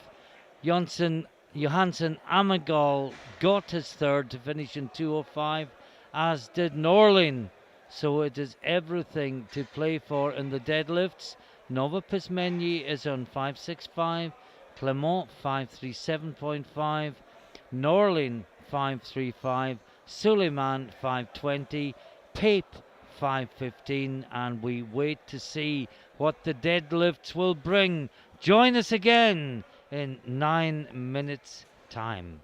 Johansen Amagal got his third to finish in 2:05, as did Norlin. So it is everything to play for in the deadlifts. Nova Pizmenyi is on 565, Clement 537.5, Norlin 535, Suleiman 520, Pape 515, and we wait to see what the deadlifts will bring. Join us again in 9 minutes time.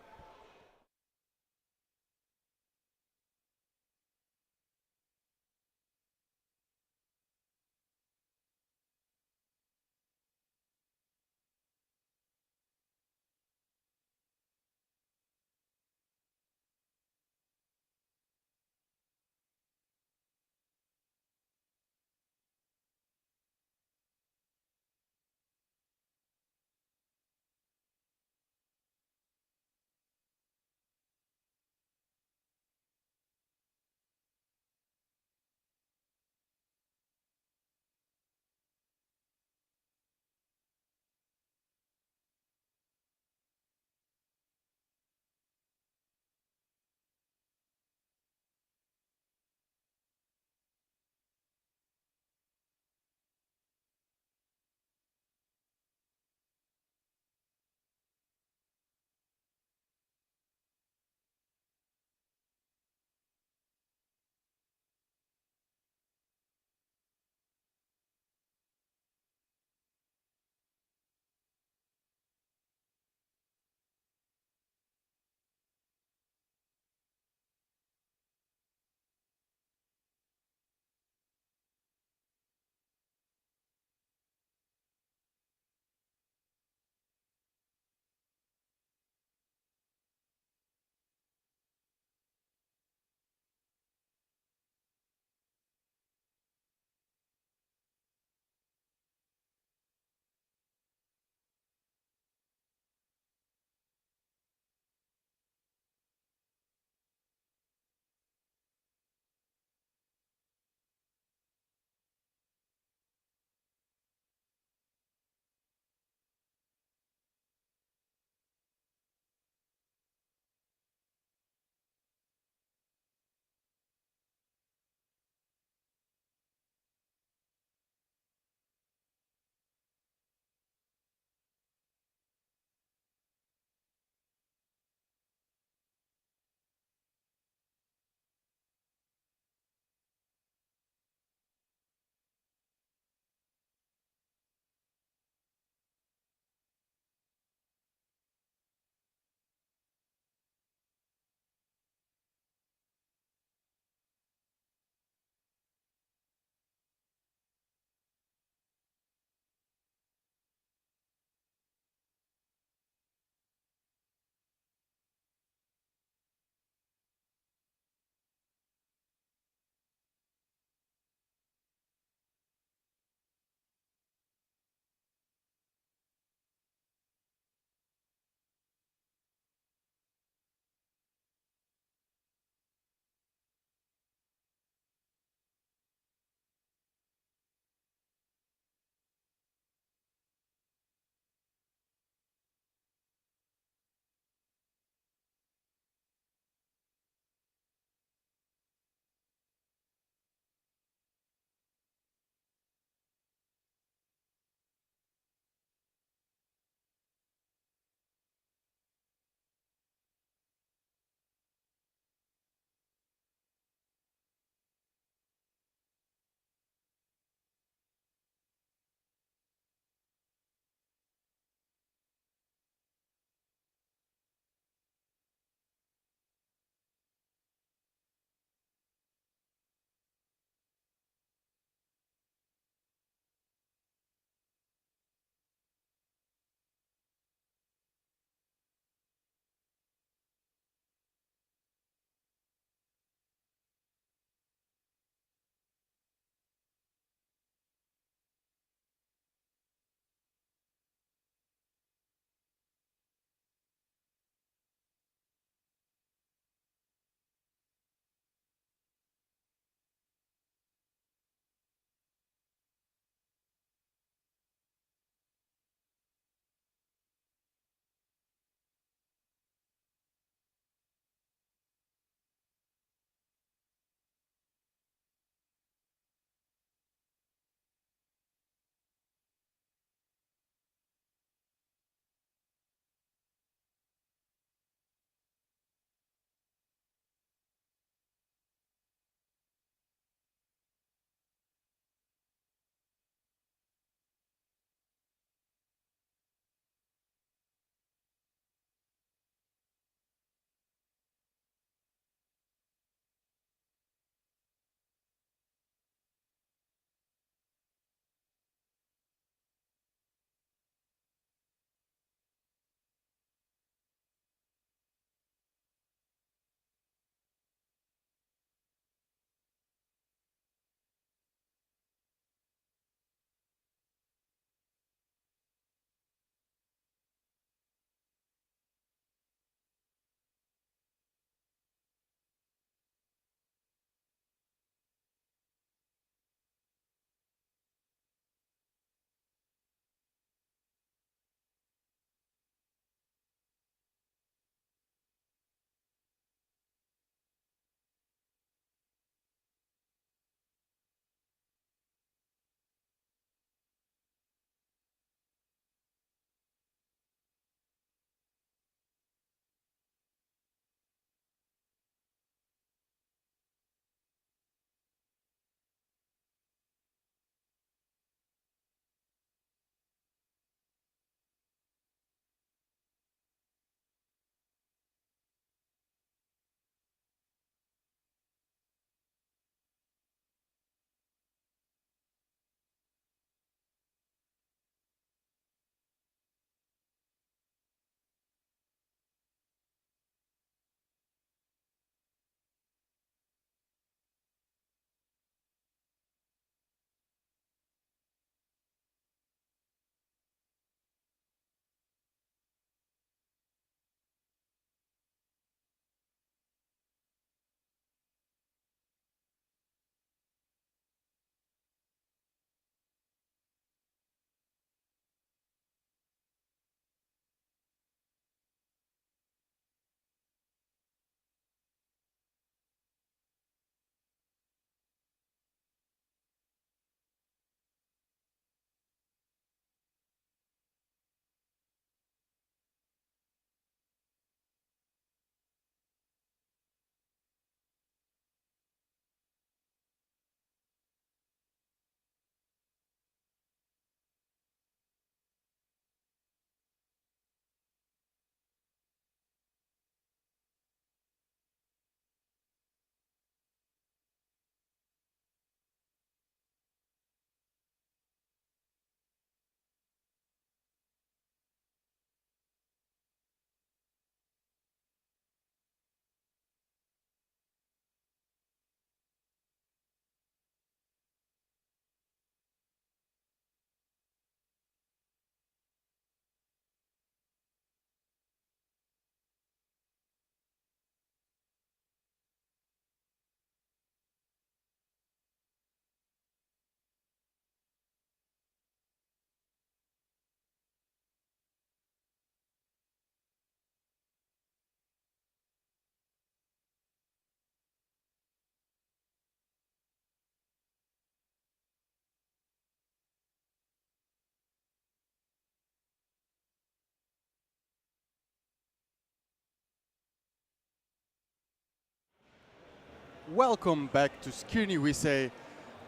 Welcome back to Skirny, we say,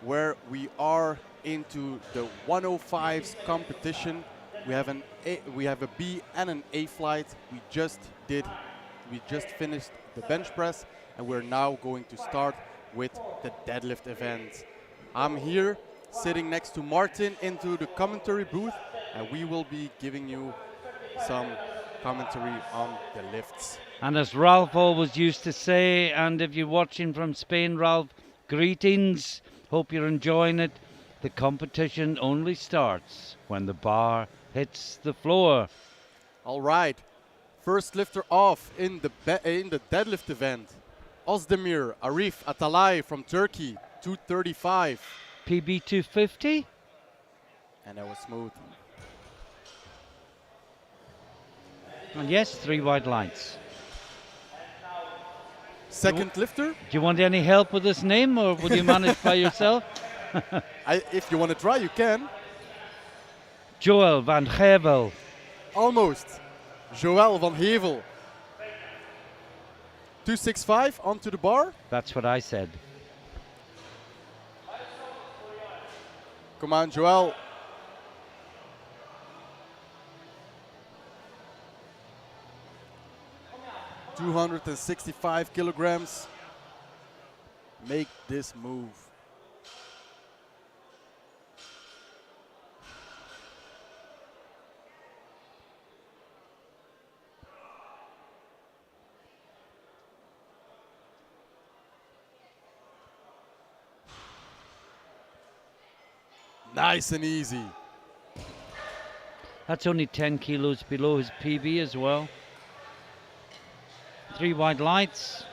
where we are into the 105s competition. We have a B and an A flight. We just finished the bench press, and we're now going to start with the deadlift event. I'm here sitting next to Martin into the commentary booth, and we will be giving you some commentary on the lifts. And as Ralph always used to say, and if you're watching from Spain, Ralph, greetings. Hope you're enjoying it. The competition only starts when the bar hits the floor. All right, first lifter off in the deadlift event, Özdemir Arif Atalay from Turkey, 235. PB 250. And that was smooth. And yes, 3 white lights. Second lifter, Do you want any help with this name, or will you manage by yourself? if you want to try, you can. Joel van Gevel. Almost. Joël van Hevel. 265 onto the bar. That's what I said. Come on, Joël. $265 kilograms. Make this move. Nice and easy. That's only 10 kilos below his PB as well. 3 white lights.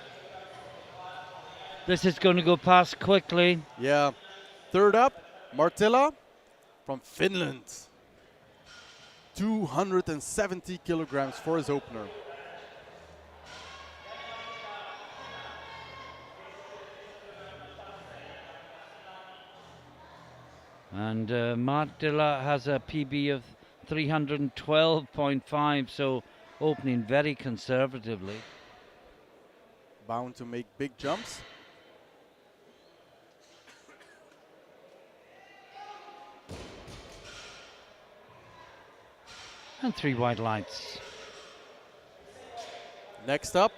This is going to go past quickly. Yeah. Third up, Martilla from Finland. 270 kilograms for his opener. And Martilla has a PB of 312.5, so opening very conservatively. Bound to make big jumps. And 3 white lights. Next up,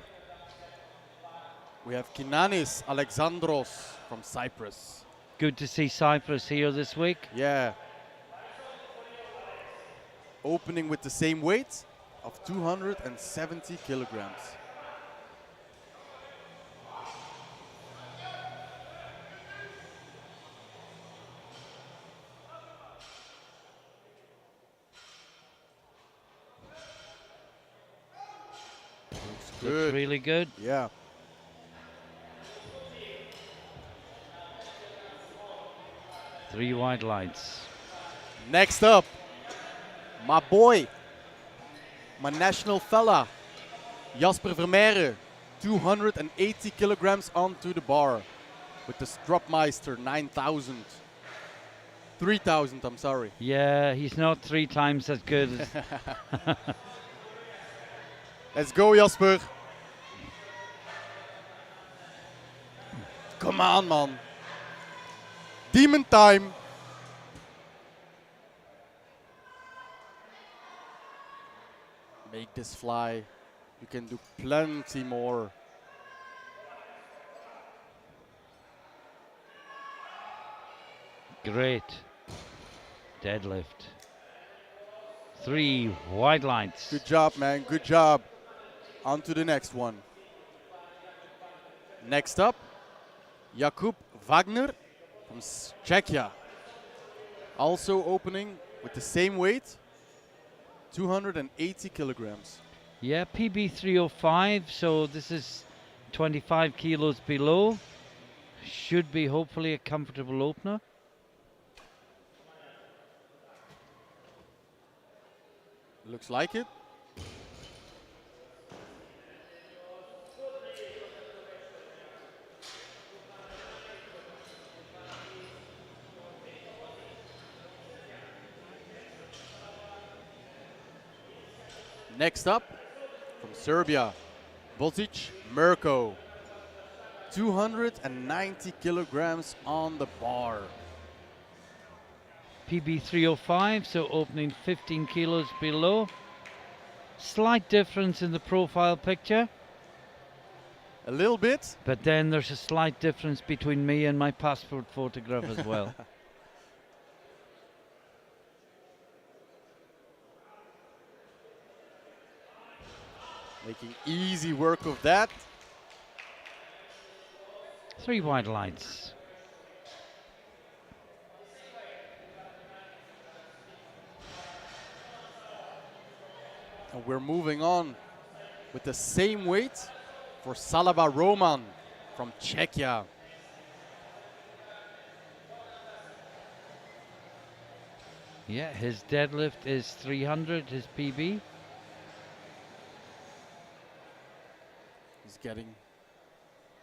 we have Kinanis Alexandros from Cyprus. Good to see Cyprus here this week. Yeah. Opening with the same weight of 270 kilograms. Looks really good. Yeah. Three white lights. Next up, my boy, my national fella, Jasper Vermeire, 280 kilograms onto the bar with the Stropmeister 9000. 3000, I'm sorry. Yeah, he's not 3 times as good as Let's go, Jasper. Come on, man. Demon time. Make this fly. You can do plenty more. Great. Deadlift. 3 white lights. Good job, man. Good job. On to the next one. Next up, Jakub Wagner from Czechia. Also opening with the same weight, 280 kilograms. Yeah, PB 305, so this is 25 kilos below. Should be hopefully a comfortable opener. Looks like it. Next up, from Serbia, Bozic Mirko. 290 kilograms on the bar. PB 305, so opening 15 kilos below. Slight difference in the profile picture, A little bit. but then there's a slight difference between me and my passport photograph as well. Making easy work of that. 3 wide lights. And we're moving on with the same weight for Salaba Roman from Czechia. Yeah, his deadlift is 300, his PB. He's getting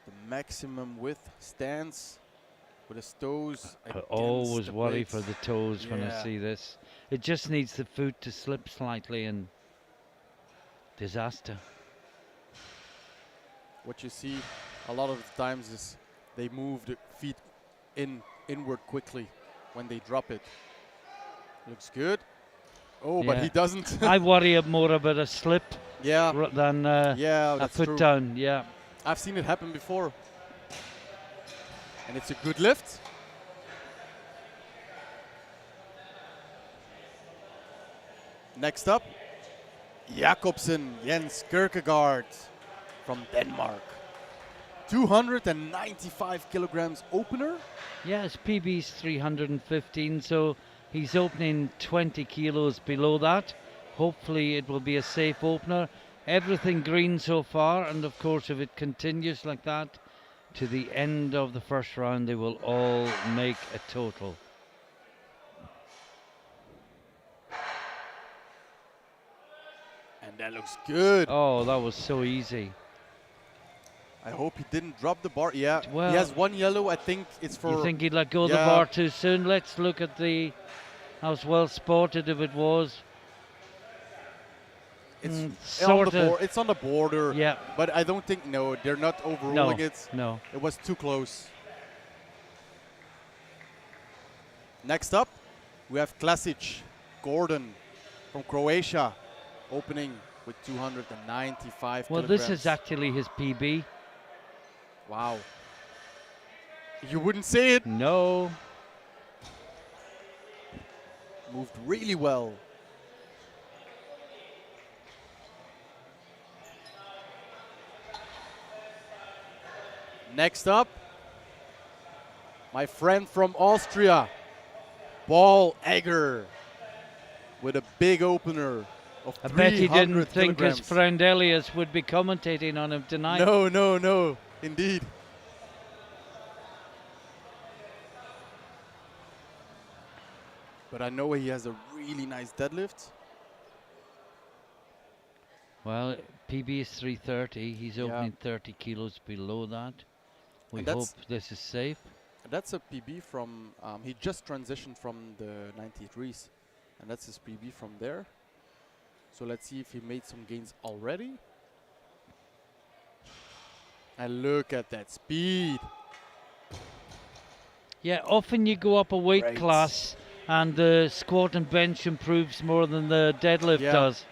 the maximum width stance with his toes. I always against the worry plate. for the toes when I Yeah. see this. It just needs the foot to slip slightly and disaster. What you see a lot of the times is they move the feet inward quickly when they drop it. Looks good. Oh, but Yeah. he doesn't. I worry more about a slip Yeah, than yeah, a that's foot true. down. Yeah. I've seen it happen before. And it's a good lift. Next up, Jakobsen Jens Kierkegaard from Denmark. 295 kilograms opener. Yeah, his PB's 315, so he's opening 20 kilos below that. Hopefully it will be a safe opener. Everything green so far, and of course if it continues like that to the end of the first round, they will all make a total. And that looks good. Oh, that was so easy. I hope he didn't drop the bar. Yeah, Well, he has one yellow. I think it's for... You think he'd let go of the Yeah. bar too soon? Let's look at the... How well spotted if it was. it's on sort the of. it's on the border. Yeah, But I don't think, no, they're not no, overruling it. no. It was too close. Next up, we have Klasic Gordon from Croatia, opening with 295 Well, kilograms. this is actually his PB. Wow. You wouldn't say it. No. Moved really well. Next up, my friend from Austria, Paul Egger, with a big opener of I bet he 300 didn't think his kilograms. friend Elias would be commentating on him tonight. No, no, no, indeed. But I know he has a really nice deadlift. Well, PB is 330. He's Yeah. opening 30 kilos below that. We And hope that's- this is safe. That's a PB from, he just transitioned from the 93s. And that's his PB from there. So let's see if he made some gains already. And look at that speed. Yeah, often you go up a weight Great. class and the squat and bench improves more than the deadlift Yeah. does.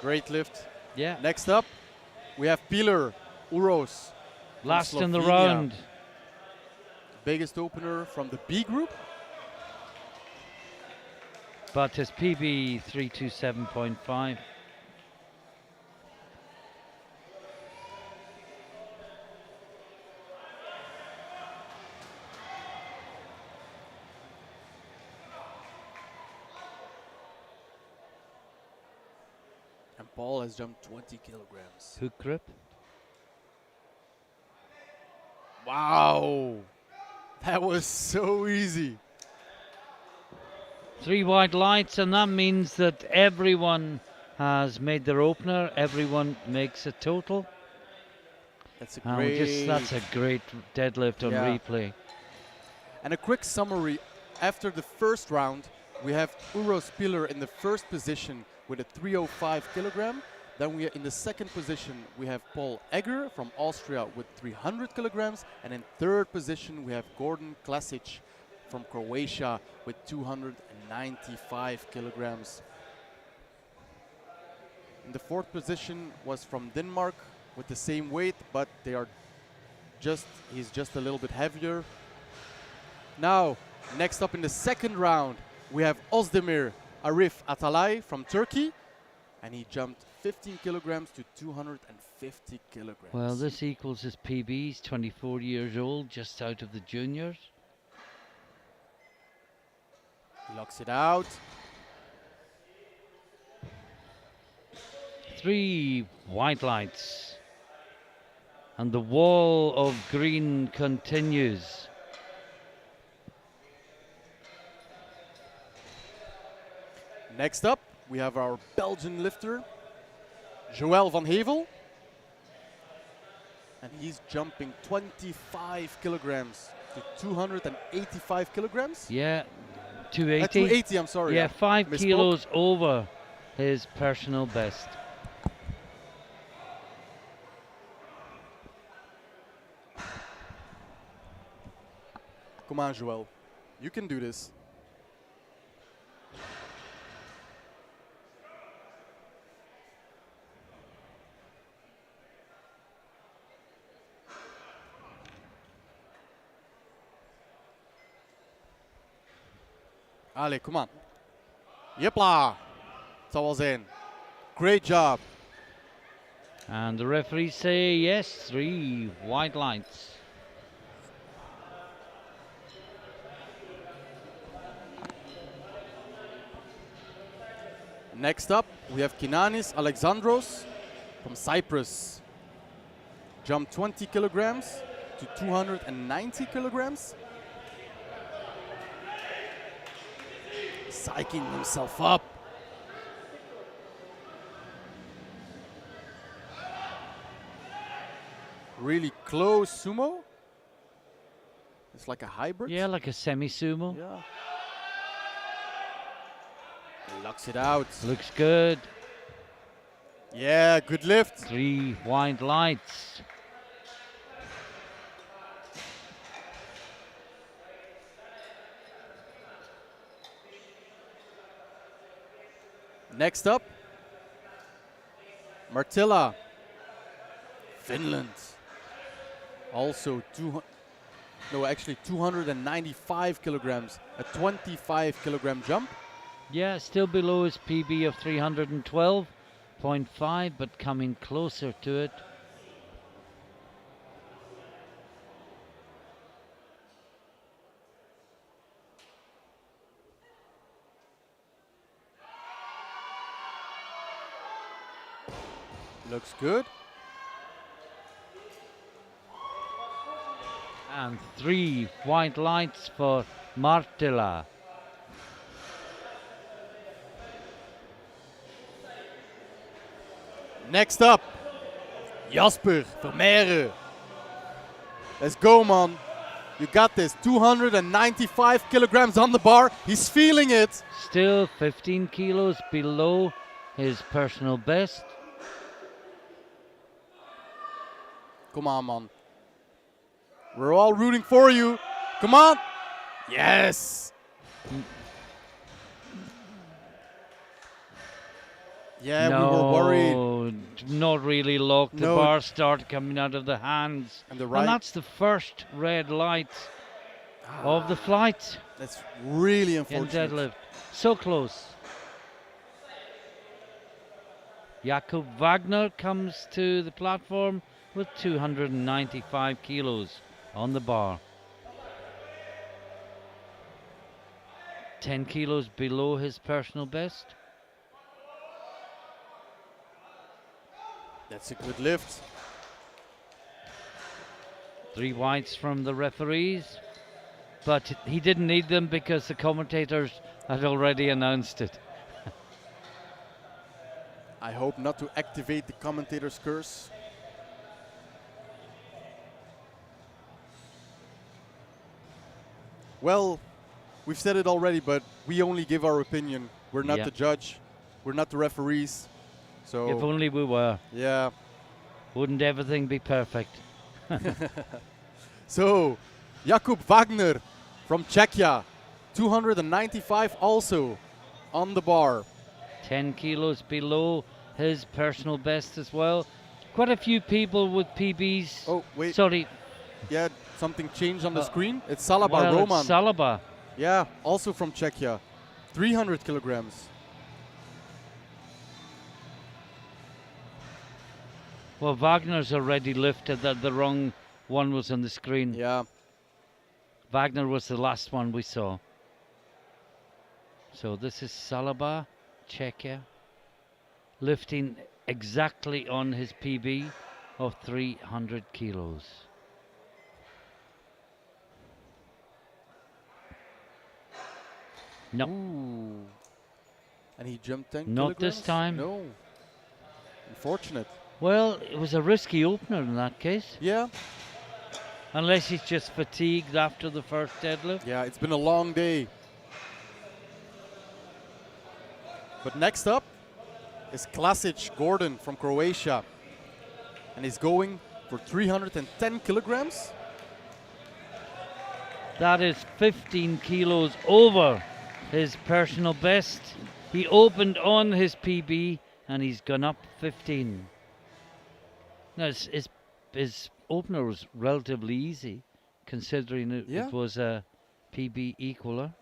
Great lift. Yeah, Next up, we have Pilar Uros. from last in the Slovenia. round. Biggest opener from the B group. But his PB 327.5. And Paul has jumped 20 kilograms. Hook grip. Wow. That was so easy. 3 wide lights, and that means that everyone has made their opener. Everyone makes a total. That's a And great. that's a great deadlift on Yeah. replay. And a quick summary. After the first round, we have Uros Pilar in the first position with a 305 kilogram. Then we are in the second position, we have Paul Egger from Austria with 300 kilograms. And in third position, we have Gordon Klasic from Croatia with 295 kilograms. In the fourth position was from Denmark with the same weight, but they are he's just a little bit heavier. Now, next up in the second round, we have Özdemir Arif Atalay from Turkey, and he jumped 15 kilograms to 250 kilograms. Well, this equals his PB. He's 24 years old, just out of the juniors. He locks it out. 3 white lights. And the wall of green continues. Next up, we have our Belgian lifter, Joël van Hevel. And he's jumping 25 kilograms to 285 kilograms. Yeah, 280. 280, I'm sorry. Yeah, 5 misspoke. kilos over his personal best. Come on, Joël. You can do this. Allez, come on. Jepla. Het zal wel zijn. Great job. And the referees say yes, 3 white lights. Next up, we have Kinanis Alexandros from Cyprus. Jumped 20 kilograms to 290 kilograms. Psyching himself up. Really close sumo. It's like a hybrid. Yeah, like a semi-sumo. Yeah. He locks it out. Looks good. Yeah, good lift. 3 white lights. Next up, Martilla, Finland. Also 295 kilograms, a 25 kilogram jump. Yeah, still below his PB of 312.5, but coming closer to it. Looks good. And 3 white lights for Martilla. Next up, Jasper Vermeeren. Let's go, man. You got this. 295 kilograms on the bar. He's feeling it. Still 15 kilos below his personal best. Come on, man. We're all rooting for you. Come on. Yes. Yeah, we were worried. Not really locked. The No. bar started coming out of the hands. And the right. And that's the first red light of the flight That's really in unfortunate. deadlift. So close. Jakob Wagner comes to the platform with 295 kilos on the bar. 10 kilos below his personal best. That's a good lift. 3 whites from the referees, but he didn't need them because the commentators had already announced it. I hope not to activate the commentator's curse. Well, we've said it already, but we only give our opinion. We're not Yeah. the judge. We're not the referees. So If only we were. yeah. Wouldn't everything be perfect? So Jakub Wagner from Czechia, 295 also on the bar. 10 kilos below his personal best as well. Quite a few people with PBs. Oh wait, Sorry. yeah, something changed on the screen. It's Salaba Well, Roman. it's Salaba. Yeah, also from Czechia, 300 kilograms. Well, Wagner's already lifted. That the wrong one was on the screen. Yeah. Wagner was the last one we saw. So this is Salaba, Czechia, lifting exactly on his PB of 300 kilos. No. Ooh. And he jumped 10 Not kilograms? this time. No. Unfortunate. Well, it was a risky opener in that case. Yeah. Unless he's just fatigued after the first deadlift. Yeah, it's been a long day. But next up is Klasic Gordon from Croatia. And he's going for 310 kilograms. That is 15 kilos over his personal best. He opened on his PB and he's gone up 15. Now, his opener was relatively easy, considering it was a PB equaler.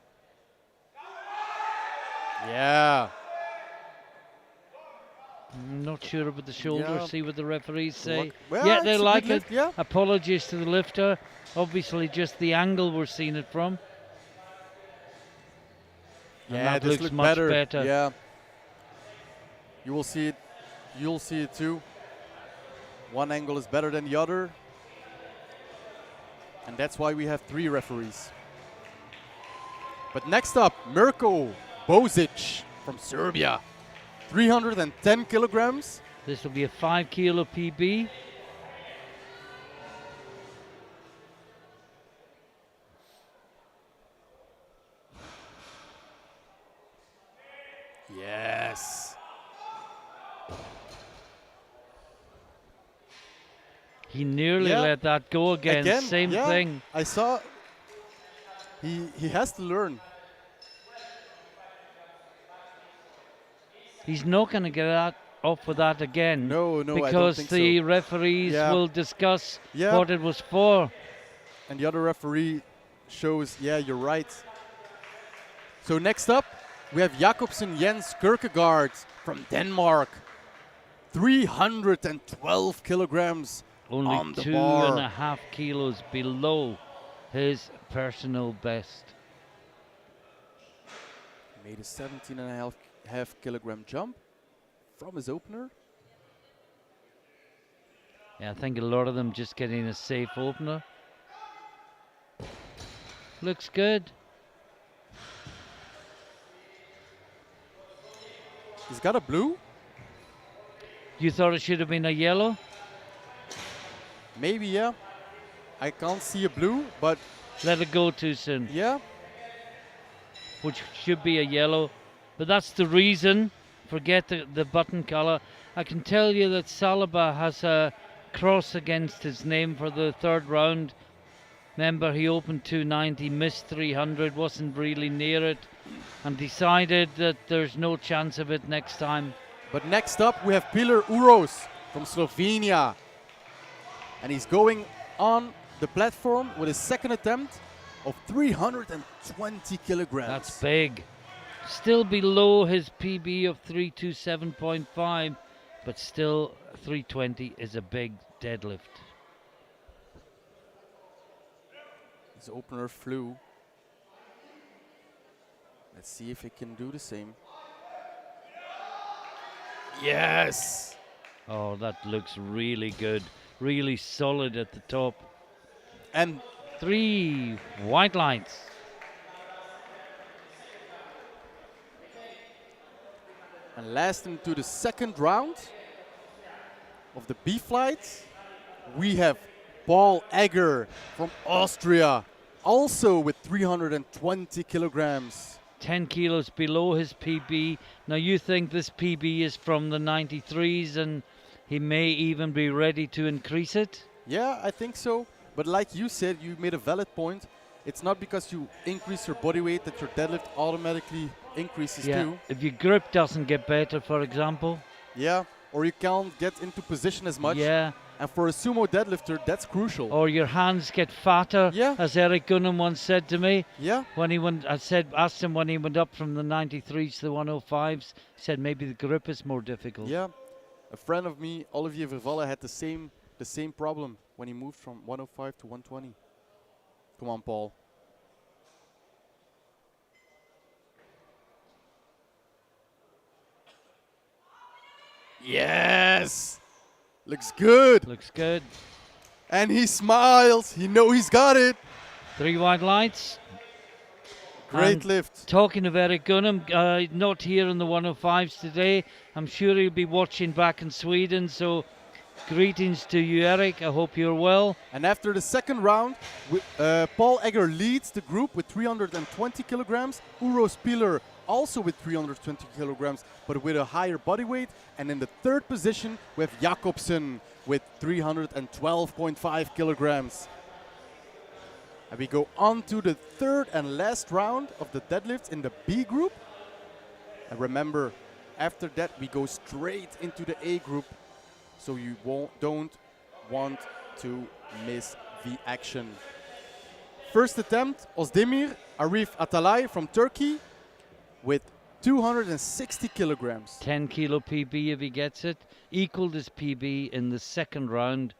Yeah. I'm not sure about the shoulder. Yeah. See what the referees say. Well, Yeah, they it's a like good it. lift, yeah. Apologies to the lifter. Obviously, just the angle we're seeing it from. And Yeah, that this looks looks much better. better. Yeah. You will see it. You'll see it too. One angle is better than the other. And that's why we have 3 referees. But next up, Mirko Bozic from Serbia. 310 kilograms. This will be a 5 kilo PB. Yes. He nearly Yeah. let that go again. Same yeah, thing. I saw. He has to learn. He's not going to get off with that again. No, I don't because think the so. referees will discuss what it was for. And the other referee shows, yeah, you're right. So next up, we have Jakobsen Jens Kierkegaard from Denmark. 312 kilograms Only on the 2.5 kilos below his personal best. Made a 17.5 kilogram jump from his opener. Yeah, I think a lot of them just getting a safe opener. Looks good. He's got a blue. You thought it should have been a yellow? Maybe, yeah. I can't see a blue, but let it go too soon. Yeah. Which should be a yellow. But that's the reason. Forget the button color. I can tell you that Salaba has a cross against his name for the 3rd round. Remember, he opened 290, missed 300, wasn't really near it, and decided that there's no chance of it next time. But next up, we have Pilar Uros from Slovenia. And he's going on the platform with his 2nd attempt of 320 kilograms. That's big. Still below his PB of 327.5, but still 320 is a big deadlift. His opener flew. Let's see if he can do the same. Yes! Oh, that looks really good. Really solid at the top. And 3 white lights. And last into the 2nd round of the B flight, we have Paul Egger from Austria, also with 320 kilograms. 10 kilos below his PB. Now you think this PB is from the 93s and he may even be ready to increase it? Yeah, I think so. But like you said, you made a valid point. It's not because you increase your body weight that your deadlift automatically increases too. If your grip doesn't get better, for example. Yeah, or you can't get into position as much. Yeah. And for a sumo deadlifter, that's crucial. Or your hands get fatter, Yeah. as Eric Gunham once said to me. Yeah. When he went, asked him when he went up from the 93s to the 105s, he said maybe the grip is more difficult. Yeah. A friend of me, Olivier Vervalle, had the same problem when he moved from 105 to 120. Come on, Paul. Yes! Looks good. Looks good. And he smiles. He knows he's got it. 3 white lights. Great And lift. Talking of Eric Gunham, not here in the 105s today. I'm sure he'll be watching back in Sweden. So greetings to you, Eric. I hope you're well. And after the second round, Paul Egger leads the group with 320 kilograms. Uro Spieler also with 320 kilograms, but with a higher body weight. And in the third position, we have Jakobsen with 312.5 kilograms. And we go on to the third and last round of the deadlifts in the B group. And remember, after that, we go straight into the A group. So you don't want to miss the action. First attempt, Ozdemir Arif Atalay from Turkey with 260 kilograms. 10 kilo PB if he gets it. Equaled his PB in the second round.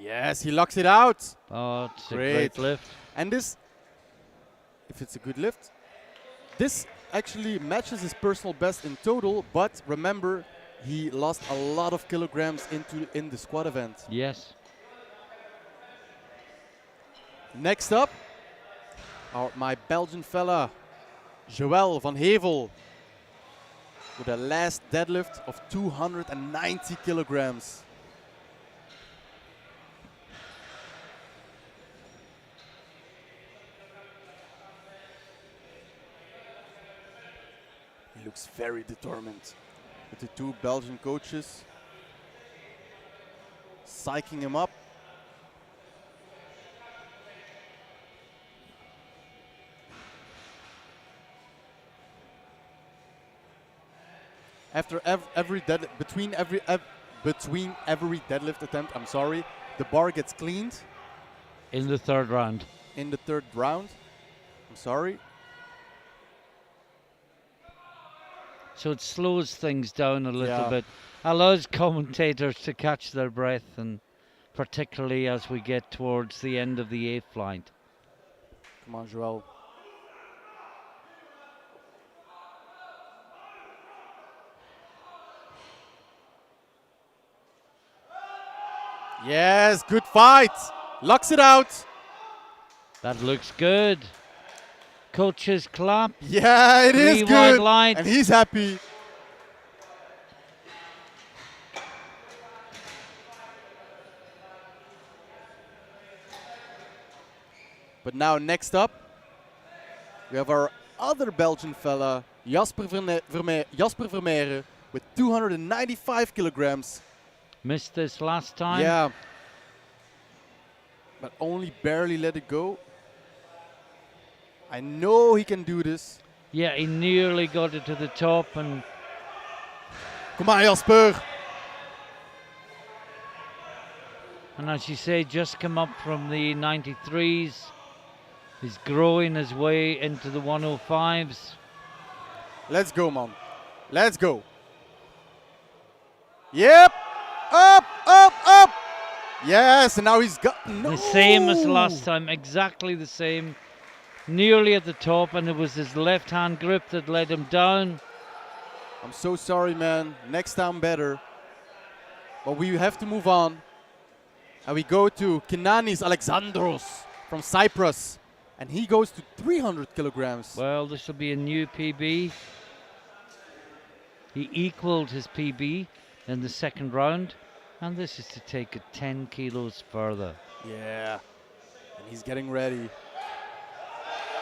Yes, he locks it out. Oh, it's a great lift. And this, if it's a good lift, this actually matches his personal best in total, but remember, he lost a lot of kilograms in the squat event. Yes. Next up, my Belgian fella, Joël van Hevel, with a last deadlift of 290 kilograms. He looks very determined, with the two Belgian coaches psyching him up. After between every deadlift attempt, I'm sorry, the bar gets cleaned. In the third round. In the third round, I'm sorry. So it slows things down a little bit, allows commentators to catch their breath, and particularly as we get towards the end of the 8th flight. Come on, Joël. Yes, good fight. Locks it out. That looks good. Coaches clap. Yeah, it is good. And he's happy. But now next up, we have our other Belgian fella, Jasper Vermeire, with 295 kilograms. Missed this last time. Yeah. But only barely let it go. I know he can do this. Yeah, he nearly got it to the top. And come on, Jasper. And as you say, just come up from the 93s. He's growing his way into the 105s. Let's go, man. Let's go. Yep. Up, up, up. Yes, and now he's got the same as last time. Exactly the same. Nearly at the top, and it was his left hand grip that led him down. I'm so sorry, man. Next time better. But we have to move on. And we go to Kinanis Alexandros from Cyprus And he goes to 300 kilograms. Well, this will be a new PB. He equaled his PB in the second round, and this is to take it 10 kilos further. Yeah, and he's getting ready.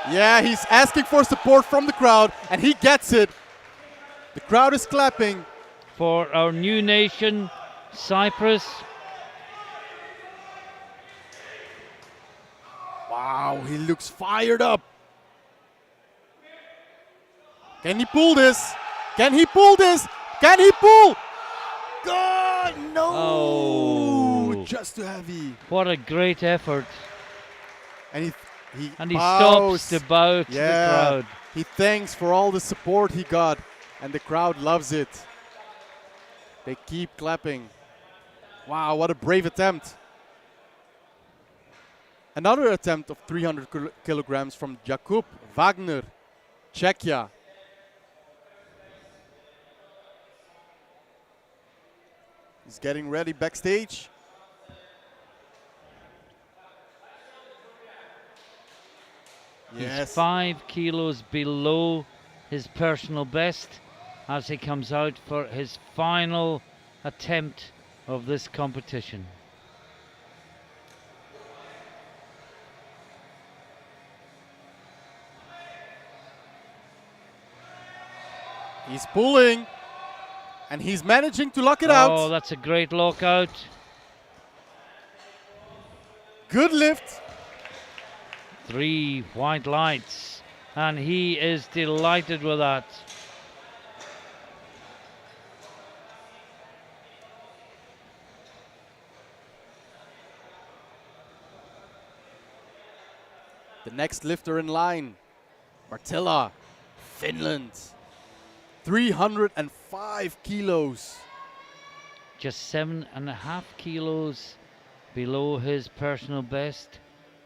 Yeah, he's asking for support from the crowd, and he gets it. The crowd is clapping. For our new nation, Cyprus. Wow, he looks fired up. Can he pull this? Can he pull this? Can he pull? God, no! Oh. Just too heavy. What a great effort. And he stops to bow to the crowd. He thanks for all the support he got, and the crowd loves it. They keep clapping. Wow, what a brave attempt. Another attempt of 300 kilograms from Jakub Wagner, Czechia. He's getting ready backstage. He's 5 kilos below his personal best as he comes out for his final attempt of this competition. He's pulling, and he's managing to lock it out. Oh, that's a great lockout. Good lift. 3 white lights, and he is delighted with that. The next lifter in line, Martilla, Finland. 305 kilos. Just 7.5 kilos below his personal best,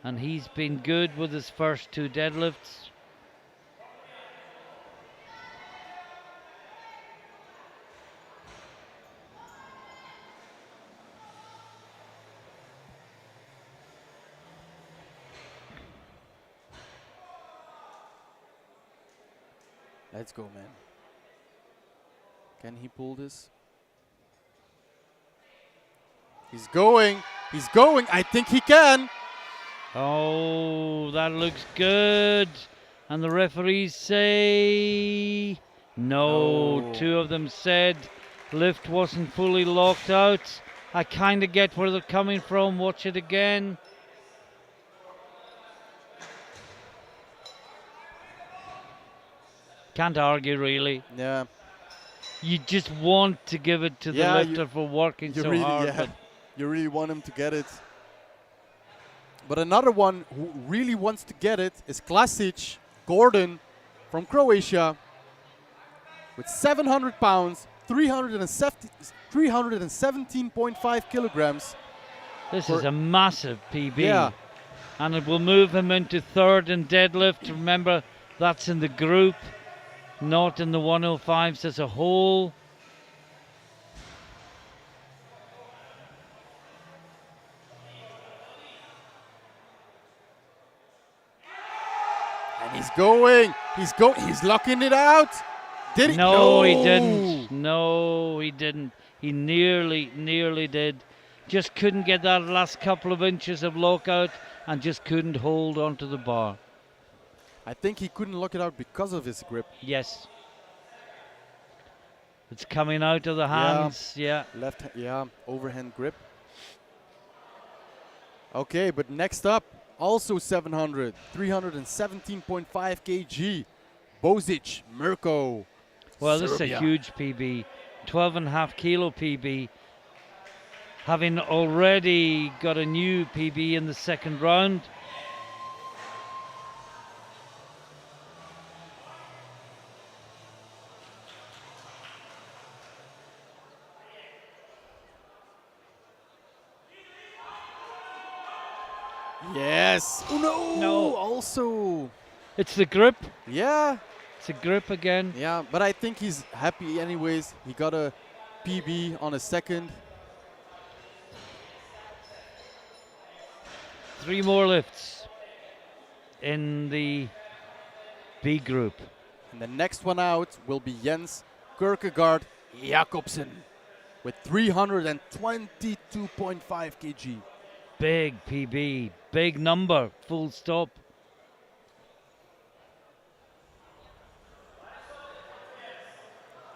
and he's been good with his first 2 deadlifts. Let's go, man. Can he pull this? He's going. He's going. I think he can. Oh, that looks good. And the referees say no. 2 of them said lift wasn't fully locked out. I kind of get where they're coming from. Watch it again. Can't argue, really. Yeah. You just want to give it to the lifter for working so really, hard. Yeah, But you really want him to get it. But another one who really wants to get it is Klasic Gordon from Croatia with 700 pounds, 317.5 kilograms. this is a massive PB. Yeah. And it will move him into 3rd in deadlift. Remember, that's in the group, not in the 105s as a whole. And he's going. He's locking it out. Did he? No, he didn't. No, he didn't. He nearly did. Just couldn't get that last couple of inches of lockout and just couldn't hold onto the bar. I think he couldn't lock it out because of his grip. Yes. It's coming out of the hands. Yeah. Overhand grip. Okay, but next up, also 700, 317.5 kg, Bozic Mirko. Well, this is Serbia. a huge PB, 12.5 kilo PB. Having already got a new PB in the second round. Yes. Oh no. No. Also. It's the grip. Yeah. It's a grip again. Yeah, but I think he's happy anyways. He got a PB on a second. 3 more lifts. in the B group. And the next one out will be Jens Kierkegaard Jacobsen with 322.5 kg. Big PB, big number, full stop.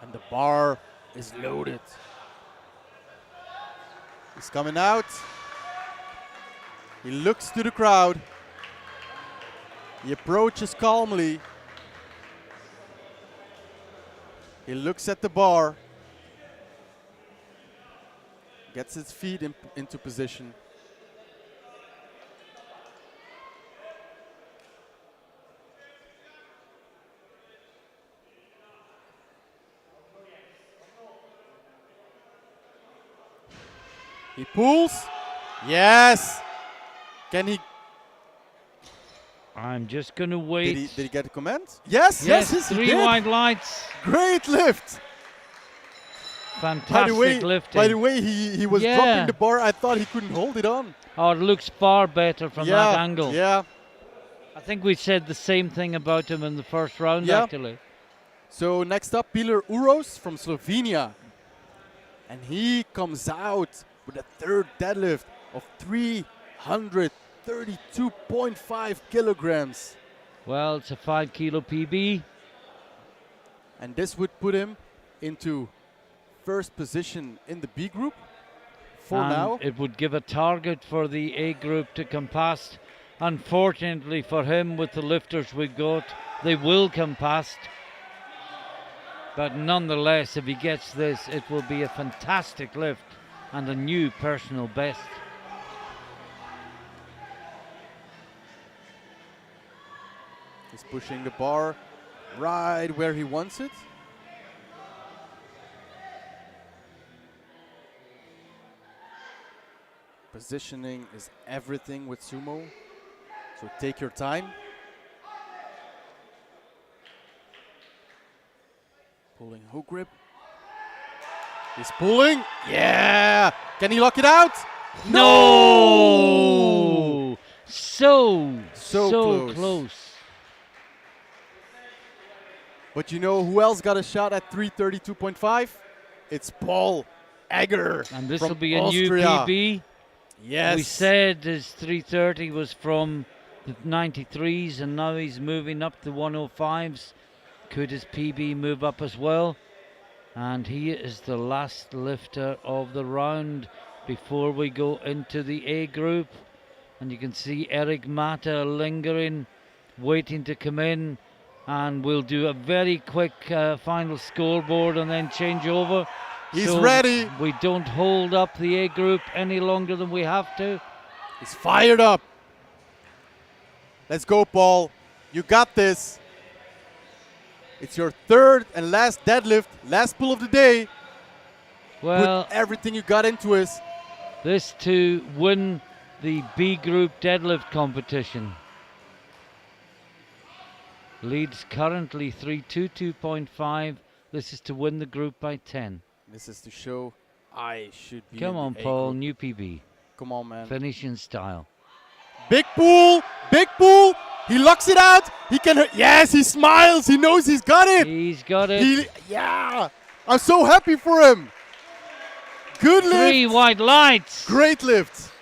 And the bar is loaded. He's coming out. He looks to the crowd. He approaches calmly. He looks at the bar. Gets his feet into position. He pulls. Yes. Can he? I'm just going to wait. Did he get a comment? Yes, yes, he three did. wide lights. Great lift. Fantastic lifting. By the way, he was dropping the bar. I thought he couldn't hold it on. Oh, it looks far better from that angle. Yeah. I think we said the same thing about him in the first round, actually. So next up, Pilar Uros from Slovenia. And he comes out with a third deadlift of 332.5 kilograms. Well, it's a 5 kilo PB. And this would put him into first position in the B group for now. It would give a target for the A group to come past. Unfortunately for him, with the lifters we got, they will come past. But nonetheless, if he gets this, it will be a fantastic lift and a new personal best. He's pushing the bar right where he wants it. Positioning is everything with sumo, so take your time. Pulling hook grip. He's pulling. Yeah! Can he lock it out? No! So close. But you know who else got a shot at 332.5? It's Paul Egger. And this from will be a Austria. new PB. Yes. We said his 330 was from the 93s, and now he's moving up to 105s. Could his PB move up as well? And he is the last lifter of the round before we go into the A group. And you can see Eric Mata lingering, waiting to come in. And we'll do a very quick final scoreboard and then change over. He's ready. We don't hold up the A group any longer than we have to. He's fired up. Let's go, Paul. You got this. It's your third and last deadlift, last pull of the day. Well, put everything you got into it. This to win the B group deadlift competition. Leads currently 322.5. This is to win the group by 10. This is to show I should be. Come on, Paul, new PB. Come on, man. Finishing style. Big pull, big pull. He locks it out. He can. Yes, he smiles. He knows he's got it. He's got it. Yeah, I'm so happy for him. Good lift. 3 white lights. Great lift.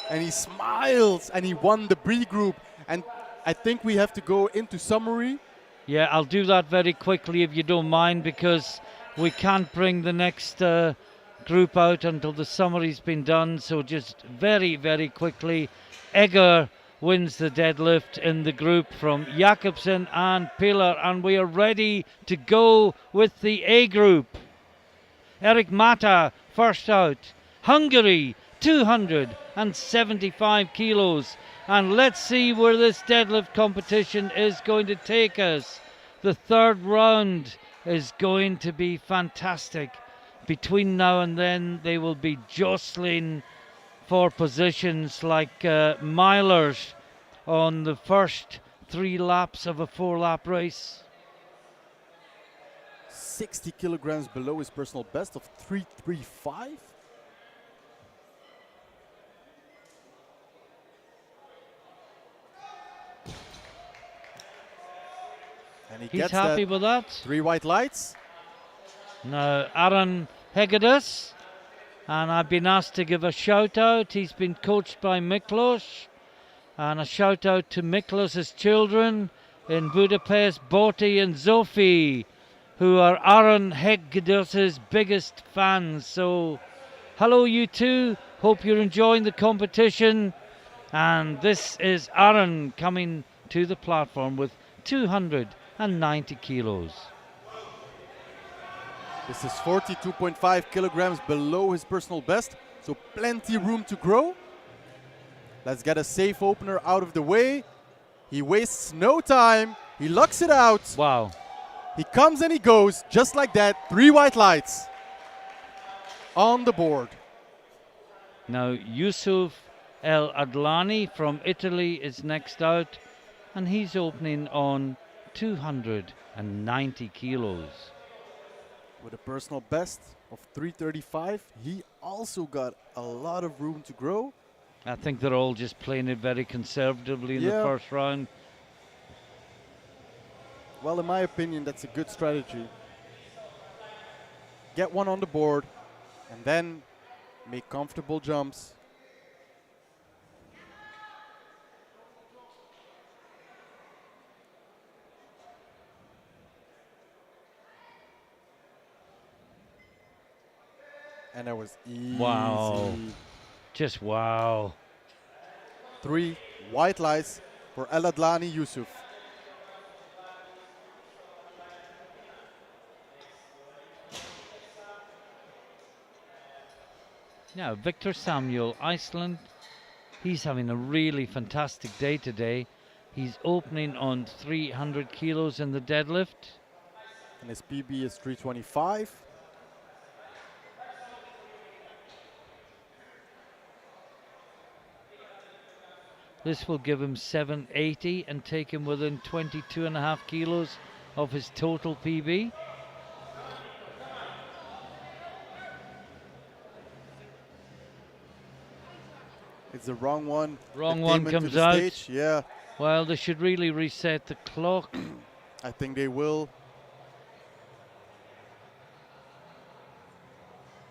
And he smiles, and he won the B group. And I think we have to go into summary. Yeah, I'll do that very quickly if you don't mind, because we can't bring the next group out until the summary's been done. So just very, very quickly, Egger wins the deadlift in the group from Jacobsen and Pilar, and we are ready to go with the A group. Eric Mata first out. Hungary, 275 kilos. And let's see where this deadlift competition is going to take us. The third round is going to be fantastic. Between now and then, they will be jostling for positions like milers on the first 3 laps of a 4-lap race. 60 kilograms below his personal best of 335. And he He's gets happy that. with that. 3 white lights. Now, Aaron Hegedus, and I've been asked to give a shout out. He's been coached by Miklos, and a shout out to Miklos's children in Budapest, Boti and Zofi, who are Aaron Hegedus's biggest fans. So, hello, you two. Hope you're enjoying the competition. And this is Aaron coming to the platform with 290 kilos. This is 42.5 kilograms below his personal best, so plenty room to grow. Let's get a safe opener out of the way. He wastes no time. He lucks it out. Wow. He comes and he goes, just like that. 3 white lights on the board. Now, Yusuf El Adlani from Italy is next out, and he's opening on 290 kilos. With a personal best of 335, he also got a lot of room to grow. I think they're all just playing it very conservatively in the first round. Well, in my opinion, that's a good strategy. Get one on the board and then make comfortable jumps. And that was easy. Wow. Just wow. 3 white lights for El Adlani Yusuf. Now, Victor Samuel, Iceland, he's having a really fantastic day today. He's opening on 300 kilos in the deadlift. And his PB is 325. This will give him 780 and take him within 22.5 kilos of his total PB. It's the wrong one. Wrong It one came into comes the out. stage. Yeah, Well, they should really reset the clock. I think they will.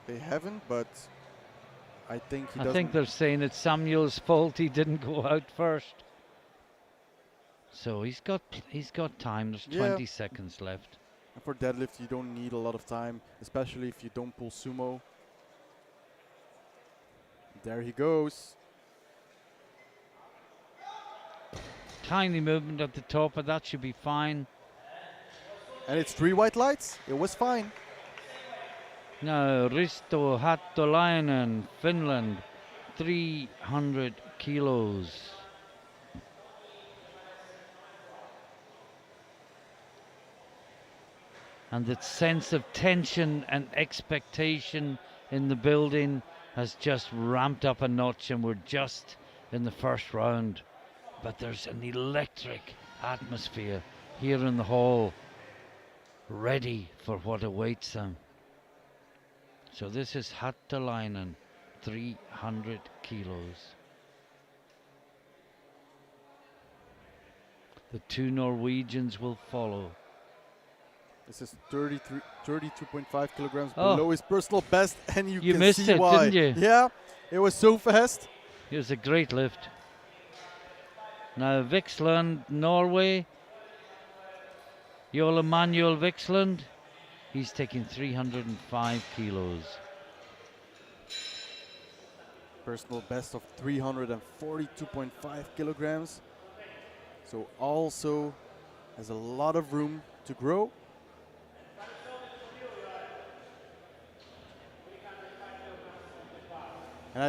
They haven't, but I think he I doesn't. think they're saying it's Samuel's fault he didn't go out first. So he's got time. There's 20 seconds left. And for deadlift, you don't need a lot of time, especially if you don't pull sumo. There he goes. Tiny movement at the top, but that should be fine. And it's 3 white lights. It was fine. Now, Risto Hattolainen, Finland, 300 kilos. And the sense of tension and expectation in the building has just ramped up a notch, and we're just in the first round. But there's an electric atmosphere here in the hall, ready for what awaits them. So this is Hattolainen, 300 kilos. The 2 Norwegians will follow. This is 32.5 kilograms below his personal best, and you can missed see it, why. didn't you? Yeah, it was so fast. It was a great lift. Now Vixland, Norway. Joel Emanuel Vixland. He's taking 305 kilos. Personal best of 342.5 kilograms. So also has a lot of room to grow. And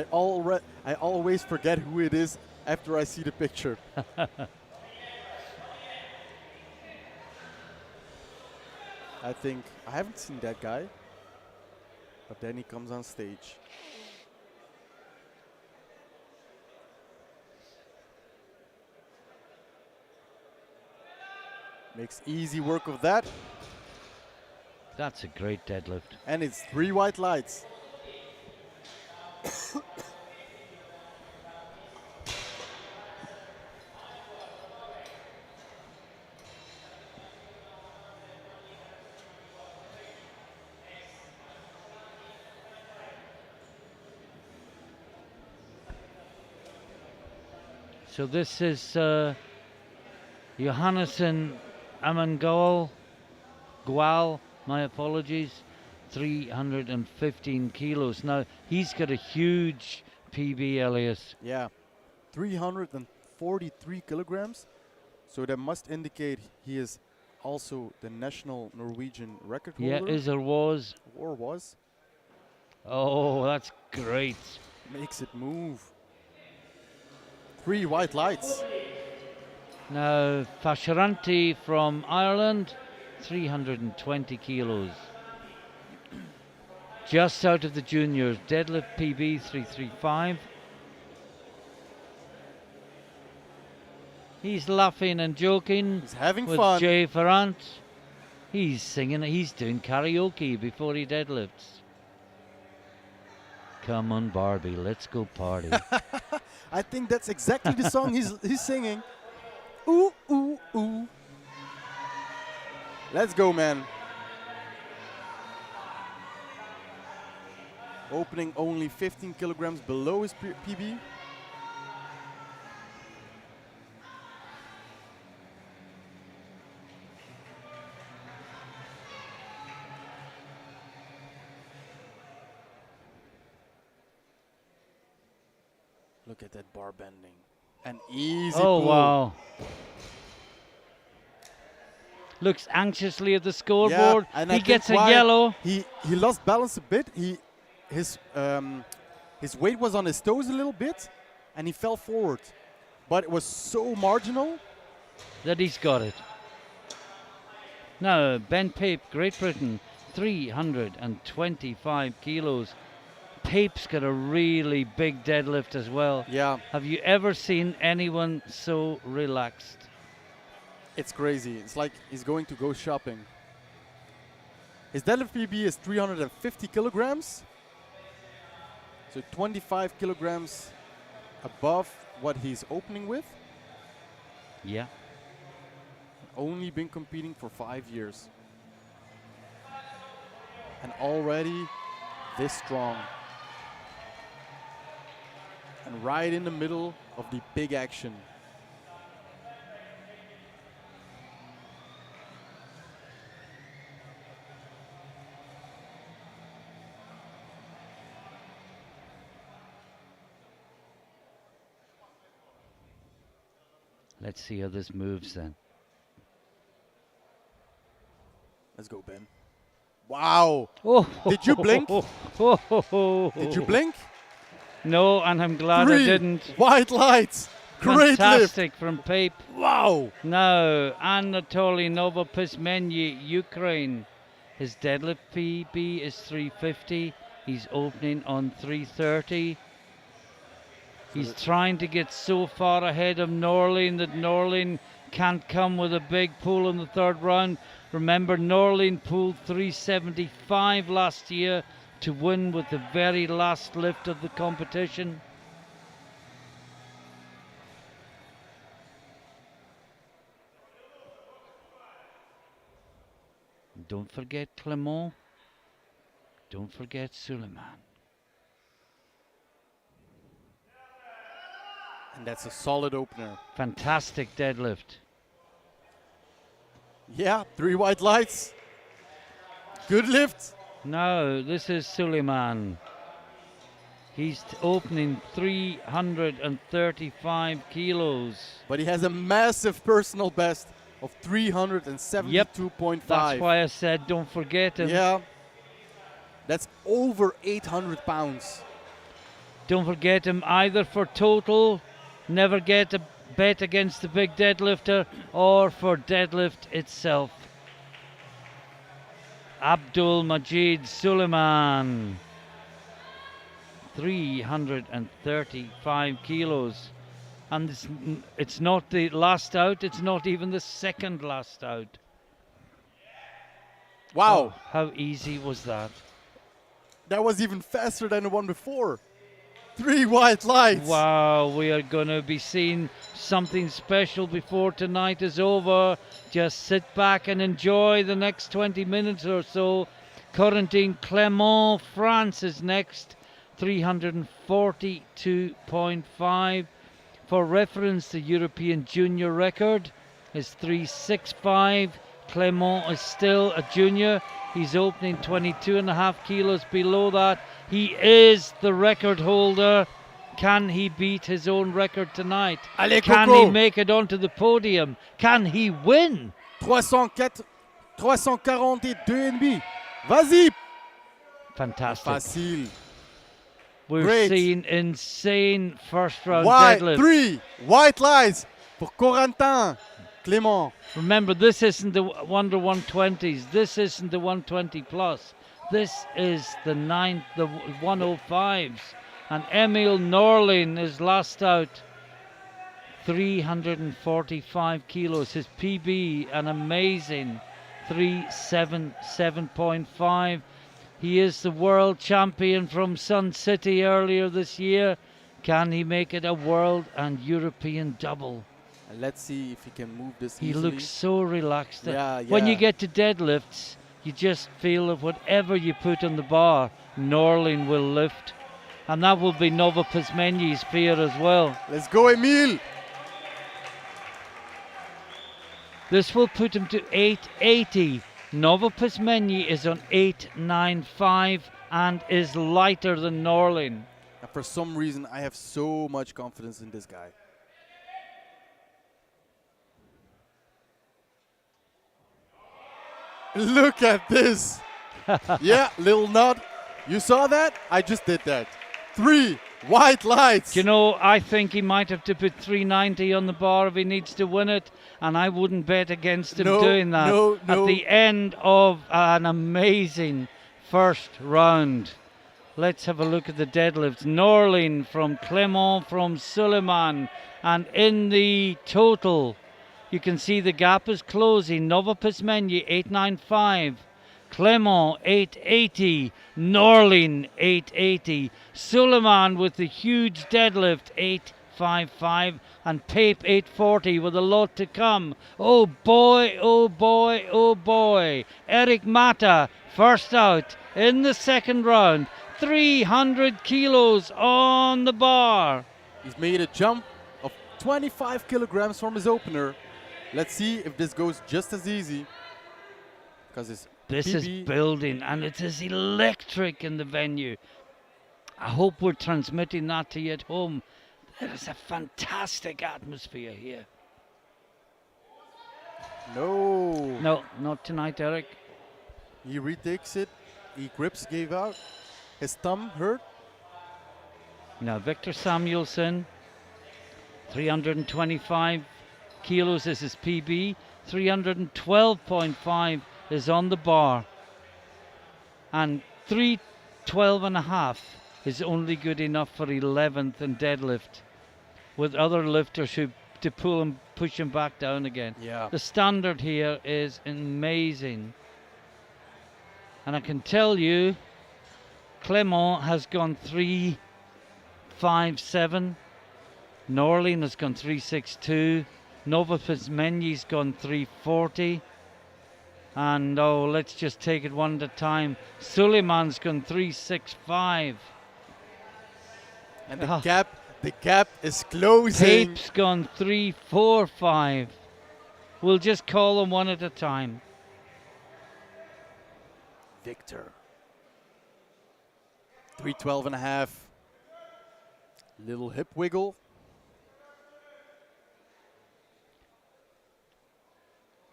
I always forget who it is after I see the picture. I think I haven't seen that guy, but then he comes on stage. Makes easy work of that. That's a great deadlift. And it's 3 white lights. So this is Johannesson Amangol, Gual, my apologies, 315 kilos. Now, he's got a huge PB, Elias. Yeah, 343 kilograms. So that must indicate he is also the national Norwegian record Yeah, holder. is or was. Or was. Oh, that's great. Makes it move. 3 white lights. Now, Fasharanti from Ireland, 320 kilos. Just out of the juniors, deadlift PB 335. He's laughing and joking He's having with fun. Jay Ferrant. He's singing, he's doing karaoke before he deadlifts. Come on, Barbie, let's go party. I think that's exactly the song he's singing. Ooh, ooh, ooh. Let's go, man. Opening only 15 kilograms below his PB. Look at that bar bending. An easy Oh, pull. wow. Looks anxiously at the scoreboard. Yeah, and He I gets a think why yellow. He lost balance a bit. His weight was on his toes a little bit, and he fell forward. But it was so marginal. That he's got it. Now, Ben Pape, Great Britain, 325 kilos. Pape's got a really big deadlift as well. Yeah, Have you ever seen anyone so relaxed? it's crazy. It's like he's going to go shopping. His deadlift PB is 350 kilograms. So 25 kilograms above what he's opening with. Yeah. Only been competing for 5 years. And already this strong. And right in the middle of the big action. Let's see how this moves then. Let's go, Ben. Wow. Oh, Did you blink? Did Did you blink? No, and I'm glad 3 I didn't. white lights. Great lift. Fantastic from Pape. Wow. Now, Anatoly Novopismenyi, Ukraine. His deadlift PB is 350. He's opening on 330. He's trying to get so far ahead of Norlin that Norlin can't come with a big pull in the third round. Remember, Norlin pulled 375 last year to win with the very last lift of the competition. Don't forget Clement. Don't forget Suleiman. And that's a solid opener. Fantastic deadlift. Yeah, 3 white lights. Good lift. No, this is Suleiman. He's opening 335 kilos. But he has a massive personal best of 372.5. That's why I said don't forget him. Yeah. That's over 800 pounds. Don't forget him either for total. Never get a bet against the big deadlifter or for deadlift itself. Abdul Majid Suleiman. 335 kilos. And it's not the last out, it's not even the second last out. Wow. Oh, how easy was that? That was even faster than the one before. 3 white lights. Wow, we are going to be seeing something special before tonight is over. Just sit back and enjoy the next 20 minutes or so. Corentin Clement, France is next, 342.5. For reference, the European junior record is 3.65. Clement is still a junior. He's opening 22.5 kilos below that. He is the record holder. Can he beat his own record tonight? Allez, Can Coco. he make it onto the podium? Can he win? 342,5. Vas-y. Fantastic. Facile. We're Great. seeing insane first round White, deadlift. 3 white lights pour Corentin Clément. Remember, this isn't the Wonder 120s. This isn't the 120 plus. This is the 105s. And Emil Norlin is last out. 345 kilos. His PB, an amazing 377.5. He is the world champion from Sun City earlier this year. Can he make it a world and European double? And let's see if he can move this He easily. looks so relaxed. Yeah, When you yeah. get to deadlifts, you just feel that whatever you put on the bar, Norlin will lift. And that will be Nova Pizmenyi's fear as well. Let's go, Emil. This will put him to 880. Nova Pizmenyi is on 895 and is lighter than Norlin. And for some reason, I have so much confidence in this guy. Look at this. Yeah, little nod. You saw that? I just did that. 3 white lights. You know, I think he might have to put 390 on the bar if he needs to win it, and I wouldn't bet against him No, doing that. no. At the end of an amazing first round. Let's have a look at the deadlifts. Norlin from Clement from Suleiman, and in the total, you can see the gap is closing. Nova Pizmenyi 895. Clement 880, Norlin 880, Suleiman with the huge deadlift 855, and Pape 840 with a lot to come. Oh boy, oh boy, oh boy. Eric Mata first out in the second round, 300 kilos on the bar. He's made a jump of 25 kilograms from his opener. Let's see if this goes just as easy. Because it's This PB. is building, and it is electric in the venue. I hope we're transmitting that to you at home. There is a fantastic atmosphere here. No. No, not tonight, Eric. He retakes it. He grips gave out. His thumb hurt. Now, Victor Samuelson, 325 kilos is his PB. 312.5 is on the bar. And 312.5 is only good enough for 11th in deadlift, with other lifters who to pull him, push him back down again. Yeah. The standard here is amazing. And I can tell you, Clement has gone 357. Norlin has gone 362. Nova Pizmenyi's gone 340. And oh, let's just take it one at a time. Suleiman's gone 365. And the gap is closing. Pape's gone 345. We'll just call them one at a time. Victor. 312.5. Little hip wiggle.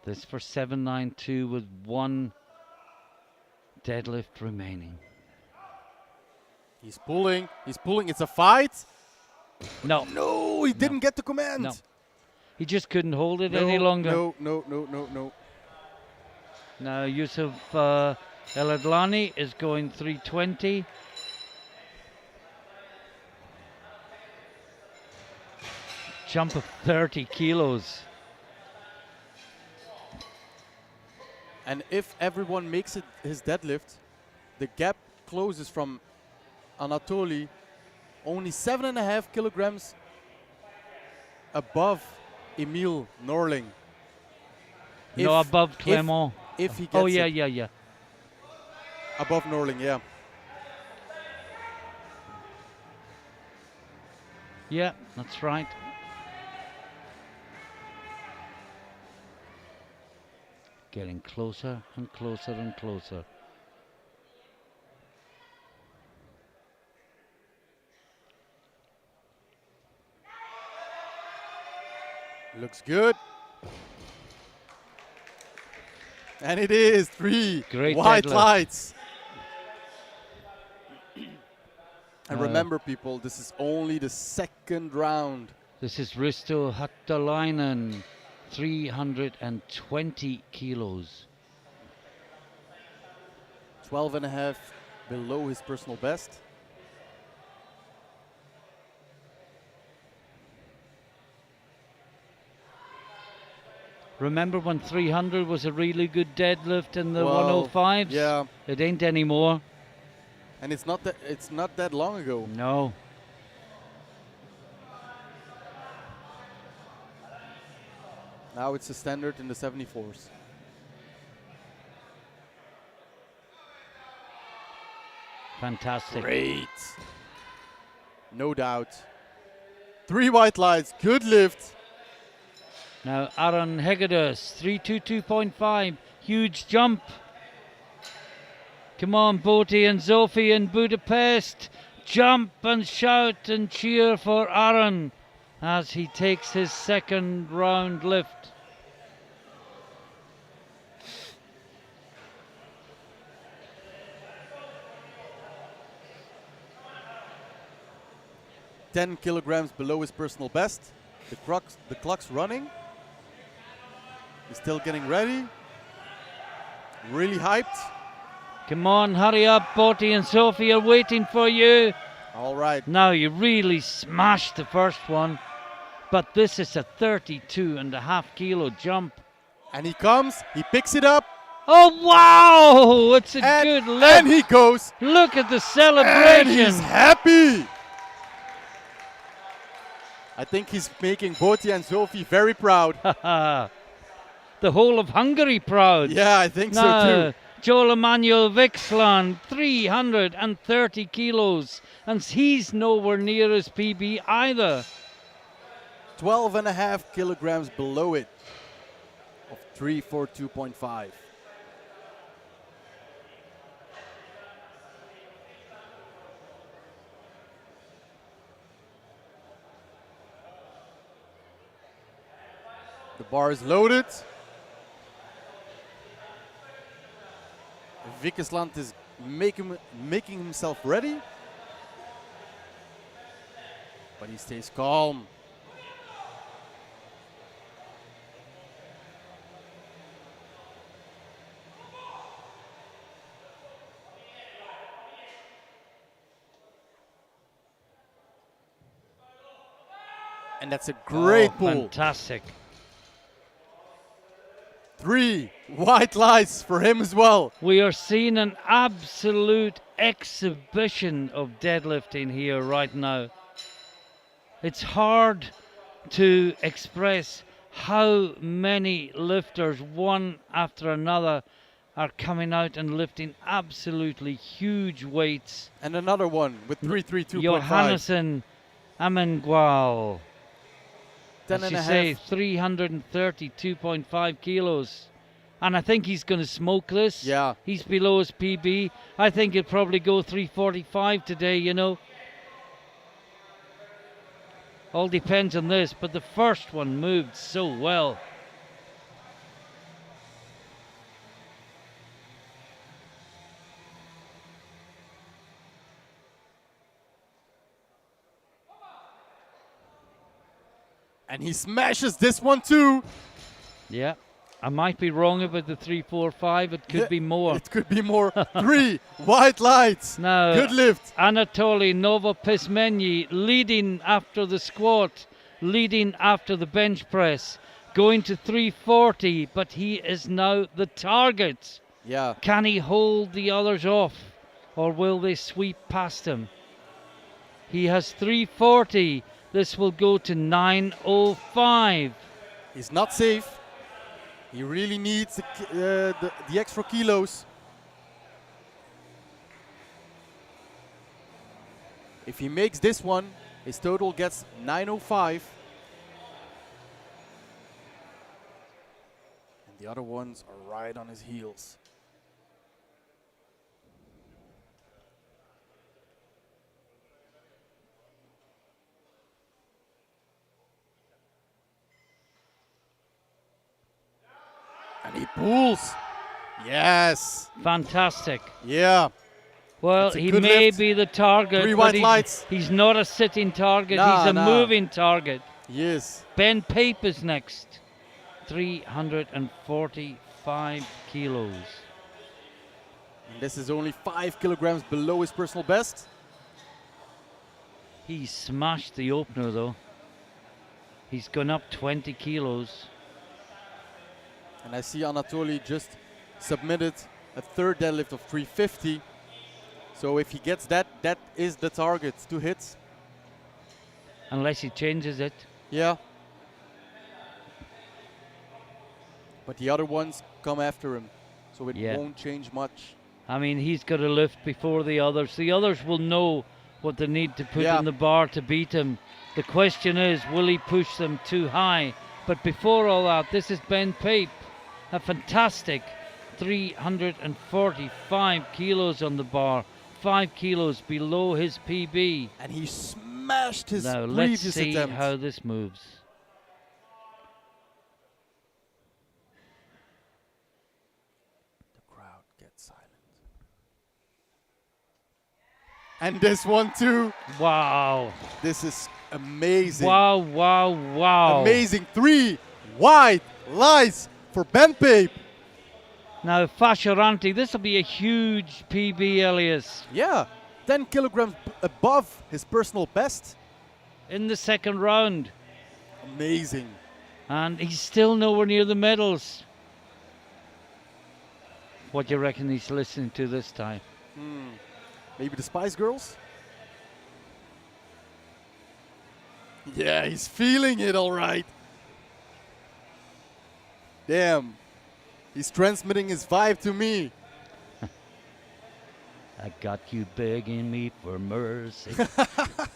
This for 792 with one deadlift remaining. He's pulling. He's pulling. It's a fight. No, No, he didn't get the command. No. he just couldn't hold it No, any longer. No. Now Yusuf El Adlani is going 320. Jump of 30 kilos. And if everyone makes it his deadlift, the gap closes from Anatoly only 7.5 kilograms above Emil Norling. No, above Clement. If he gets Oh, yeah, it yeah. above Norling, yeah. Yeah, that's right. Getting closer and closer and closer. Looks good. And it is 3 Great white deadlift. lights. And remember, people, this is only the second round. This is Risto Hattalainen, 320 kilos. 12.5 below his personal best. Remember when 300 was a really good deadlift in the Well, 105s? yeah. It ain't anymore. And it's not that long ago. No. Now it's a standard in the 74s. Fantastic. Great. No doubt. 3 white lights. Good lift. Now Aron Hegedus, 322.5. Huge jump. Come on, Boti and Zofi in Budapest. Jump and shout and cheer for Aron as he takes his second round lift. $10 kilograms below his personal best. The clock's running. He's still getting ready. Really hyped. Come on, hurry up, Boti and Sophie are waiting for you. All right. Now you really smashed the first one, but this is a 32.5 kilo jump. And he comes, he picks it up. Oh wow, it's a good lift. And he goes. Look at the And celebration. he's happy. I think he's making Boti and Sophie very proud. The whole of Hungary proud. Yeah, I think so Now, too. Joel Emanuel Vixland, 330 kilos, and he's nowhere near his PB either. 12.5 kilograms below it of 342.5. The bar is loaded. Vikesland is making himself ready. But he stays calm. And that's a great pull. Fantastic. 3 white lights for him as well. We are seeing an absolute exhibition of deadlifting here right now. It's hard to express how many lifters, one after another, are coming out and lifting absolutely huge weights. And another one with 332.5. Johannesson Amengual. As you 10.5. say, 332.5 kilos. And I think he's going to smoke this. Yeah. He's below his PB. I think he'll probably go 345 today, you know. All depends on this, but the first one moved so well. And he smashes this one too. Yeah. I might be wrong about the 345. It could be more. It could be more. 3 white lights. Now, Good lift. Anatoly Novopismenyi leading after the squat, leading after the bench press, going to 340, but he is now the target. Yeah. Can he hold the others off, or will they sweep past him? He has 340. This will go to 905. He's not safe. He really needs the extra kilos. If he makes this one, his total gets 905. And The other ones are right on his heels. And he pulls. Yes. Fantastic. Yeah. Well, That's a he good may lift. be the target, 3 but white lights. he's not a sitting target. Nah, he's a nah. moving target. Yes. Ben Pape is next. 345 kilos. And this is only 5 kilograms below his personal best. He smashed the opener though. He's gone up 20 kilos. And I see Anatoly just submitted a third deadlift of 350. So if he gets that, that is the target to hit. Unless he changes it. Yeah. But the other ones come after him. So it won't change much. I mean, he's got to lift before the others. The others will know what they need to put in the bar to beat him. The question is, will he push them too high? But before all that, this is Ben Pape. A fantastic 345 kilos on the bar. 5 kilos below his PB. And he smashed his now, previous let's see attempt. how this moves. The crowd gets silent. And this one too. Wow. This is amazing. Wow, wow, wow. Amazing. 3 white lights for Ben Pape. Now, Fasciaranti, this will be a huge PB, Elias. Yeah, 10 kilograms above his personal best. In the second round. Amazing. And he's still nowhere near the medals. What do you reckon he's listening to this time? Maybe the Spice Girls? Yeah, he's feeling it all right. Damn. He's transmitting his vibe to me. I got you begging me for mercy.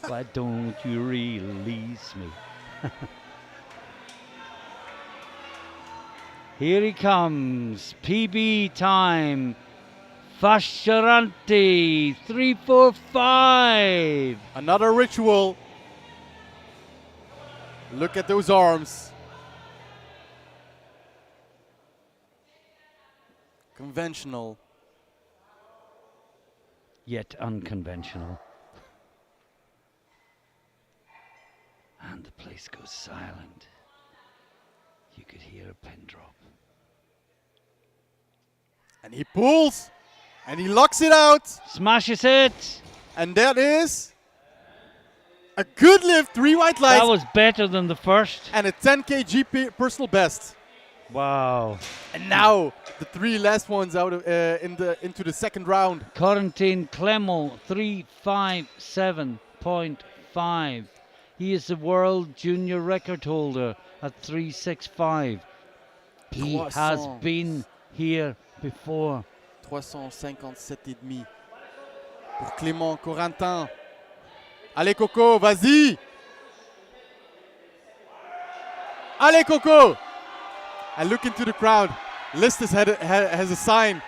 Why don't you release me? Here he comes. PB time. Fasciaranti. 345. Another ritual. Look at those arms. Conventional. Yet unconventional. And the place goes silent. You could hear a pin drop. And he pulls. And he locks it out. Smashes it. And that is a good lift. 3 white lights. That was better than the first. And a 10 kg personal best. Wow. And now the 3 last ones out of, into the second round. Corentin Clement, 357.5. He is the world junior record holder at 365. He has been here before. 357,5 pour Clément Corentin. Allez Coco, vas-y. Allez Coco. And look into the crowd. Listus has a sign.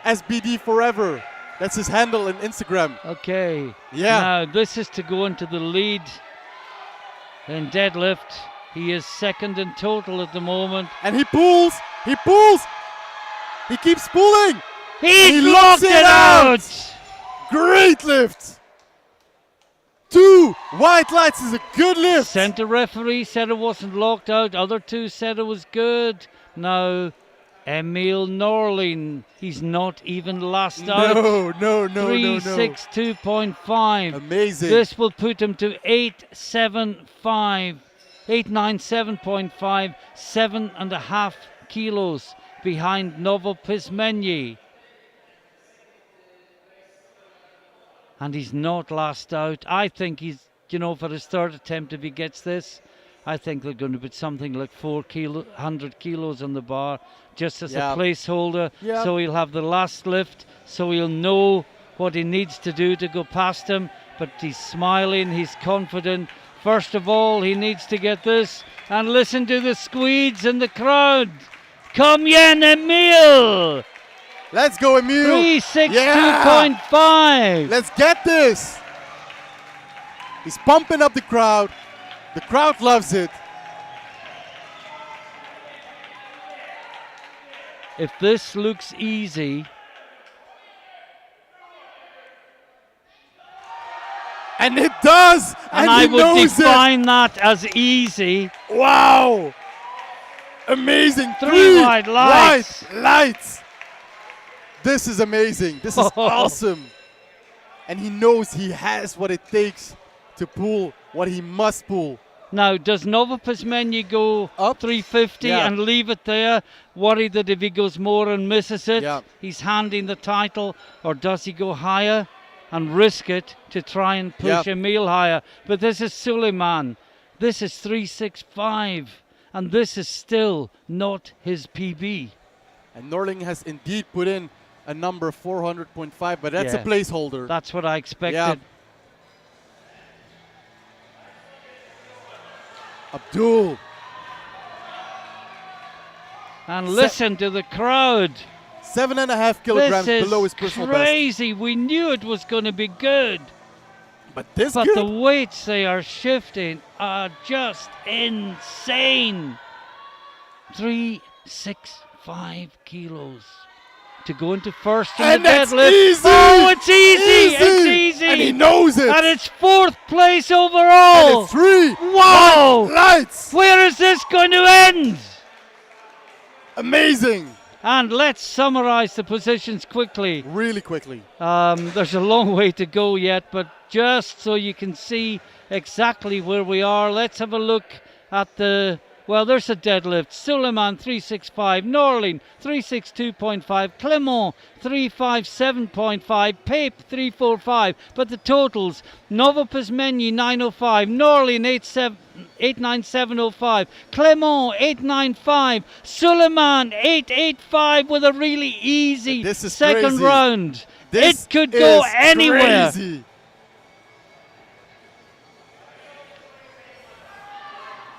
SBD Forever. That's his handle on Instagram. Okay. Yeah. Now this is to go into the lead in deadlift. He is second in total at the moment. And he pulls. He pulls. He keeps pulling. He locked it out. Great lift. 2 white lights is a good lift. Center referee said it wasn't locked out. Other 2 said it was good. Now, Emil Norlin, he's not even last out. No. 362.5. Amazing. This will put him to 897.5, 7.5 kilos behind Novo Pismenyi. And he's not last out. I think he's, for his third attempt, if he gets this, I think they're going to put something like 400 kilos on the bar just as a placeholder. Yeah. So he'll have the last lift, so he'll know what he needs to do to go past him. But he's smiling, he's confident. First of all, he needs to get this. And listen to the squeeze in the crowd. Kom igen, Emil! Let's go, Emil. 362.5. Let's get this. He's pumping up the crowd. The crowd loves it. If this looks easy, and it does, and he I would knows define that as easy. Wow! Amazing. Three white lights. White lights. This is amazing. This is awesome. And he knows he has what it takes to pull what he must pull. Now, does Novopizmenyi go Up 350 Yeah. and leave it there, worried that if he goes more and misses it, Yeah. he's handing the title, or does he go higher and risk it to try and push Yeah. Emil higher? But this is Suleiman. This is 365, and this is still not his PB. And Norling has indeed put in a number 400.5, but that's Yeah. a placeholder. That's what I expected. Yeah. Abdul. And listen to the crowd. 7.5 kilograms This below his is personal best. crazy. We knew it was going to be good. But this But good. the weights they are shifting are just insane. 365 kilos to go into first in And the that's deadlift. easy! Oh, it's easy! It's easy! And he knows it! And it's fourth place And overall! it's 3 Wow! lights! Where is this going to end? Amazing! And let's summarize the positions quickly. Really quickly. There's a long way to go yet, but just so you can see exactly where we are, let's have a look at the... Well, there's a deadlift. Suleiman 365, Norling 362.5, Clement 357.5, Pape 345. But the totals: Novopizmenyi 905, Norling 897.05, Clement 895, Suleiman 885 with a really easy This is second crazy. round. This It could go is anywhere. Crazy.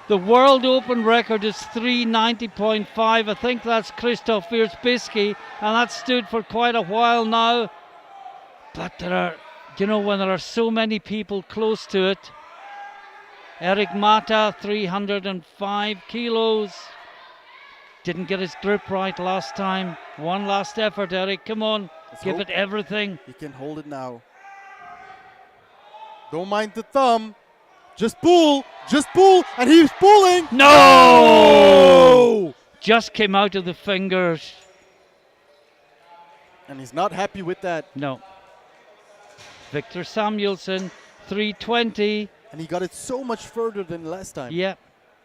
The World Open record is 390.5. I think that's Christoph Wierzbicki, and that stood for quite a while now. But there are, when there are so many people close to it. Eric Mata, 305 kilos. Didn't get his grip right last time. One last effort, Eric. Come on, Let's give hope it everything. He can hold it now. Don't mind the thumb. Just pull, and he's pulling. No! Just came out of the fingers. And he's not happy with that. No. Victor Samuelson, 320. And he got it so much further than last time. Yeah,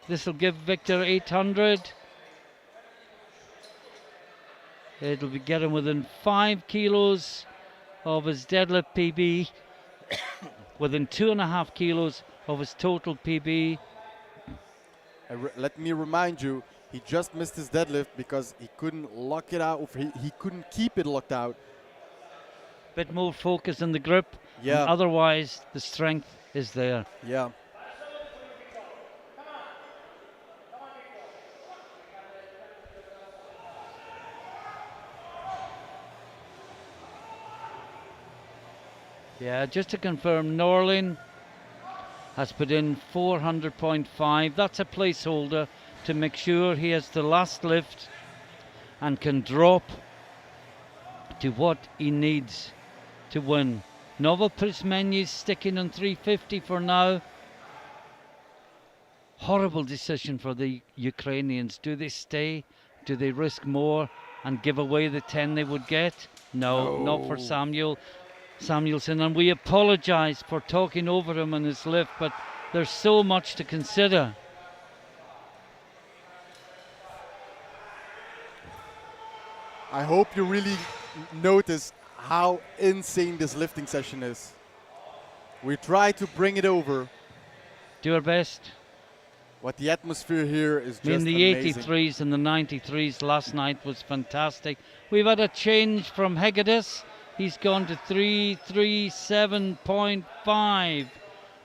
this will give Victor 800. It'll be getting within 5 kilos of his deadlift PB, within 2.5 kilos of his total PB. Let me remind you, he just missed his deadlift because he couldn't lock it out. He couldn't keep it locked out. Bit more focus in the grip. Yeah. And otherwise, the strength is there. Yeah. Yeah, just to confirm, Norling has put in 400.5. That's a placeholder to make sure he has the last lift and can drop to what he needs to win. Novopizmenyi is sticking on 350 for now. Horrible decision for the Ukrainians. Do they stay? Do they risk more and give away the 10 they would get? No, not for Samuelson, and we apologize for talking over him on his lift, but there's so much to consider. I hope you really notice how insane this lifting session is. We try to bring it over, Do our best. but the atmosphere here is just I mean, the amazing. 83s and the 93s last night was fantastic. We've had a change from Hegedus. He's gone to 337.5.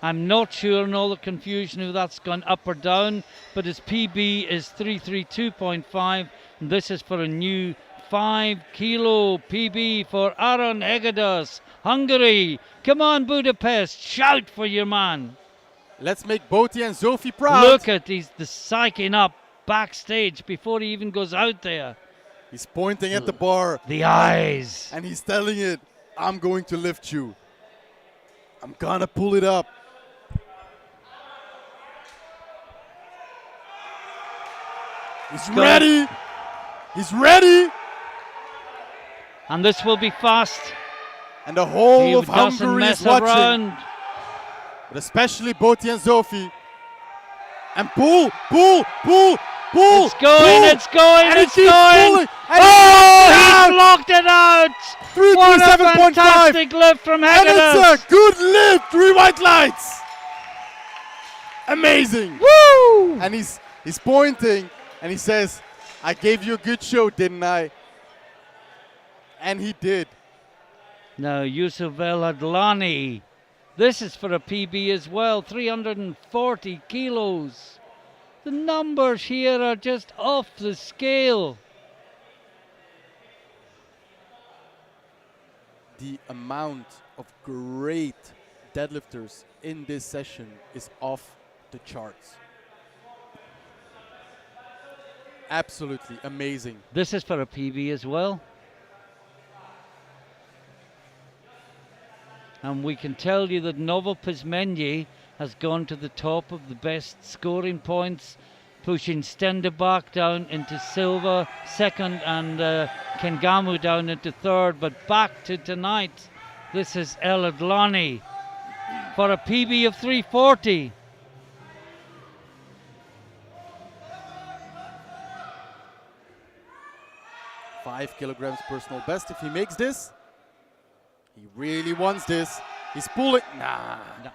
I'm not sure in all the confusion if that's gone up or down, but his PB is 332.5. And this is for a new 5 kilo PB for Aron Egadas, Hungary. Come on, Budapest, shout for your man. Let's make Boti and Sophie proud. Look at the psyching up backstage before he even goes out there. He's pointing at the bar. The eyes. And he's telling it, I'm going to lift you. I'm gonna pull it up. He's ready. He's ready. And this will be fast. And the whole He of doesn't Hungary mess is watching. around. But especially Boti and Sophie. And pull, pull, pull, pull. It's going, pull. it's going, And it's he keeps going. pulling. And Oh, he blocked it out. What a 337.5. fantastic lift from And Hegedus. it's a good lift. 3 white lights. Amazing. Woo! And he's pointing and he says, I gave you a good show, didn't I? And he did. Now, Yusuf El Adlani. This is for a PB as well, 340 kilos. The numbers here are just off the scale. The amount of great deadlifters in this session is off the charts. Absolutely amazing. This is for a PB as well. And we can tell you that Novo Pizmenyi has gone to the top of the best scoring points, pushing Stenderbach down into silver, second, and Kengamu down into third. But back to tonight, this is El Adlani for a PB of 340. Five kilograms personal best. If he makes this, he really wants this. He's pulling. Nah. No.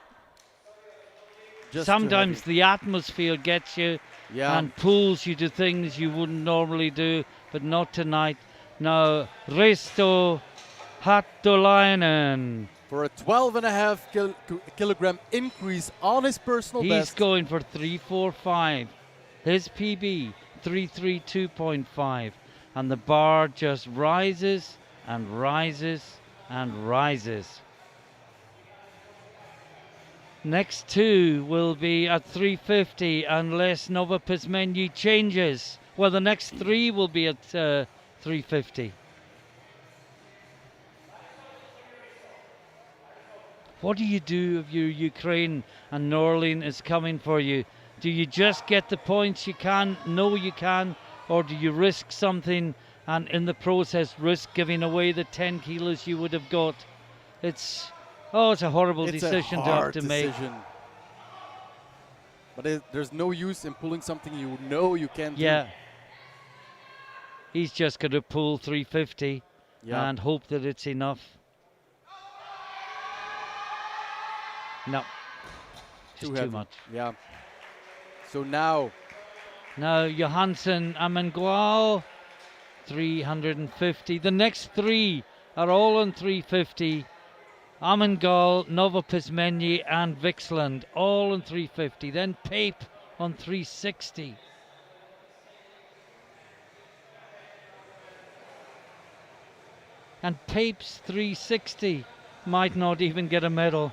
Just Sometimes the atmosphere gets you and pulls you to things you wouldn't normally do, but not tonight. Now, Risto Hattolainen. For a 12.5 kilogram increase on his personal best. He's going for 345. His PB, 332.5. And the bar just rises and rises and rises. Next two will be at 350 unless Novo Pizmenyi changes. Well, the next three will be at 350. What do you do if you're Ukraine and Norlin is coming for you? Do you just get the points you can, know you can, or do you risk something and in the process risk giving away the 10 kilos you would have got? It's a horrible decision to have to make. But there's no use in pulling something you know you can't do. Yeah. He's just going to pull 350 and hope that it's enough. No. Just too much. Yeah. So now Johansson Amengual, 350. The next three are all on 350. Amengual, Novo Pizmenyi and Vixland, all on 350. Then Pape on 360. And Pape's 360 might not even get a medal.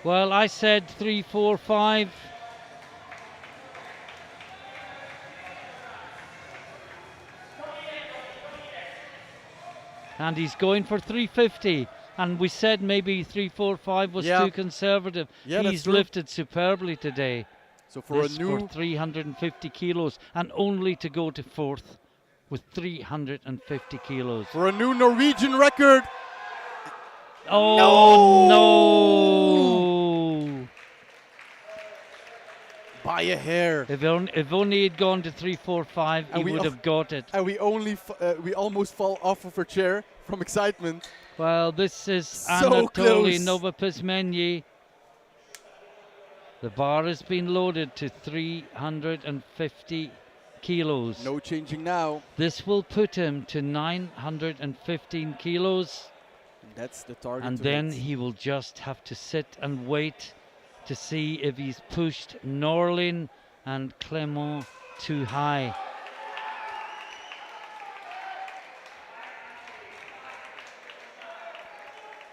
Well, I said 345. And he's going for 350. And we said maybe 345 was too conservative. Yeah, he's lifted superbly today. So for this a new for 350 kilos and only to go to fourth with 350 kilos. For a new Norwegian record. Oh no! By a hair. If only he'd gone to 345, he would have got it. And we almost fall off of our chair from excitement. Well, this is So Anatoly close. Novo Pizmenyi. The bar has been loaded to 350 kilos. No changing now. This will put him to 915 kilos. And that's the target. And to then hit. he will just have to sit and wait to see if he's pushed Norlin and Clement too high.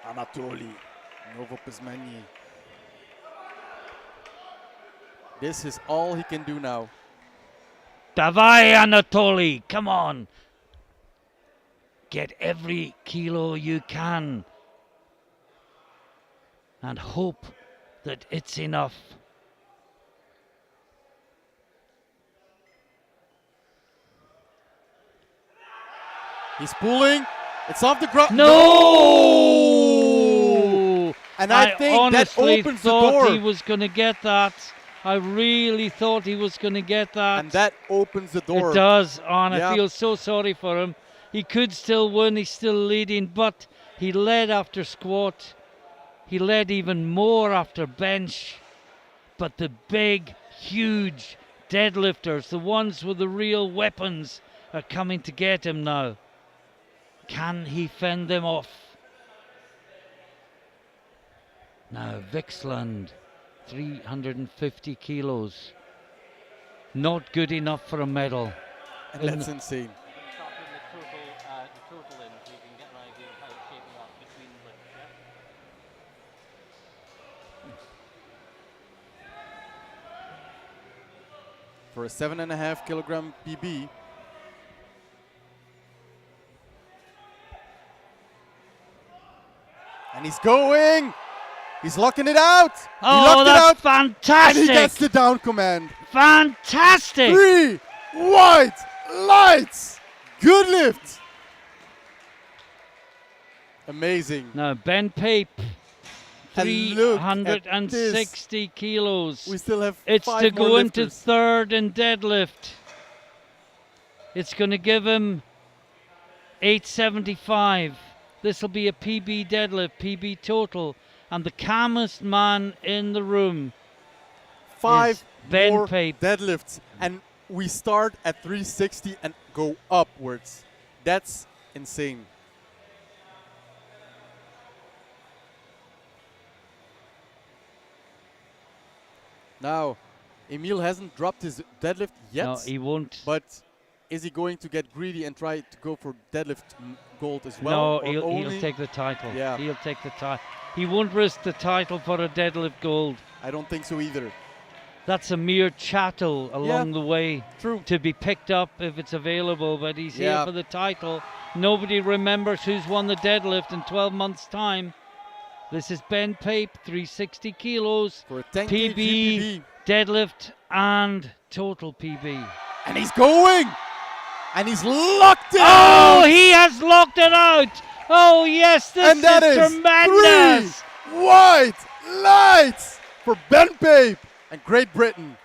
Anatoly Novopizmenyi. This is all he can do now. Davai, Anatoly, come on. Get every kilo you can. And hope that it's enough. He's pulling. It's off the ground. No! And I think that honestly opens the thought door. he was going to get that. I really thought he was going to get that. And that opens the door. It does, and Yeah. I feel so sorry for him. He could still win, he's still leading, but he led after squat. He led even more after bench. But the big, huge deadlifters, the ones with the real weapons, are coming to get him now. Can he fend them off? Now, Vixland, 350 kilos. Not good enough for a medal. And that's insane. Start putting the total in so you can get an idea of how it's shaping up between the lifts, yeah? For a 7.5 kilogram PB. And he's going. He's locking it out. Oh, that's fantastic. And he gets the down command. Fantastic. 3 wide lights. Good lift. Amazing. Now, Ben Pape, And look at 360 kilos. We still have It's 5 to more go into lifters. third in deadlift. It's going to give him 875. This will be a PB deadlift, PB total. And the calmest man in the room 5 is Ben more Pape. deadlifts. And we start at 360 and go upwards. That's insane. Now, Emil hasn't dropped his deadlift yet. No, he won't. But is he going to get greedy and try to go for deadlift gold as well? No, he'll take the title. Yeah. He'll take the title. He won't risk the title for a deadlift gold. I don't think so either. That's a mere chattel along the way. True. To be picked up if it's available, but he's here Yeah. for the title. Nobody remembers who's won the deadlift in 12 months' time. This is Ben Pape, 360 kilos, For a 10 PB, kg PB. deadlift, and total PB. And he's going! And he's locked it Oh, out! he has locked it out! Oh, yes, this And that is is tremendous! 3 white lights for Ben Pape and Great Britain.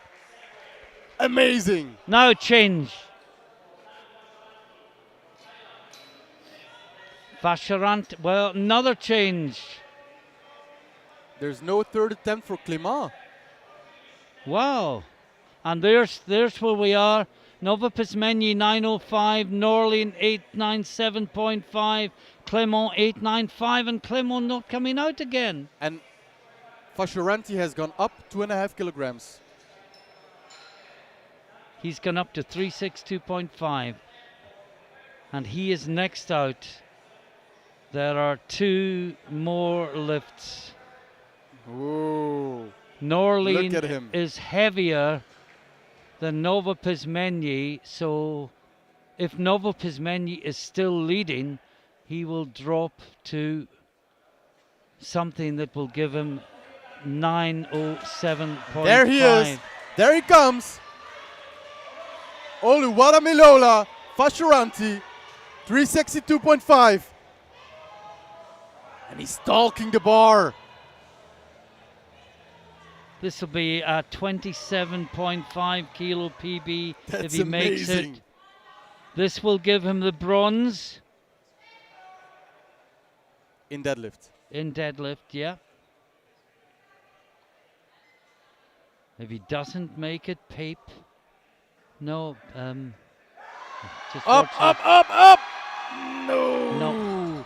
Amazing. Now change. Vacherant, well, another change. There's no third attempt for Clément. Wow. And there's where we are. Novopizmenyi 905, Norlin 897.5, Clement 895, and Clement not coming out again. And Fashoranti has gone up 2.5 kilograms. He's gone up to 362.5. And he is next out. There are 2 more lifts. Whoa. Look at Norlin him. is heavier than Novopizmenyi, so if Novopizmenyi is still leading, he will drop to something that will give him 907.5. There he is. There he comes. Oluwara Milola, Fashoranti, 362.5. And he's stalking the bar. This will be a 27.5 kilo PB That's if he makes amazing. it. This will give him the bronze In deadlift. in deadlift, yeah. If he doesn't make it, Pape No. Just Up, watch up, it. up, up! No! No.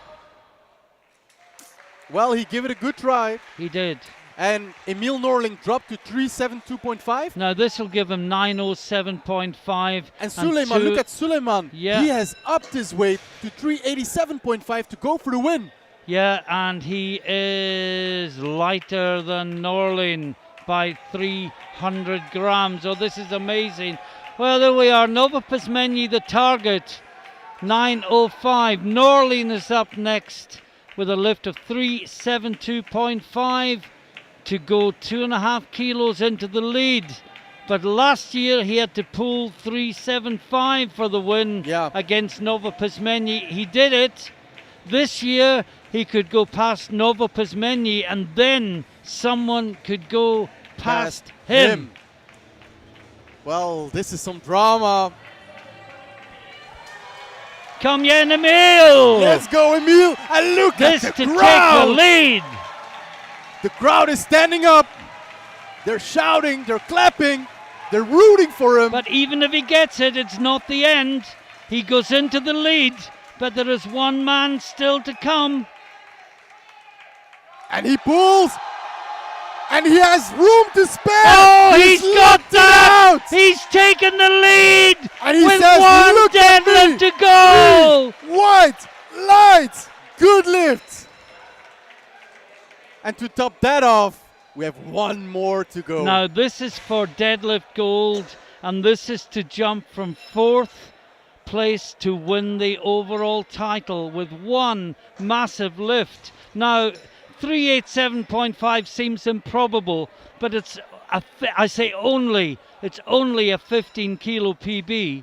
Well, he gave it a good try. He did. And Emil Norling dropped to 372.5. Now this will give him 907.5. And Suleiman, look at Suleiman. Yeah. He has upped his weight to 387.5 to go for the win. Yeah, and he is lighter than Norlin by 300 grams. Oh, this is amazing. Well, there we are. Nova Pizmenyi, the target, 905. Norlin is up next with a lift of 372.5 to go 2.5 kilos into the lead. But last year he had to pull 375 for the win against Nova Pizmenyi. He did it. This year he could go past Nova Pizmenyi and then someone could go past him. Well, this is some drama. Come again, Emil! Let's go, Emil! And look this at the to crowd! Take the lead. The crowd is standing up. They're shouting, they're clapping, they're rooting for him. But even if he gets it, it's not the end. He goes into the lead, but there is one man still to come. And he pulls. And he has room to spare. Oh, he's got that! Out. He's taken the lead and he with says, one look deadlift to go. White, light, good lift. And to top that off, we have one more to go. Now this is for deadlift gold, and this is to jump from 4th place to win the overall title with one massive lift. Now 387.5 seems improbable, but it's it's only a 15 kilo PB,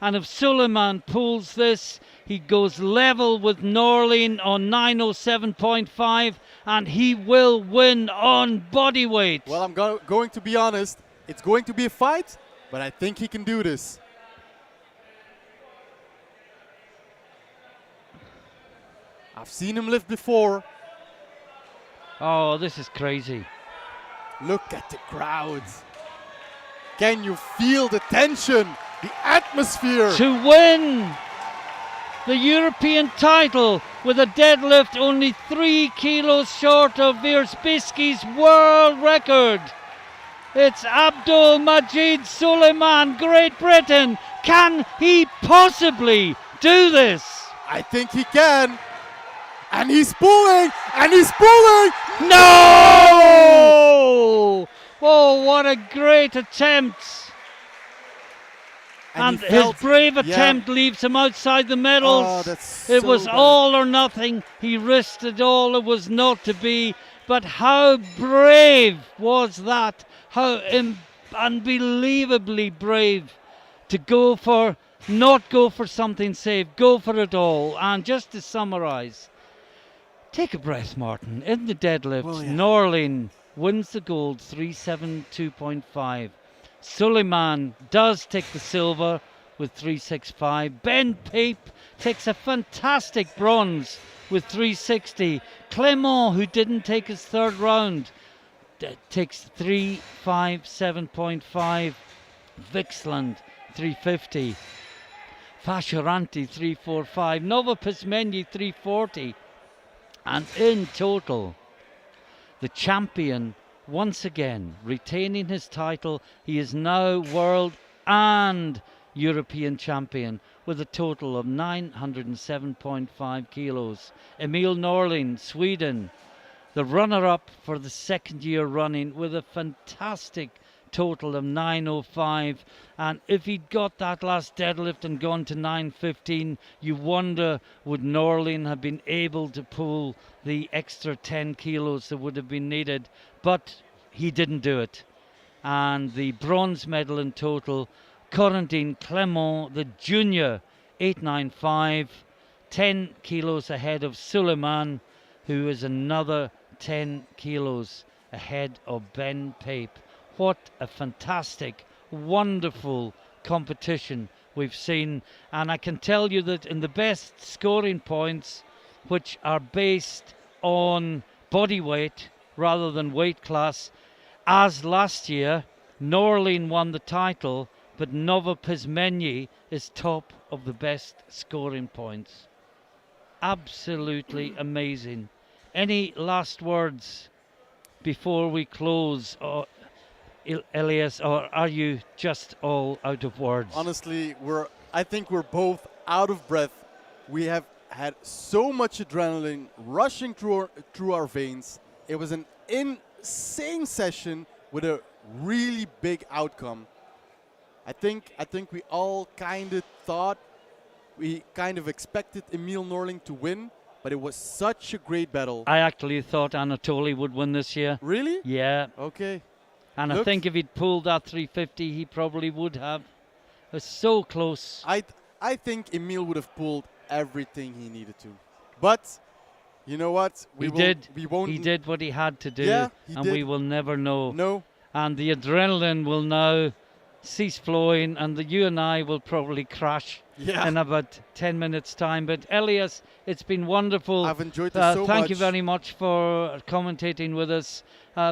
and if Suleiman pulls this, he goes level with Norlin on 907.5, and he will win on bodyweight. Well, I'm going to be honest, it's going to be a fight, but I think he can do this. I've seen him lift before. Oh, this is crazy. Look at the crowds. Can you feel the tension, the atmosphere? To win the European title with a deadlift only 3 kilos short of Wierzbicki's world record. It's Abdul Majid Suleiman, Great Britain. Can he possibly do this? I think he can. And he's pulling, and he's pulling. No! Oh, what a great attempt. And his brave attempt leaves him outside the medals. Oh, it was all or nothing. He risked it all. It was not to be. But how brave was that? How unbelievably brave to not go for something safe, go for it all. And just to summarize, take a breath, Martin. In the deadlift, Norlin wins the gold, 372.5. Suleiman does take the silver with 365. Ben Pape takes a fantastic bronze with 360. Clement, who didn't take his third round, takes 357.5. Vixland, 350. Fashoranti, 345. Nova Pizmenyi, 340. And in total, the champion, once again, retaining his title, he is now world and European champion with a total of 907.5 kilos. Emil Norlin, Sweden, the runner-up for the second year running with a fantastic total of 905. And if he'd got that last deadlift and gone to 915, you wonder, would Norlin have been able to pull the extra 10 kilos that would have been needed? But he didn't do it. And the bronze medal in total, Corentin Clement, the junior, 895, 10 kilos ahead of Suleiman, who is another 10 kilos ahead of Ben Pape. What a fantastic, wonderful competition we've seen. And I can tell you that in the best scoring points, which are based on body weight rather than weight class, as last year, Norlin won the title, but Nova Pizmenyi is top of the best scoring points. Absolutely amazing. Any last words before we close, Elias, or are you just all out of words? Honestly, I think we're both out of breath. We have had so much adrenaline rushing through our veins. It was an insane session with a really big outcome. I think we all kind of thought, we kind of expected Emil Norling to win, but it was such a great battle. I actually thought Anatoly would win this year. Really? Yeah. Okay. And I Look, think if he'd pulled that 350, he probably would have. It was so close. I think Emil would have pulled everything he needed to. But you know what? We won't. He did what he had to do, Yeah, he and did. we will never know. No. And the adrenaline will now cease flowing, and you and I will probably crash in about 10 minutes' time. But Elias, it's been wonderful. I've enjoyed this so much. Thank you very much for commentating with us,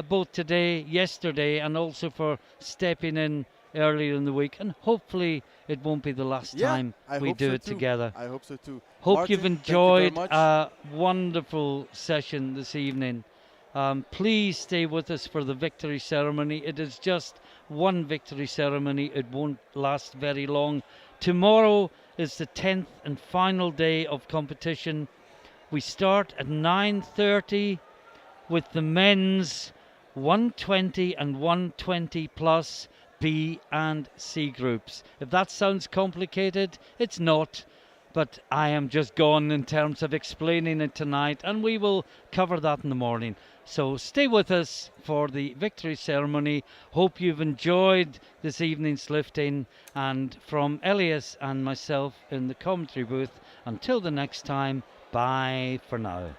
both today, yesterday, and also for stepping in earlier in the week. And hopefully it won't be the last time we do it together. I hope so too. Hope Martin, you've enjoyed thank you a wonderful session this evening. Please stay with us for the victory ceremony. It is just one victory ceremony. It won't last very long. Tomorrow is the 10th and final day of competition. We start at 9:30 with the men's 120 and 120 plus B and C groups. If that sounds complicated, it's not. But I am just gone in terms of explaining it tonight, and we will cover that in the morning. So stay with us for the victory ceremony. Hope you've enjoyed this evening's lifting. And from Elias and myself in the commentary booth, until the next time, bye for now.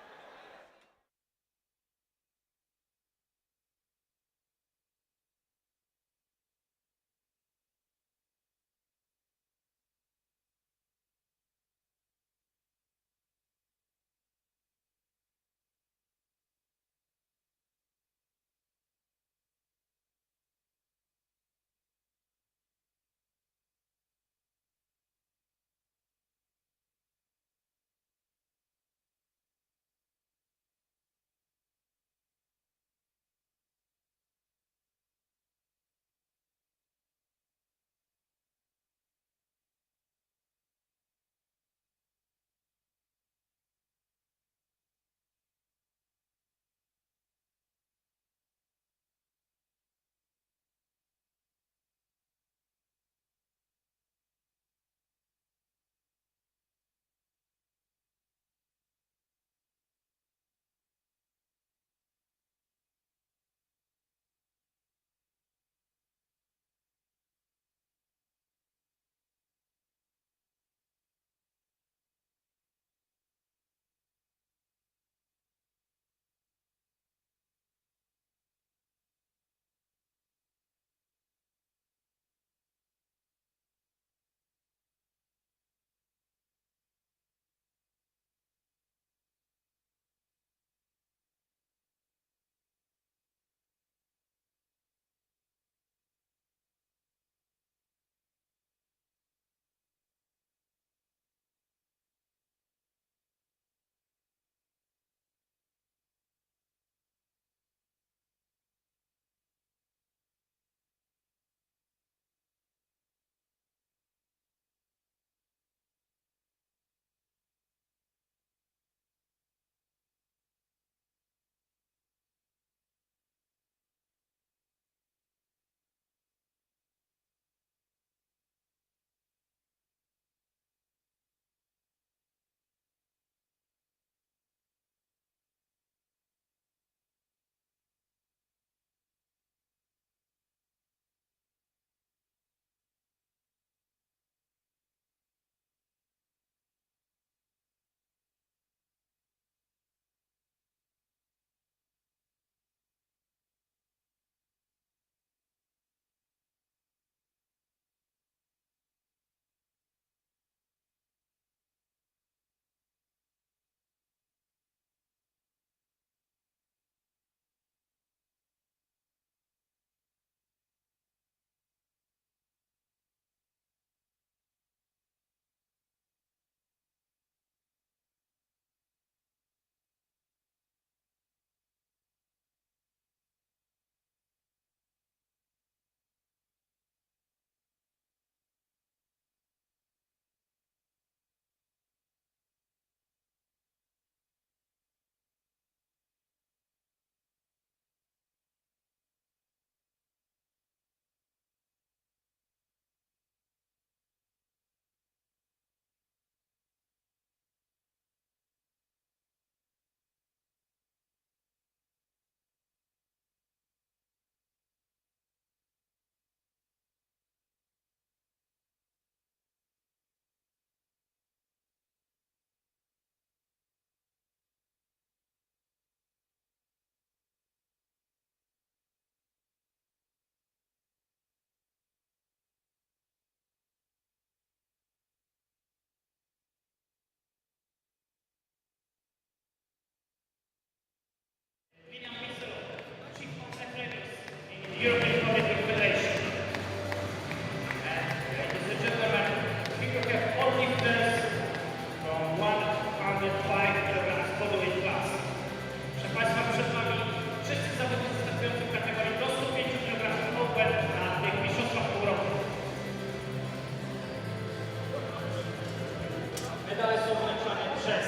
Medale są wręczane przez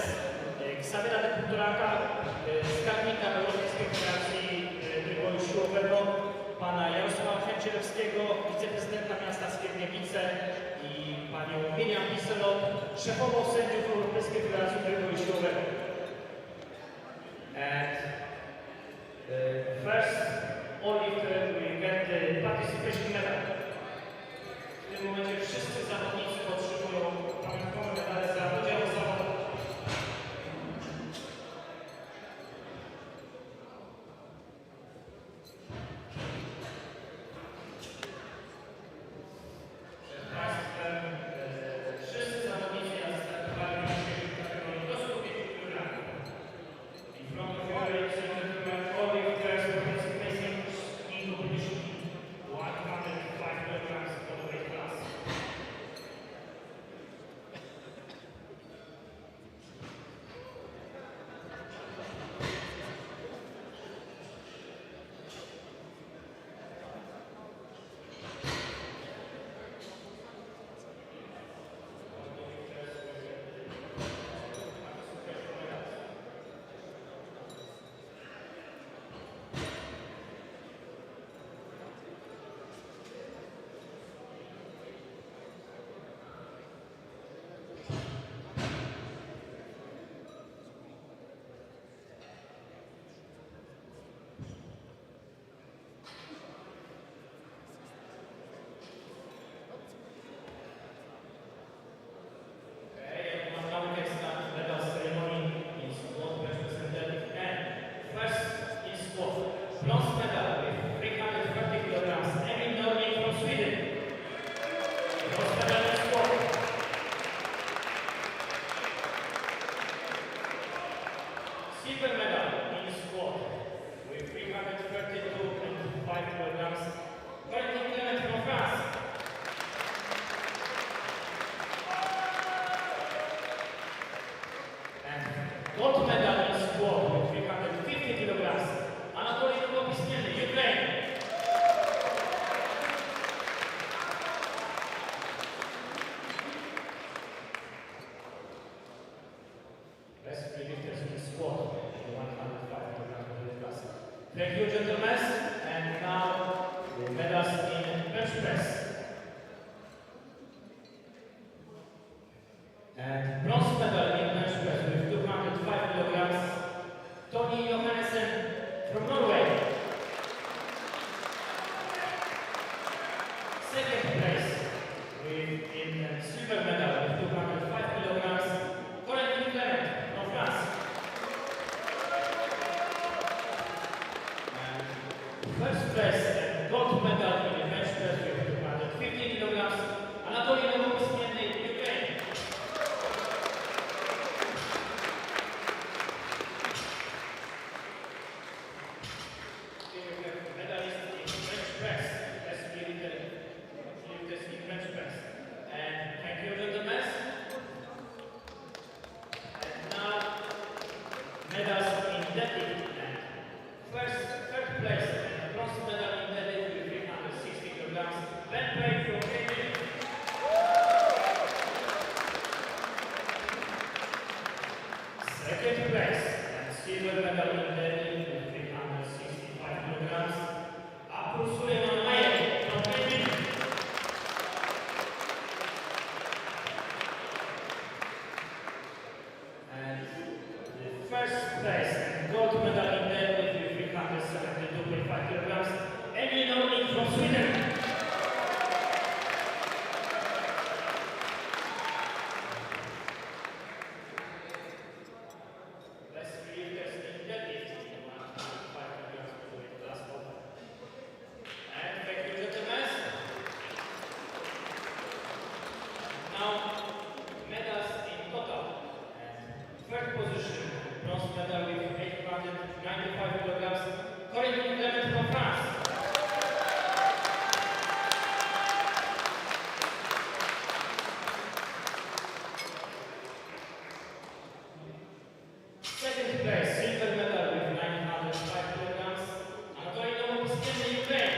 Xaviera de Półtoraka, skarbnika Europejskiej Federacji Trójboju Siłowego, pana Jarosława Chęcierewskiego, wiceprezydenta miasta Skierniewice i panią Miriam Biselot, szefową sędziów Europejskiej Federacji Trójboju Siłowego. And first, only we get the participation medal. W tym momencie wszyscy zawodnicy otrzymują pamiątkowe medale za udział w zawodach. Przed Państwem wszyscy zawodnicy startowali w kategorii do 105 kg. In front of you, ladies and gentlemen, all the players participating in competition 105 kg for the weight class. Silver medal in squat with 332.5 kilograms. Valentin Clement from France. And gold medal in squat with 350 kilograms. Anatoly Novopisneny, Ukraine. Best lifters in squat, 105 kg weight class. Thank you, gentlemen. And now the medals in bench press. And bronze medal in bench press with 205 kilograms. Tony Johannessen from Norway. Second place in silver medal with 205 kilograms. Valentin Clement from France. And first place and gold medal in the bench press with 250 kilograms. Anatoly Novopisneny, Ukraine. Here we have medalist in bench press. Let's give it this in bench press. And thank you, gentlemen. And now medals in deadlift. And first, third place and bronze medal in deadlift with 360 kilograms. Ben Pei from Kenya. Second place and silver medal in deadlift with 365 kilograms. Abdul Suleiman Mayer from Kenya. And the first place and gold medal in deadlift with 372.5 kilograms. Emil Norling from Sweden. Let's leave this in deadlift. 105 kilograms for the weight class. And thank you, gentlemen. Now, medals in total. And third position, bronze medal with 895 kilograms. Valentin Clement from France. Second place, silver medal with 905 kilograms. Anatoly Novopisneny, Ukraine.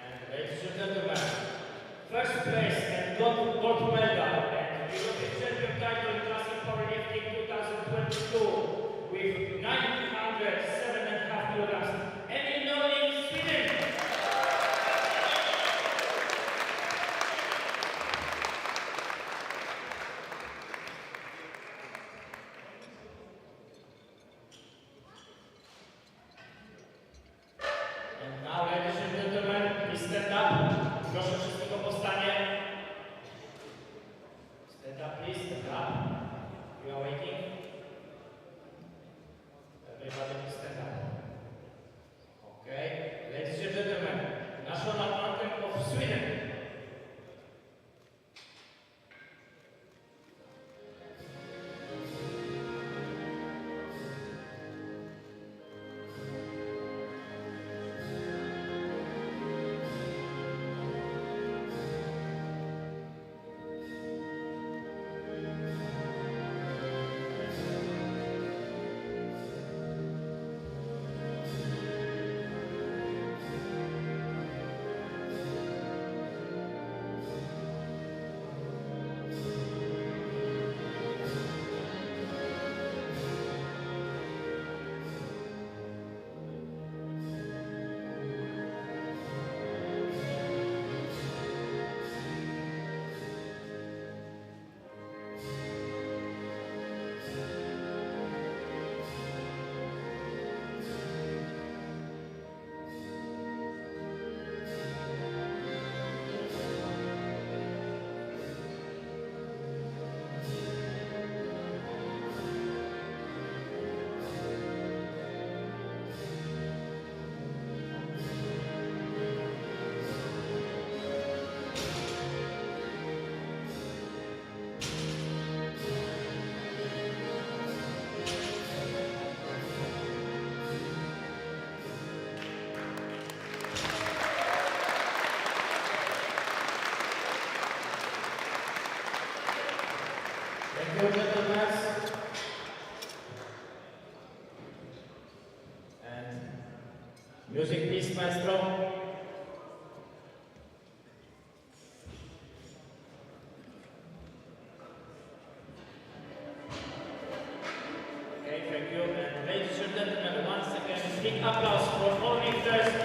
And Ladies and gentlemen, first place and gold medal and European champion title in classic powerlifting 2022 with 907.5 kilograms. Emil Norling, Sweden. And now, ladies and gentlemen, please stand up. Proszę wszystkich o powstanie. Stand up, please, stand up. We are waiting. Everybody please stand up. Okay. Ladies and gentlemen, national anthem of Sweden. Thank you, gentlemen. And music, please, maestro. Okay, thank you. And ladies and gentlemen, once again, big applause for only first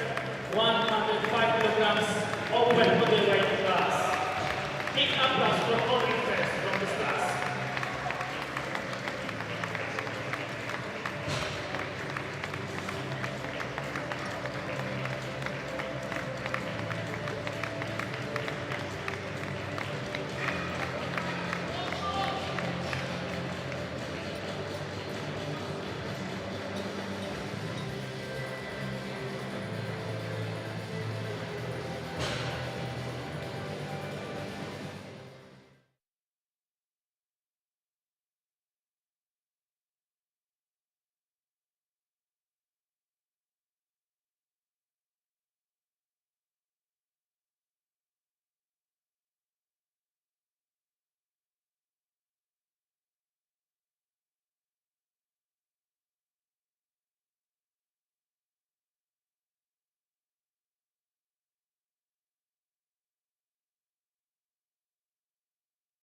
105 kilograms open bodyweight class. Big applause for only